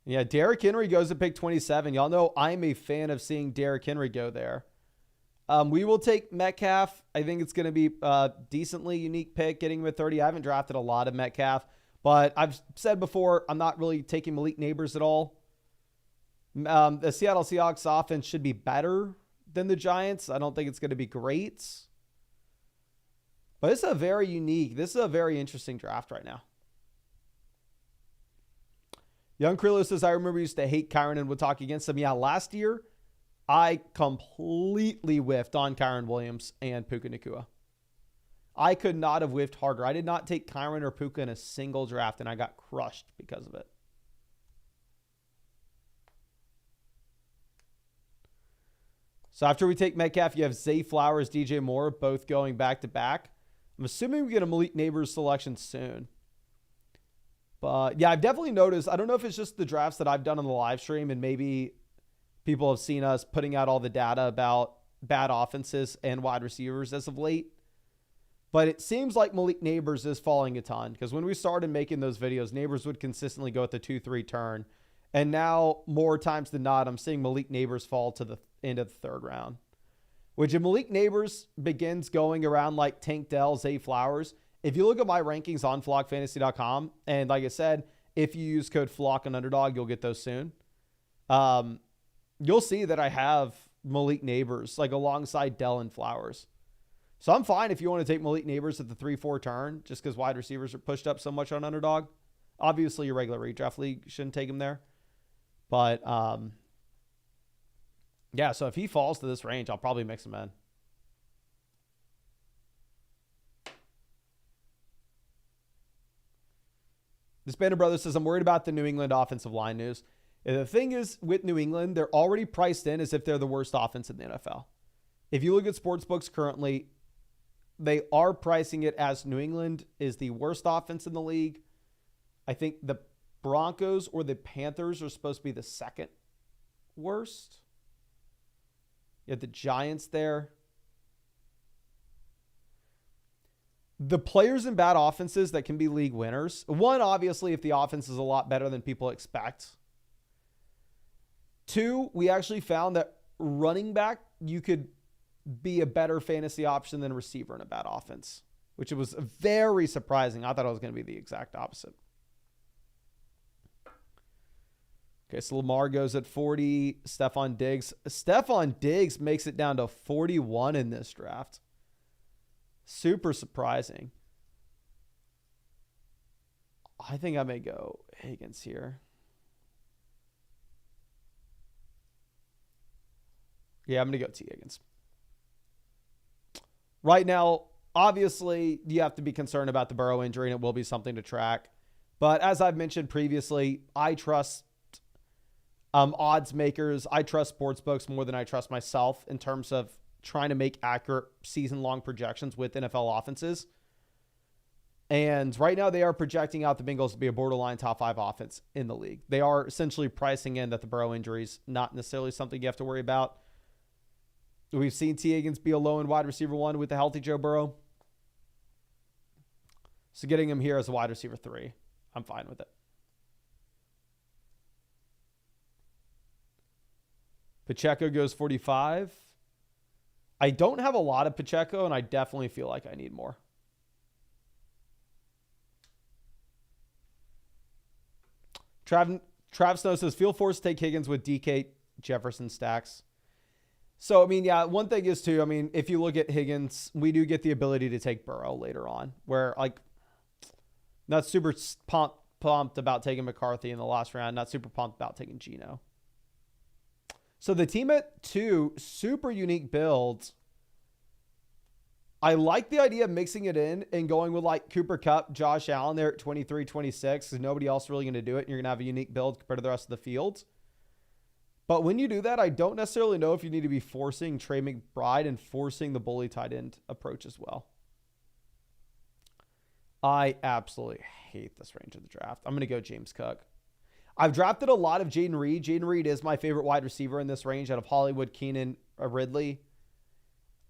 Yeah, Derrick Henry goes to pick 27. Y'all know I'm a fan of seeing Derrick Henry go there. We will take Metcalf. I think it's going to be a decently unique pick getting him at 30. I haven't drafted a lot of Metcalf, but I've said before, I'm not really taking Malik Neighbors at all. The Seattle Seahawks offense should be better than the Giants. I don't think it's going to be great. But this is a very interesting draft right now. Young Krillo says, I remember used to hate Kyren and would talk against him. Yeah, last year, I completely whiffed on Kyren Williams and Puka Nacua. I could not have whiffed harder. I did not take Kyren or Puka in a single draft, and I got crushed because of it. So after we take Metcalf, you have Zay Flowers, DJ Moore, both going back-to-back. I'm assuming we get a Malik Neighbors selection soon. But yeah, I've definitely noticed, I don't know if it's just the drafts that I've done on the live stream and maybe people have seen us putting out all the data about bad offenses and wide receivers as of late. But it seems like Malik Neighbors is falling a ton because when we started making those videos, Neighbors would consistently go at the 2-3 turn. And now more times than not, I'm seeing Malik Neighbors fall to the end of the third round. Which if Malik Neighbors begins going around like Tank Dell, Zay Flowers, if you look at my rankings on flockfantasy.com, and like I said, if you use code FLOCK on Underdog, you'll get those soon. You'll see that I have Malik Neighbors like alongside Dell and Flowers. So I'm fine if you want to take Malik Neighbors at the 3-4 turn, just because wide receivers are pushed up so much on Underdog. Obviously, your regular redraft league shouldn't take him there. But, yeah, so if he falls to this range, I'll probably mix him in. This Banner Brother says, I'm worried about the New England offensive line news. And the thing is, with New England, they're already priced in as if they're the worst offense in the NFL. If you look at sportsbooks currently, they are pricing it as New England is the worst offense in the league. I think the Broncos or the Panthers are supposed to be the second worst. You have the Giants there. The players in bad offenses that can be league winners. One, obviously, if the offense is a lot better than people expect. Two, we actually found that running back, you could be a better fantasy option than receiver in a bad offense, which was very surprising. I thought it was going to be the exact opposite. Okay, so Lamar goes at 40. Stephon Diggs makes it down to 41 in this draft. Super surprising. I think I may go Higgins here. Yeah, I'm going to go T. Higgins. Right now, obviously, you have to be concerned about the Burrow injury, and it will be something to track. But as I've mentioned previously, I trust odds makers. I trust sports books more than I trust myself in terms of trying to make accurate season-long projections with NFL offenses. And right now, they are projecting out the Bengals to be a borderline top 5 offense in the league. They are essentially pricing in that the Burrow injury is not necessarily something you have to worry about. We've seen T. Higgins be a low-end wide receiver 1 with the healthy Joe Burrow. So getting him here as a wide receiver 3, I'm fine with it. Pacheco goes 45. I don't have a lot of Pacheco, and I definitely feel like I need more. Trav Snow says, feel forced to take Higgins with DK Jefferson stacks. So, I mean, yeah, one thing is, too, I mean, if you look at Higgins, we do get the ability to take Burrow later on, where, like, not super pumped about taking McCarthy in the last round, not super pumped about taking Geno. So the team at 2, super unique builds. I like the idea of mixing it in and going with like Cooper Kupp, Josh Allen there at 23, 26. There's nobody else really going to do it. And you're going to have a unique build compared to the rest of the field. But when you do that, I don't necessarily know if you need to be forcing Trey McBride and forcing the bully tight end approach as well. I absolutely hate this range of the draft. I'm going to go James Cook. I've drafted a lot of Jaden Reed. Jaden Reed is my favorite wide receiver in this range out of Hollywood, Keenan, Ridley.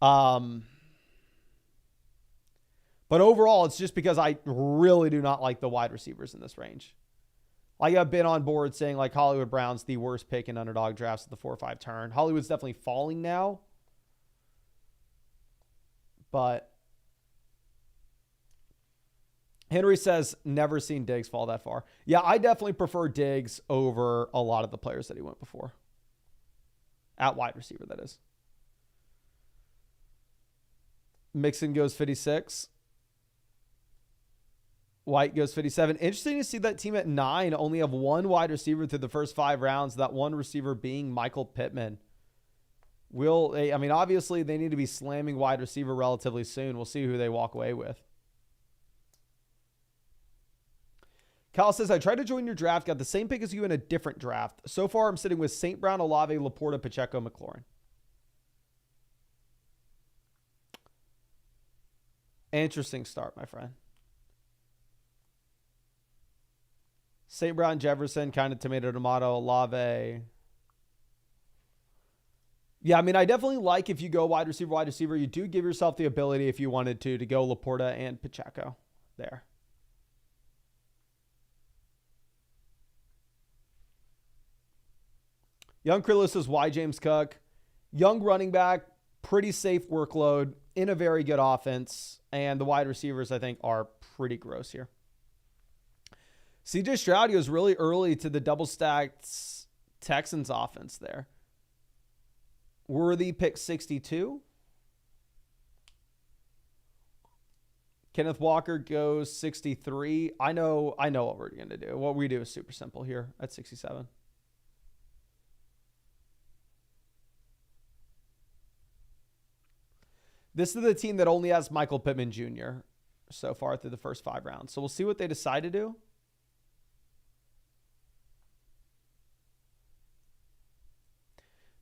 But overall, it's just because I really do not like the wide receivers in this range. Like I've been on board saying like Hollywood Brown's the worst pick in underdog drafts at the 4 or 5 turn. Hollywood's definitely falling now. But Henry says, never seen Diggs fall that far. Yeah, I definitely prefer Diggs over a lot of the players that he went before. At wide receiver, that is. Mixon goes 56. White goes 57. Interesting to see that team at 9 only have one wide receiver through the first 5 rounds, that one receiver being Michael Pittman. Obviously, they need to be slamming wide receiver relatively soon. We'll see who they walk away with. Kyle says, I tried to join your draft, got the same pick as you in a different draft. So far, I'm sitting with St. Brown, Olave, Laporta, Pacheco, McLaurin. Interesting start, my friend. St. Brown, Jefferson, kind of tomato, Olave. Yeah, I mean, I definitely like if you go wide receiver, you do give yourself the ability, if you wanted to go Laporta and Pacheco there. Young Krillo says, why James Cook? Young running back, pretty safe workload, in a very good offense, and the wide receivers, I think, are pretty gross here. CJ Stroud goes really early to the double-stacked Texans offense there. Worthy pick 62. Kenneth Walker goes 63. I know what we're going to do. What we do is super simple here at 67. This is the team that only has Michael Pittman Jr. so far through the first 5 rounds. So we'll see what they decide to do.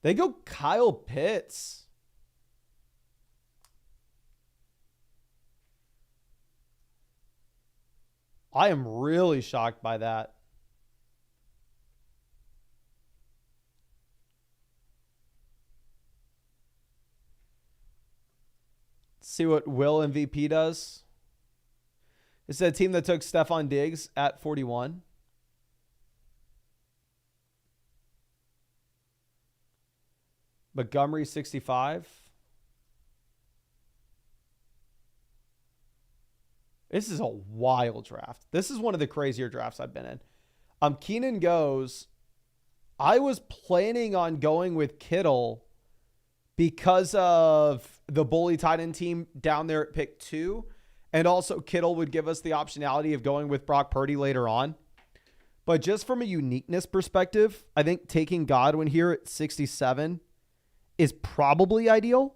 They go Kyle Pitts. I am really shocked by that. See what Will MVP does. It's a team that took Stephon Diggs at 41. Montgomery 65. This is a wild draft. This is one of the crazier drafts I've been in. Keenan goes. I was planning on going with Kittle because of the bully tight end team down there at pick 2. And also Kittle would give us the optionality of going with Brock Purdy later on. But just from a uniqueness perspective, I think taking Godwin here at 67 is probably ideal.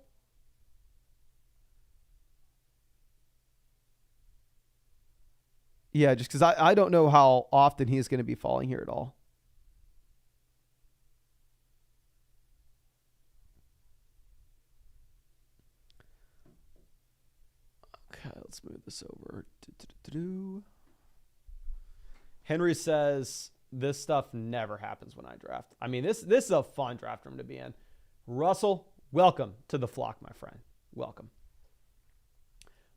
Yeah, just because I don't know how often he's going to be falling here at all. Okay, let's move this over. Henry says, this stuff never happens when I draft. I mean, this is a fun draft room to be in. Russell, welcome to the flock, my friend. Welcome.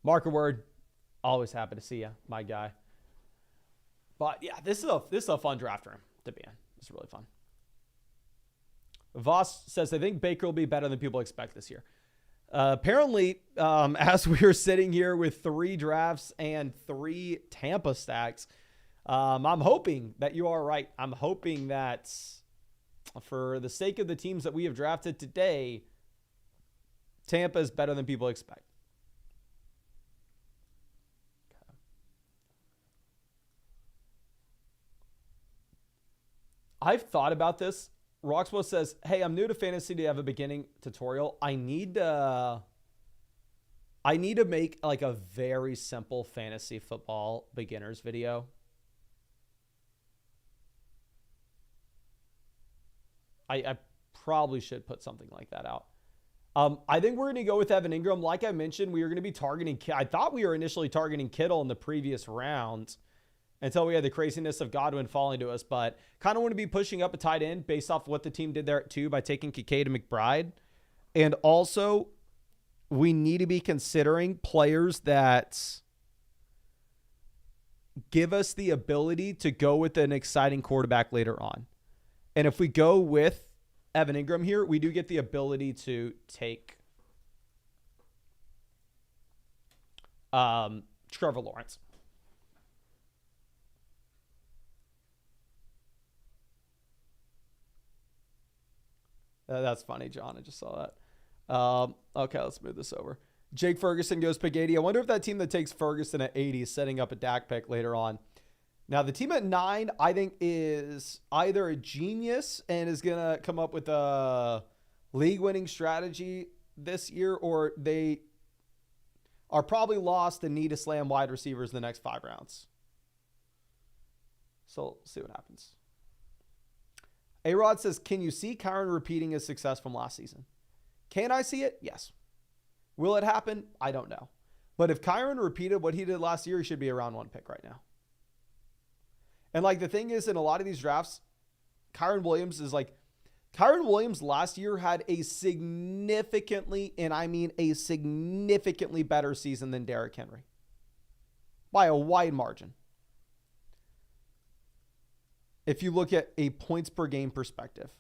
Marker word. Always happy to see you, my guy. But yeah, this is a fun draft room to be in. It's really fun. Voss says, I think Baker will be better than people expect this year. Apparently, as we are sitting here with 3 drafts and 3 Tampa stacks, I'm hoping that you are right. I'm hoping that for the sake of the teams that we have drafted today, Tampa is better than people expect. Okay. I've thought about this. Roxwell says, hey, I'm new to fantasy. Do you have a beginning tutorial? I need to make like a very simple fantasy football beginners video. I probably should put something like that out. I think we're going to go with Evan Ingram. Like I mentioned, we are going to be targeting. I thought we were initially targeting Kittle in the previous round until we had the craziness of Godwin falling to us. But kind of want to be pushing up a tight end based off what the team did there at 2 by taking Kincaid and McBride. And also, we need to be considering players that give us the ability to go with an exciting quarterback later on. And if we go with Evan Ingram here, we do get the ability to take Trevor Lawrence. That's funny, John. I just saw that. Okay, let's move this over. Jake Ferguson goes pick 80. I wonder if that team that takes Ferguson at 80 is setting up a Dak pick later on. Now, the team at 9, I think, is either a genius and is going to come up with a league-winning strategy this year, or they are probably lost and need to slam wide receivers in the next 5 rounds. So, see what happens. A-Rod says, can you see Kyron repeating his success from last season? Can I see it? Yes. Will it happen? I don't know. But if Kyron repeated what he did last year, he should be a round 1 pick right now. And like the thing is, in a lot of these drafts, Kyron Williams last year had a significantly, and I mean a significantly better season than Derrick Henry. By a wide margin. If you look at a points per game perspective.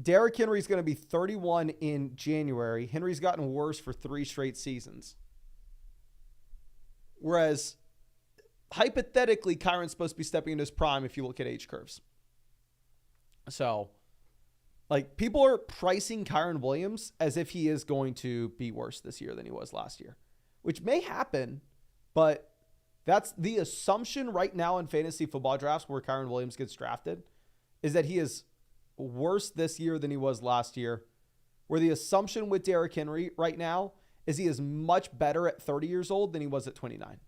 Derrick Henry's going to be 31 in January. Henry's gotten worse for 3 straight seasons. Whereas, hypothetically, Kyron's supposed to be stepping into his prime if you look at age curves. So, like, people are pricing Kyron Williams as if he is going to be worse this year than he was last year, which may happen, but that's the assumption right now in fantasy football drafts where Kyron Williams gets drafted, is that he is worse this year than he was last year. where the assumption with Derrick Henry right now is he is much better at 30 years old than he was at 29.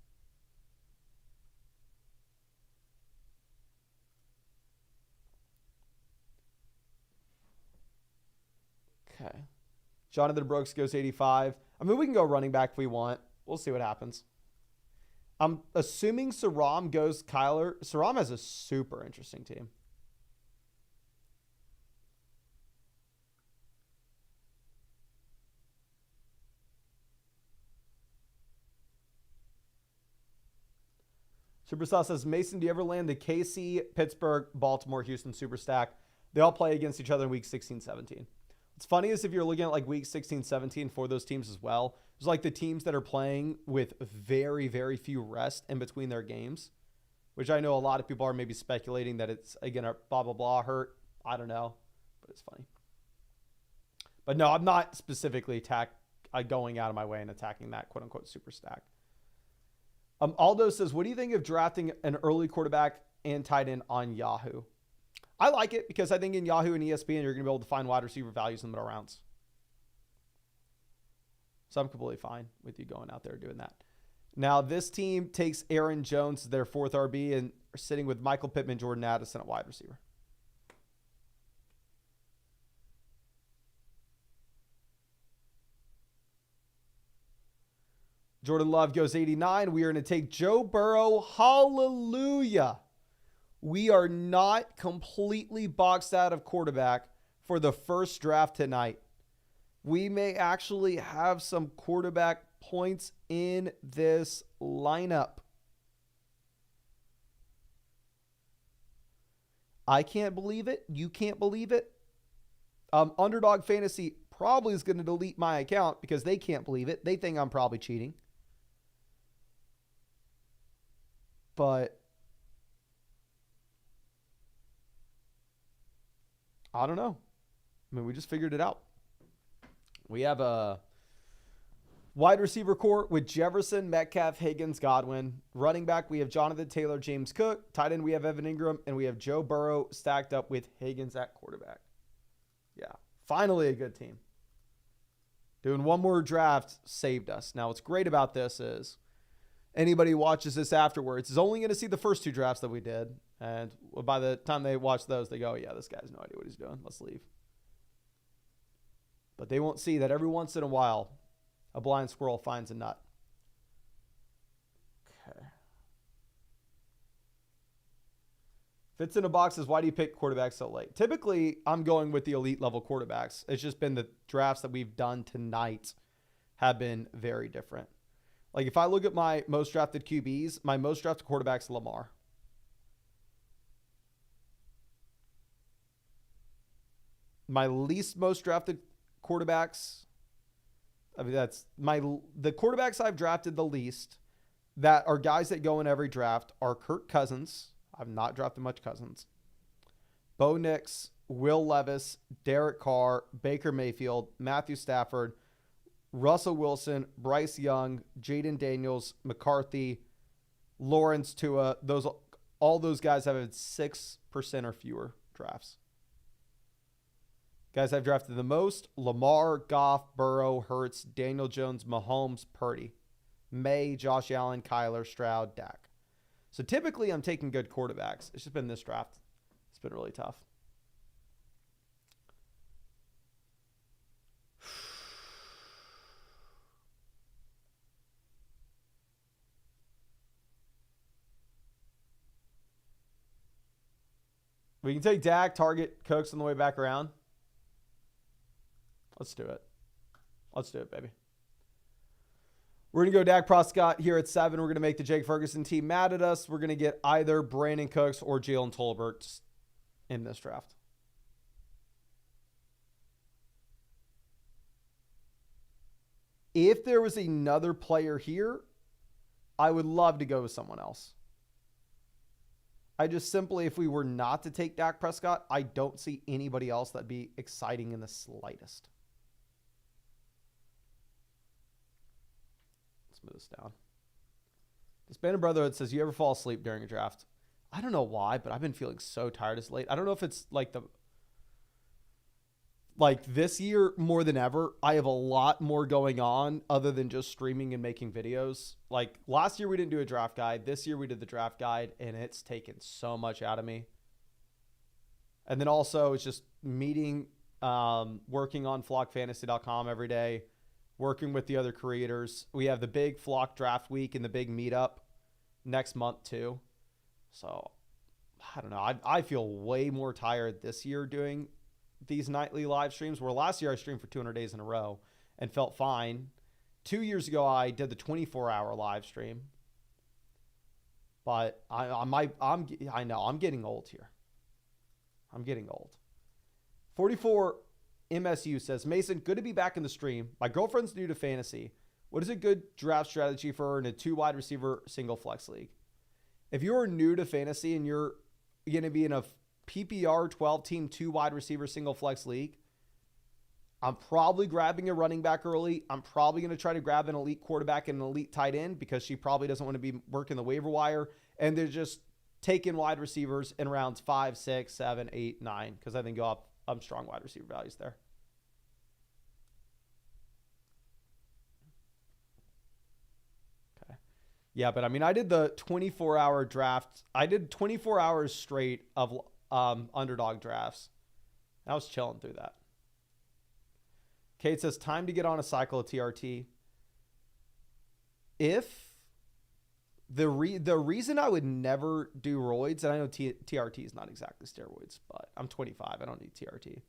Okay. Jonathan Brooks goes 85. I mean, we can go running back if we want. We'll see what happens. I'm assuming Saram goes Kyler. Saram has a super interesting team. Superstar says, Mason, do you ever land the KC, Pittsburgh, Baltimore, Houston super stack? They all play against each other in week 16, 17. What's funny is if you're looking at like week 16, 17 for those teams as well, it's like the teams that are playing with very, very few rest in between their games, which I know a lot of people are maybe speculating that it's, again, a blah, blah, blah hurt. I don't know, but it's funny. But no, I'm not specifically going out of my way and attacking that quote-unquote super stack. Aldo says, what do you think of drafting an early quarterback and tight end on Yahoo? I like it because I think in Yahoo and ESPN, you're going to be able to find wide receiver values in the middle rounds. So I'm completely fine with you going out there doing that. Now, this team takes Aaron Jones, their fourth RB, and are sitting with Michael Pittman, Jordan Addison at wide receiver. Jordan Love goes 89. We are going to take Joe Burrow. Hallelujah. We are not completely boxed out of quarterback for the first draft tonight. We may actually have some quarterback points in this lineup. I can't believe it. You can't believe it. Underdog Fantasy probably is going to delete my account because they can't believe it. They think I'm probably cheating. But I don't know. I mean, we just figured it out. We have a wide receiver core with Jefferson, Metcalf, Higgins, Godwin. Running back, we have Jonathan Taylor, James Cook. Tight end, we have Evan Ingram. And we have Joe Burrow stacked up with Higgins at quarterback. Yeah, finally a good team. Doing one more draft saved us. Now, what's great about this is anybody who watches this afterwards is only going to see the first two drafts that we did. And by the time they watch those, they go, yeah, this guy has no idea what he's doing. Let's leave. But they won't see that every once in a while, a blind squirrel finds a nut. Okay. Fits in a box says, why do you pick quarterbacks so late? Typically, I'm going with the elite level quarterbacks. It's just been the drafts that we've done tonight have been very different. Like if I look at my most drafted QBs, my most drafted quarterback's Lamar. My least most drafted quarterbacks, I mean, the quarterbacks I've drafted the least that are guys that go in every draft are Kirk Cousins. I've not drafted much Cousins. Bo Nix, Will Levis, Derek Carr, Baker Mayfield, Matthew Stafford, Russell Wilson, Bryce Young, Jaden Daniels, McCarthy, Lawrence, Tua. All those guys have had 6% or fewer drafts. Guys I've drafted the most: Lamar, Goff, Burrow, Hurts, Daniel Jones, Mahomes, Purdy, May, Josh Allen, Kyler, Stroud, Dak. So typically I'm taking good quarterbacks. It's just been this draft. It's been really tough. We can take Dak, Target, Cooks on the way back around. Let's do it. Let's do it, baby. We're going to go Dak Prescott here at 7. We're going to make the Jake Ferguson team mad at us. We're going to get either Brandon Cooks or Jalen Tolbert in this draft. If there was another player here, I would love to go with someone else. I just simply, if we were not to take Dak Prescott, I don't see anybody else that'd be exciting in the slightest. Let's move this down. Disbanded Brotherhood says, you ever fall asleep during a draft? I don't know why, but I've been feeling so tired as late. I don't know if it's like like this year more than ever, I have a lot more going on other than just streaming and making videos. Like last year we didn't do a draft guide. This year we did the draft guide, and it's taken so much out of me. And then also it's just meeting, working on flockfantasy.com every day, working with the other creators. We have the big Flock draft week and the big meetup next month too. So I don't know. I feel way more tired this year doing these nightly live streams, where last year I streamed for 200 days in a row and felt fine. 2 years ago, I did the 24-hour live stream. But I know I'm getting old here. I'm getting old. 44 MSU says, Mason, good to be back in the stream. My girlfriend's new to fantasy. What is a good draft strategy for her in a 2 wide receiver single flex league? If you're new to fantasy and you're going to be in a PPR 12 team 2 wide receiver single flex league, I'm probably grabbing a running back early. I'm probably going to try to grab an elite quarterback and an elite tight end, because she probably doesn't want to be working the waiver wire. And they're just taking wide receivers in rounds 5, 6, 7, 8, 9, because I think you'll have strong wide receiver values there. Okay. Yeah, but I mean, I did the 24-hour draft. I did 24 hours straight of underdog drafts. I was chilling through that. Kate says, time to get on a cycle of TRT. If the reason I would never do roids, and I know TRT is not exactly steroids, but I'm 25. I don't need TRT.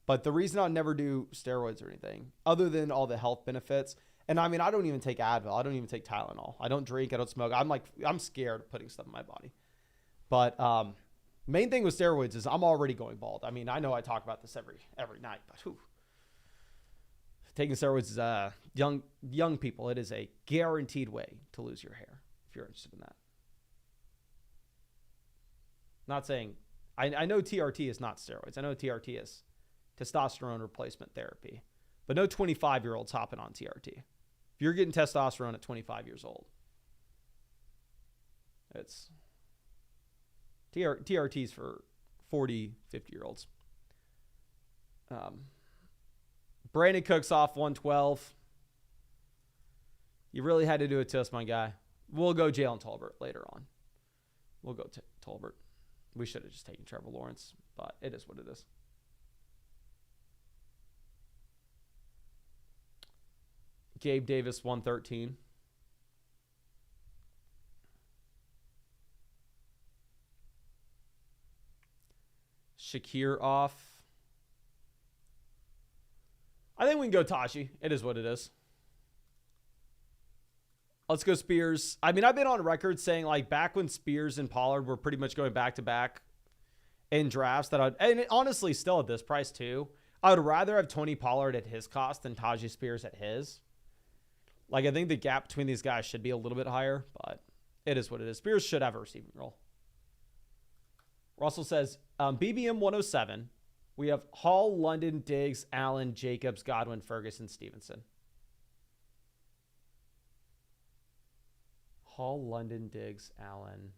But the reason I'll never do steroids or anything, other than all the health benefits, and I mean, I don't even take Advil. I don't even take Tylenol. I don't drink. I don't smoke. I'm scared of putting stuff in my body. But main thing with steroids is I'm already going bald. I mean, I know I talk about this every night, but whew. Taking steroids is young people. It is a guaranteed way to lose your hair if you're interested in that. Not saying I know TRT is not steroids. I know TRT is testosterone replacement therapy, but no 25-year-olds hopping on TRT. If you're getting testosterone at 25 years old, it's TRT's for 40, 50-year-olds. Brandon Cooks off 112. You really had to do it to us, my guy. We'll go Jalen Tolbert later on. We'll go Tolbert. We should have just taken Trevor Lawrence, but it is what it is. Gabe Davis 113. Shakir off. I think we can go Tashi. It is what it is. Let's go Spears. I mean, I've been on record saying, like, back when Spears and Pollard were pretty much going back-to-back in drafts, and honestly, still at this price too, I would rather have Tony Pollard at his cost than Taji Spears at his. Like, I think the gap between these guys should be a little bit higher, but it is what it is. Spears should have a receiving role. Russell says, BBM 107. We have Hall, London, Diggs, Allen, Jacobs, Godwin, Ferguson, Stevenson. Hall, London, Diggs, Allen.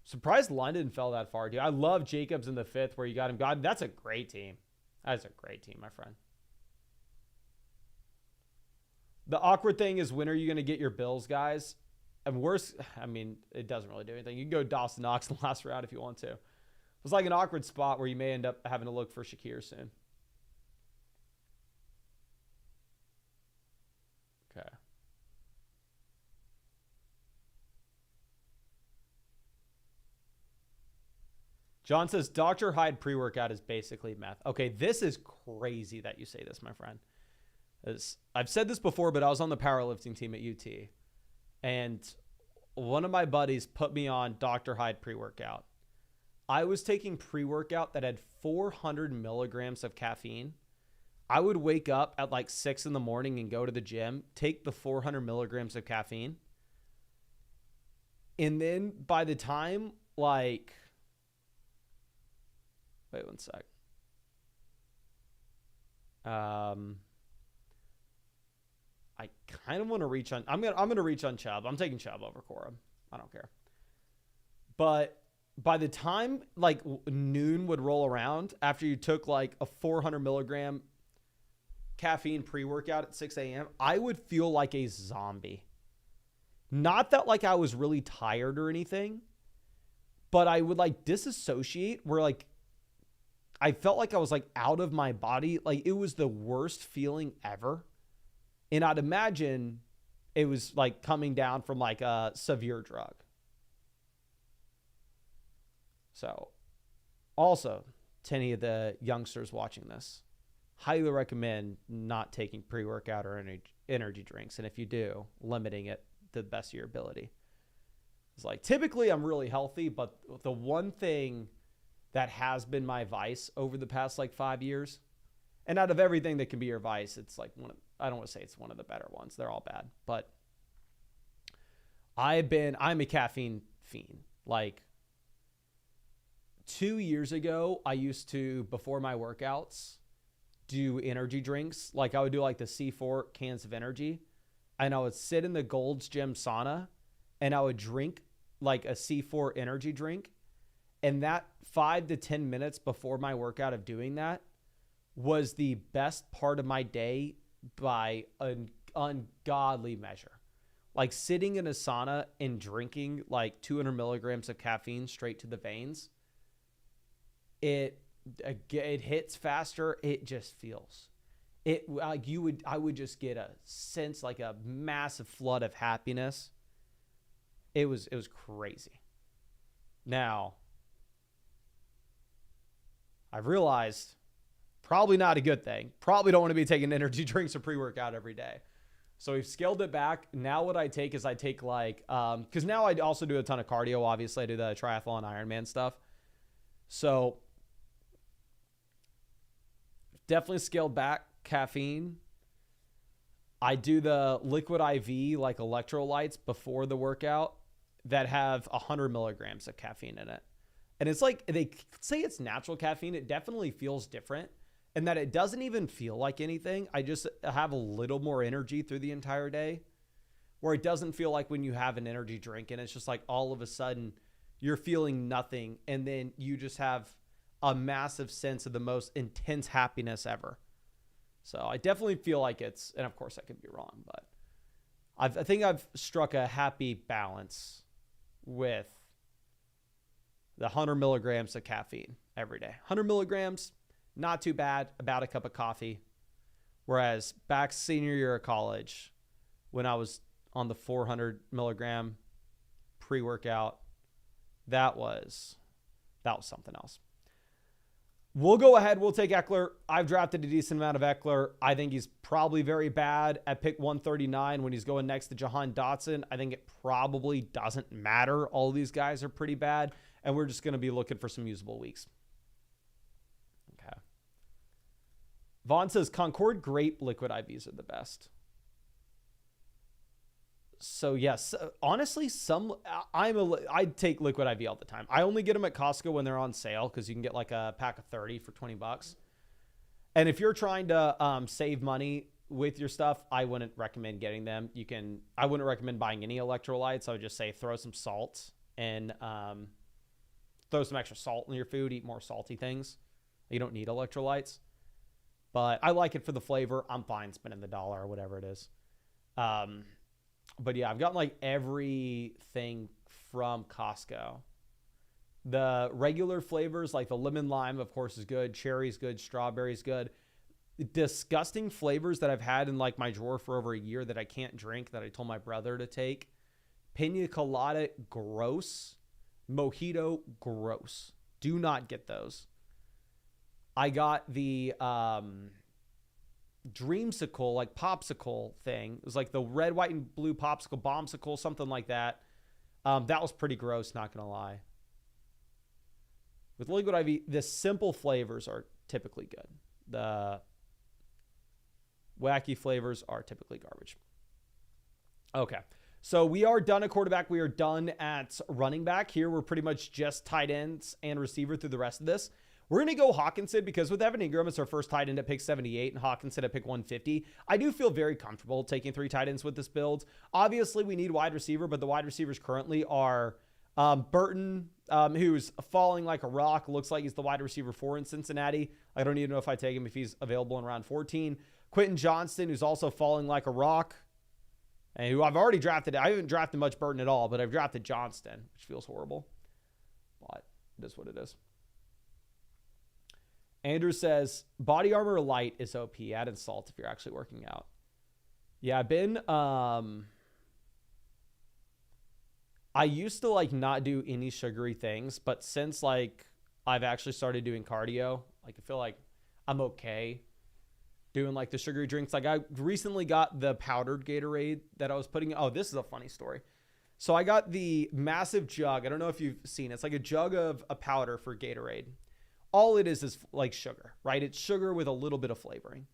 Surprised London fell that far, dude. I love Jacobs in the 5th where you got him. God, that's a great team. That's a great team, my friend. The awkward thing is, when are you going to get your Bills, guys? And worse, I mean, it doesn't really do anything. You can go Dawson Knox in the last round if you want to. It was like an awkward spot where you may end up having to look for Shakir soon. Okay. John says, Dr. Hyde pre-workout is basically meth. Okay, this is crazy that you say this, my friend. I've said this before, but I was on the powerlifting team at UT. And one of my buddies put me on Dr. Hyde pre-workout. I was taking pre-workout that had 400 milligrams of caffeine. I would wake up at like 6 in the morning and go to the gym, take the 400 milligrams of caffeine. And then by the time, like, wait one sec. I kind of want to reach on. I'm gonna reach on Chubb. I'm taking Chubb over Corum. I don't care. But by the time like noon would roll around after you took like a 400 milligram caffeine pre-workout at 6 a.m., I would feel like a zombie. Not that like I was really tired or anything, but I would like disassociate where like I felt like I was like out of my body. Like it was the worst feeling ever. And I'd imagine it was like coming down from like a severe drug. So also, to any of the youngsters watching this, highly recommend not taking pre-workout or energy drinks. And if you do, limiting it to the best of your ability. It's like typically I'm really healthy, but the one thing that has been my vice over the past like 5 years, and out of everything that can be your vice, it's like I don't want to say it's one of the better ones. They're all bad, but I'm a caffeine fiend. Like 2 years ago, I used to, before my workouts, do energy drinks. Like I would do like the C4 cans of energy, and I would sit in the Gold's Gym sauna and I would drink like a C4 energy drink. And that 5 to 10 minutes before my workout of doing that was the best part of my day by an ungodly measure. Like sitting in a sauna and drinking like 200 milligrams of caffeine straight to the veins, it hits faster. It just feels it like I would just get a sense, like a massive flood of happiness. It was crazy. Now, I've realized probably not a good thing. Probably don't want to be taking energy drinks or pre-workout every day. So we've scaled it back. Now what I take is I take like, because now I also do a ton of cardio. Obviously, I do the triathlon, Ironman stuff. So definitely scaled back caffeine. I do the liquid IV, like electrolytes before the workout that have 100 milligrams of caffeine in it. And it's like, they say it's natural caffeine. It definitely feels different, and that it doesn't even feel like anything. I just have a little more energy through the entire day, where it doesn't feel like when you have an energy drink and it's just like all of a sudden you're feeling nothing. And then you just have a massive sense of the most intense happiness ever. So I definitely feel like it's, and of course I could be wrong, but I think I've struck a happy balance with the 100 milligrams of caffeine every day. 100 milligrams, not too bad, about a cup of coffee. Whereas back senior year of college, when I was on the 400 milligram pre-workout, that was something else. We'll go ahead. We'll take Eckler. I've drafted a decent amount of Eckler. I think he's probably very bad at pick 139 when he's going next to Jahan Dotson. I think it probably doesn't matter. All of these guys are pretty bad, and we're just going to be looking for some usable weeks. Okay. Vaughn says Concord grape liquid IVs are the best. So yes, honestly, I take liquid IV all the time. I only get them at Costco when they're on sale, because you can get like a pack of 30 for $20. And if you're trying to save money with your stuff, I wouldn't recommend getting them. I wouldn't recommend buying any electrolytes. I would just say throw some salt and throw some extra salt in your food. Eat more salty things. You don't need electrolytes. But I like it for the flavor. I'm fine spending the $1 or whatever it is. But yeah, I've gotten like everything from Costco. The regular flavors, like the lemon lime, of course, is good. Cherry's good. Strawberry's good. Disgusting flavors that I've had in like my drawer for over a year that I can't drink, that I told my brother to take. Pina colada, gross. Mojito, gross. Do not get those. I got the dreamsicle, like popsicle thing. It was like the red, white, and blue popsicle, bombsicle, something like that. That was pretty gross, not gonna lie. With liquid IV, the simple flavors are typically good. The wacky flavors are typically garbage. Okay, so we are done at quarterback. We are done at running back. Here we're pretty much just tight ends and receiver through the rest of this. We're going to go Hawkinson, because with Evan Ingram, it's our first tight end at pick 78 and Hawkinson at pick 150. I do feel very comfortable taking 3 tight ends with this build. Obviously, we need wide receiver, but the wide receivers currently are Burton, who's falling like a rock, looks like he's the wide receiver 4 in Cincinnati. I don't even know if I take him if he's available in round 14. Quentin Johnston, who's also falling like a rock, and who I've already drafted. I haven't drafted much Burton at all, but I've drafted Johnston, which feels horrible. But it is what it is. Andrew says, body armor light is OP. Add in salt if you're actually working out. Yeah, I've been... I used to like not do any sugary things, but since like I've actually started doing cardio, like I feel like I'm okay doing like the sugary drinks. Like I recently got the powdered Gatorade that I was putting. Oh, this is a funny story. So I got the massive jug. I don't know if you've seen it. It's like a jug of a powder for Gatorade. All it is like sugar, right? It's sugar with a little bit of flavoring.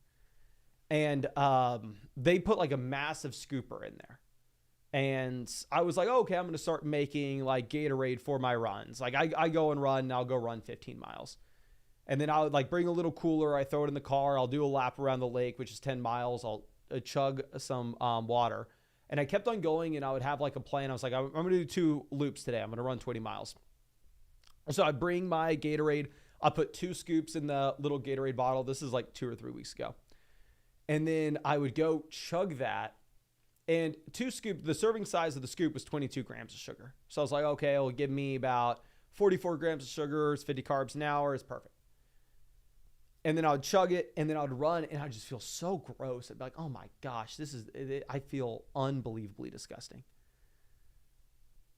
And they put like a massive scooper in there. And I was like, oh, okay, I'm going to start making like Gatorade for my runs. Like I go and run and I'll go run 15 miles. And then I would like bring a little cooler. I throw it in the car. I'll do a lap around the lake, which is 10 miles. I'll chug some water. And I kept on going and I would have like a plan. I was like, I'm going to do 2 loops today. I'm going to run 20 miles. So I bring my Gatorade. I put 2 scoops in the little Gatorade bottle. This is like 2 or 3 weeks ago. And then I would go chug that. And 2 scoops, the serving size of the scoop was 22 grams of sugar. So I was like, okay, it'll give me about 44 grams of sugar, 50 carbs an hour. It's perfect. And then I would chug it, and then I would run, and I would just feel so gross. I'd be like, oh my gosh, I feel unbelievably disgusting.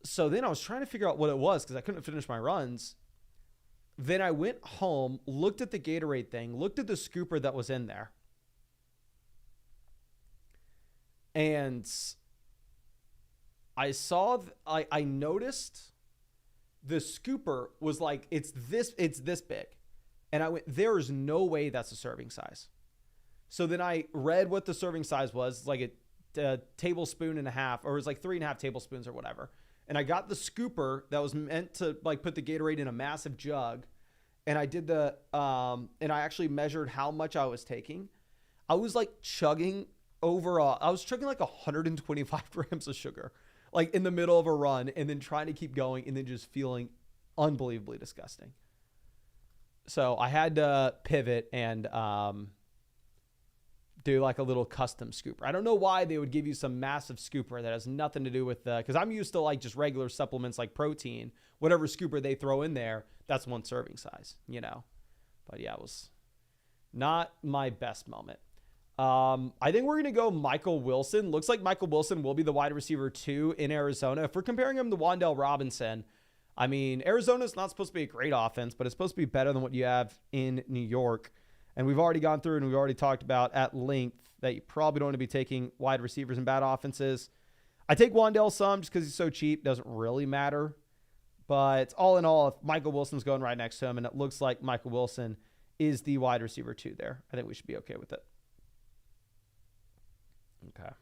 So then I was trying to figure out what it was because I couldn't finish my runs. Then I went home, looked at the Gatorade thing, looked at the scooper that was in there. And I saw, I noticed the scooper was like, it's this big. And I went, there is no way that's a serving size. So then I read what the serving size was. It's like a tablespoon and a half, or it was like 3.5 tablespoons or whatever. And I got the scooper that was meant to like put the Gatorade in a massive jug. And I did and I actually measured how much I was taking. I was like chugging I was chugging like 125 grams of sugar, like in the middle of a run, and then trying to keep going and then just feeling unbelievably disgusting. So I had to pivot and do like a little custom scooper. I don't know why they would give you some massive scooper that has nothing to do with because I'm used to like just regular supplements like protein, whatever scooper they throw in there, that's 1 serving size, you know. But yeah, it was not my best moment. I think we're going to go Michael Wilson. Looks like Michael Wilson will be the wide receiver 2 in Arizona. If we're comparing him to Wan'Dale Robinson, I mean, Arizona's not supposed to be a great offense, but it's supposed to be better than what you have in New York. And we've already gone through and we've already talked about at length that you probably don't want to be taking wide receivers in bad offenses. I take Wan'Dale some just because he's so cheap. Doesn't really matter. But all in all, if Michael Wilson's going right next to him and it looks like Michael Wilson is the wide receiver 2 there, I think we should be okay with it. Okay.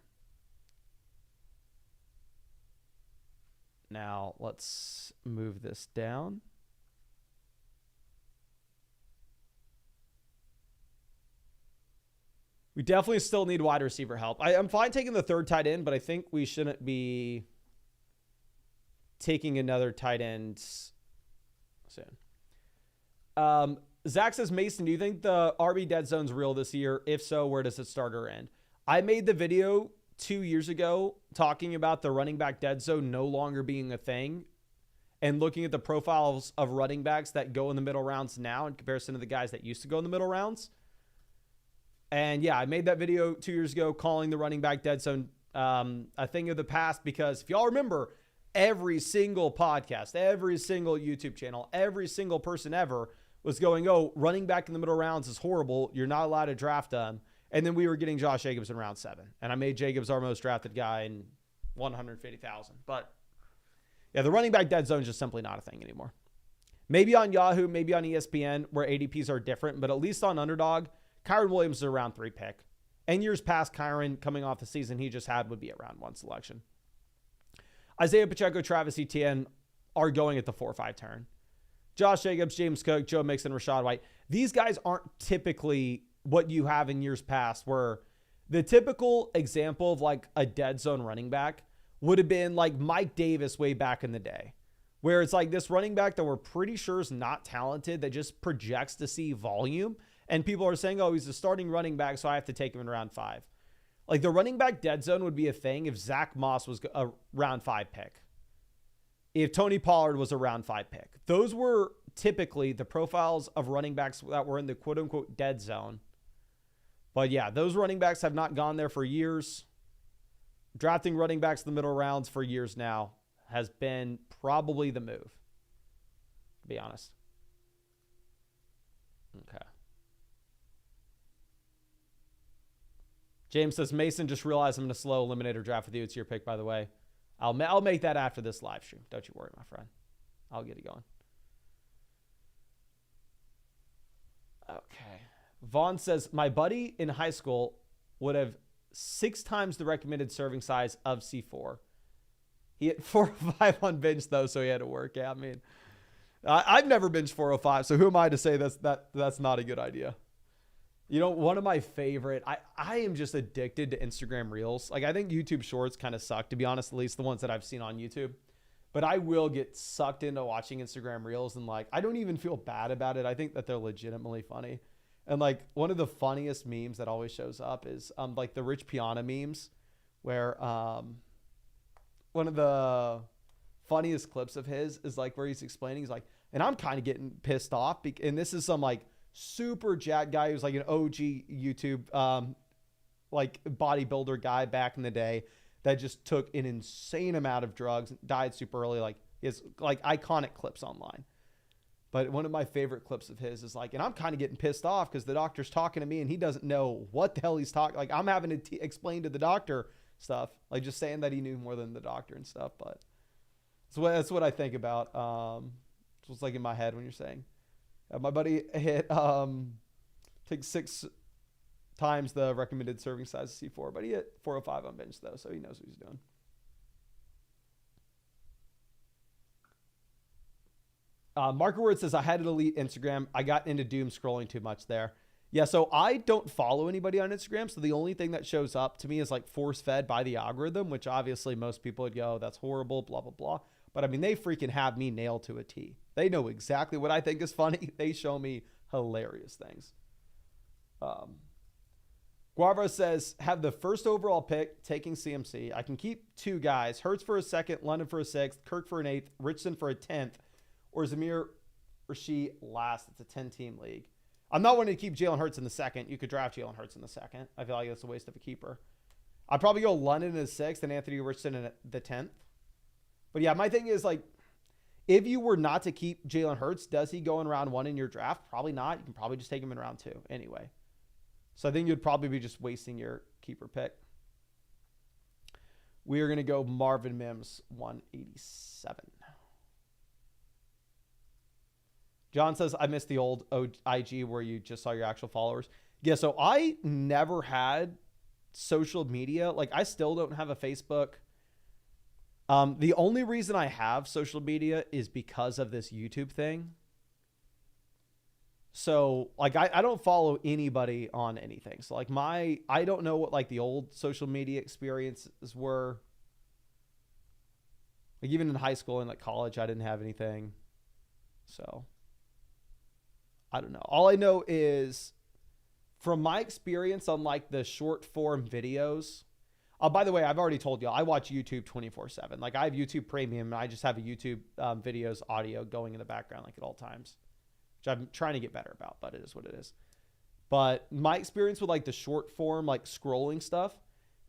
Now let's move this down. We definitely still need wide receiver help. I'm fine taking the 3rd tight end, but I think we shouldn't be taking another tight end soon. Zach says, Mason, do you think the RB dead zone's real this year? If so, where does it start or end? I made the video 2 years ago talking about the running back dead zone no longer being a thing and looking at the profiles of running backs that go in the middle rounds now in comparison to the guys that used to go in the middle rounds. And yeah, I made that video 2 years ago calling the running back dead zone a thing of the past because if y'all remember, every single podcast, every single YouTube channel, every single person ever was going, oh, running back in the middle rounds is horrible. You're not allowed to draft them. And then we were getting Josh Jacobs in round 7. And I made Jacobs our most drafted guy in 150,000. But yeah, the running back dead zone is just simply not a thing anymore. Maybe on Yahoo, maybe on ESPN where ADPs are different. But at least on Underdog, Kyron Williams is a round 3 pick. And years past, Kyron coming off the season he just had would be a round 1 selection. Isaiah Pacheco, Travis Etienne are going at the 4-5 turn. Josh Jacobs, James Cook, Joe Mixon, Rachaad White. These guys aren't typically what you have in years past where the typical example of like a dead zone running back would have been like Mike Davis way back in the day, where it's like this running back that we're pretty sure is not talented that just projects to see volume. And people are saying, oh, he's a starting running back, so I have to take him in round 5. Like the running back dead zone would be a thing if Zach Moss was a round 5 pick. If Tony Pollard was a round 5 pick. Those were typically the profiles of running backs that were in the quote unquote dead zone. But yeah, those running backs have not gone there for years. Drafting running backs in the middle rounds for years now has been probably the move, to be honest. Okay. James says, Mason, just realized I'm in a slow eliminator draft with you. It's your pick, by the way. I'll make that after this live stream. Don't you worry, my friend. I'll get it going. Okay. Vaughn says, my buddy in high school would have 6 times the recommended serving size of C4. He hit 405 on bench, though, so he had to work. Yeah, I mean, I've never benched 405, so who am I to say that's not a good idea? You know, one of my favorite, I am just addicted to Instagram Reels. Like, I think YouTube Shorts kind of suck, to be honest, at least the ones that I've seen on YouTube. But I will get sucked into watching Instagram Reels, and, like, I don't even feel bad about it. I think that they're legitimately funny. And, like, one of the funniest memes that always shows up is, like, the Rich Piana memes, where one of the funniest clips of his is, like, where he's explaining, he's like, and I'm kind of getting pissed off. And this is some, like, super jacked guy who's like an OG YouTube like bodybuilder guy back in the day that just took an insane amount of drugs, died super early. Like his like iconic clips online. But one of my favorite clips of his is like, and I'm kind of getting pissed off because the doctor's talking to me and he doesn't know what the hell he's talking. Like I'm having to explain to the doctor stuff, like just saying that he knew more than the doctor and stuff. But that's what I think about. It's what's like in my head when you're saying. My buddy hit took 6 times the recommended serving size of C4, but he hit 405 on bench though, so he knows what he's doing. Marker Word says, I had to delete Instagram. I got into doom scrolling too much there. Yeah, so I don't follow anybody on Instagram, so the only thing that shows up to me is like force-fed by the algorithm, which obviously most people would go, that's horrible, blah, blah, blah. But I mean, they freaking have me nailed to a T. They know exactly what I think is funny. They show me hilarious things. Guavra says, have the first overall pick, taking CMC. I can keep 2 guys. Hurts for a 2nd, London for a 6th, Kirk for an 8th, Richardson for a 10th, or Zamir Rashid last. It's a 10-team league. I'm not wanting to keep Jalen Hurts in the 2nd. You could draft Jalen Hurts in the 2nd. I feel like that's a waste of a keeper. I'd probably go London in the 6th and Anthony Richardson in the 10th. But yeah, my thing is like, if you were not to keep Jalen Hurts, does he go in round 1 in your draft? Probably not. You can probably just take him in round 2 anyway. So I think you'd probably be just wasting your keeper pick. We are going to go Marvin Mims, 187. John says, I missed the old IG where you just saw your actual followers. Yeah, so I never had social media. Like, I still don't have a Facebook. The only reason I have social media is because of this YouTube thing. So, like, I don't follow anybody on anything. So, like, I don't know what, like, the old social media experiences were. Like, even in high school and, like, college, I didn't have anything. So, I don't know. All I know is, from my experience on, like, the short form videos. By the way, I've already told you, I watch YouTube 24/7. Like, I have YouTube Premium, and I just have a YouTube videos audio going in the background, like, at all times. Which I'm trying to get better about, but it is what it is. But my experience with, like, the short form, like, scrolling stuff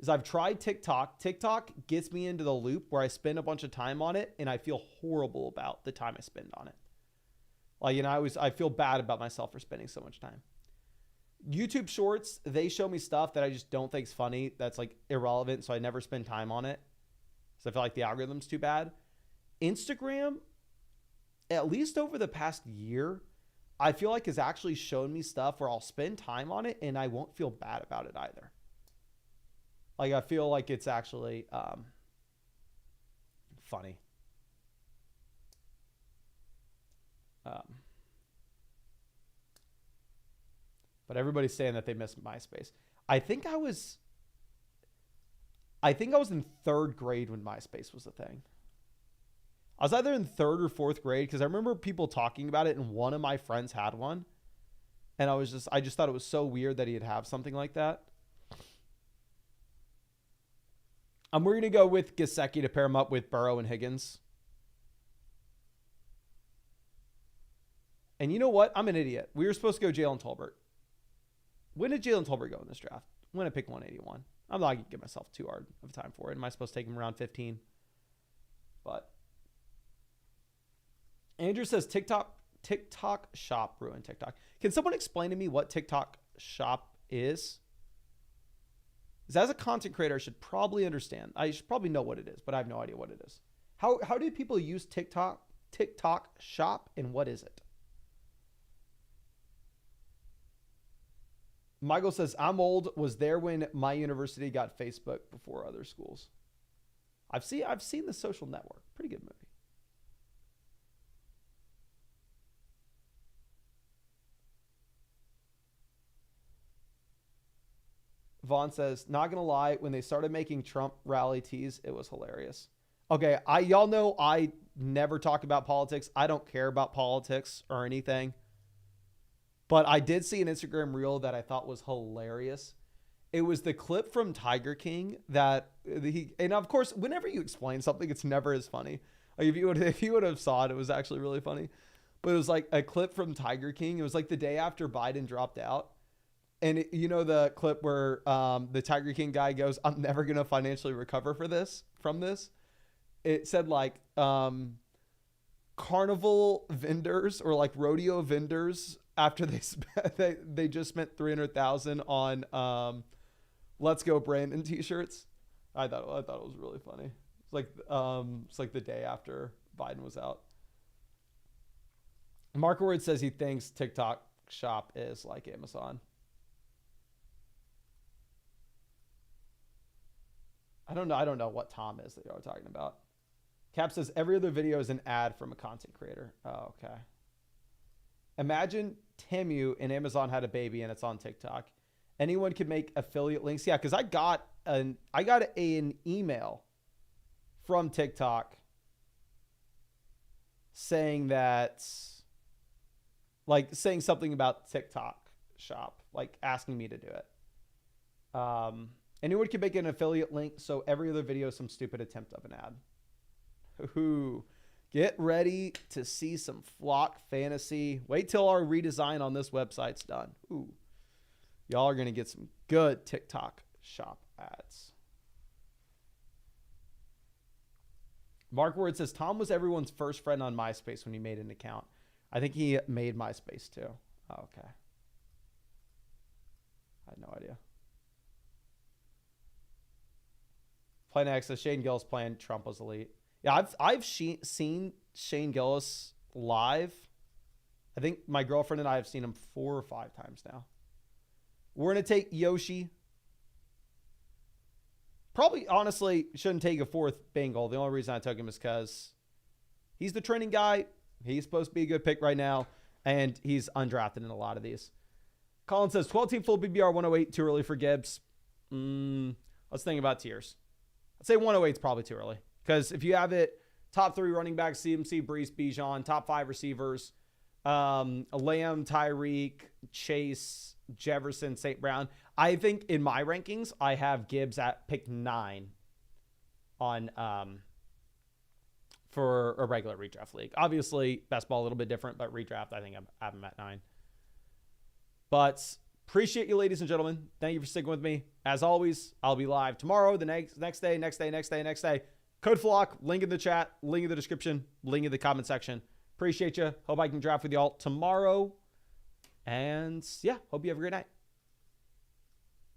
is I've tried TikTok. TikTok gets me into the loop where I spend a bunch of time on it, and I feel horrible about the time I spend on it. Like, you know, I feel bad about myself for spending so much time. YouTube Shorts, they show me stuff that I just don't think is funny. That's, like, irrelevant, so I never spend time on it. So I feel like the algorithm's too bad. Instagram, at least over the past year, I feel like has actually shown me stuff where I'll spend time on it and I won't feel bad about it either. Like, I feel like it's actually funny. But everybody's saying that they miss MySpace. I think I was in 3rd grade when MySpace was a thing. I was either in 3rd or 4th grade because I remember people talking about it, and one of my friends had one. And I just thought it was so weird that he'd have something like that. We're going to go with Gesicki to pair him up with Burrow and Higgins. And you know what? I'm an idiot. We were supposed to go Jalen Tolbert. When did Jalen Tolbert go in this draft? When I picked 181. I'm not going to give myself too hard of a time for it. Am I supposed to take him around 15? But Andrew says TikTok shop ruined TikTok. Can someone explain to me what TikTok shop is? Because as a content creator, I should probably understand. I should probably know what it is, but I have no idea what it is. How do people use TikTok shop, and what is it? Michael says, I'm old, was there when my university got Facebook before other schools. I've seen The Social Network. Pretty good movie. Vaughn says, not going to lie, when they started making Trump rally tees, it was hilarious. Okay, y'all know I never talk about politics. I don't care about politics or anything. But I did see an Instagram reel that I thought was hilarious. It was the clip from Tiger King that and of course, whenever you explain something, it's never as funny. Like if you would have saw it, it was actually really funny. But it was like a clip from Tiger King. It was like the day after Biden dropped out. And you know the clip where the Tiger King guy goes, I'm never going to financially recover from this. It said like carnival vendors or like rodeo vendors after they just spent $300,000 on Let's Go Brandon t-shirts. I thought it was really funny. It's like the day after Biden was out. Mark Ward says he thinks TikTok shop is like Amazon. I don't know what Tom is that y'all are talking about. Cap says every other video is an ad from a content creator. Oh, okay. Imagine Temu and Amazon had a baby and it's on TikTok. Anyone could make affiliate links. Yeah, because I got an email from TikTok saying something about TikTok shop, like asking me to do it. Anyone can make an affiliate link, so every other video is some stupid attempt of an ad. Ooh. Get ready to see some Flock Fantasy. Wait till our redesign on this website's done. Ooh. Y'all are going to get some good TikTok shop ads. Mark Ward says, Tom was everyone's first friend on MySpace when he made an account. I think he made MySpace too. Oh, okay. I had no idea. Playing access, Shane Gillis playing Trump was elite. Yeah, I've seen Shane Gillis live. I think my girlfriend and I have seen him 4 or 5 times now. We're going to take Yoshi. Probably, honestly, shouldn't take a 4th Bengal. The only reason I took him is because he's the training guy. He's supposed to be a good pick right now, and he's undrafted in a lot of these. Colin says, 12-team full PPR, 108, too early for Gibbs. Let's think about tiers. I'd say 108 is probably too early. Because if you have it, top 3 running backs, CMC, Brees, Bijan, top 5 receivers, Lamb, Tyreek, Chase, Jefferson, St. Brown. I think in my rankings, I have Gibbs at pick 9 on for a regular redraft league. Obviously, best ball a little bit different, but redraft, I think I have him at 9. But appreciate you, ladies and gentlemen. Thank you for sticking with me. As always, I'll be live tomorrow, the next day. Code Flock, link in the chat, link in the description, link in the comment section. Appreciate you. Hope I can draft with y'all tomorrow. And yeah, hope you have a great night.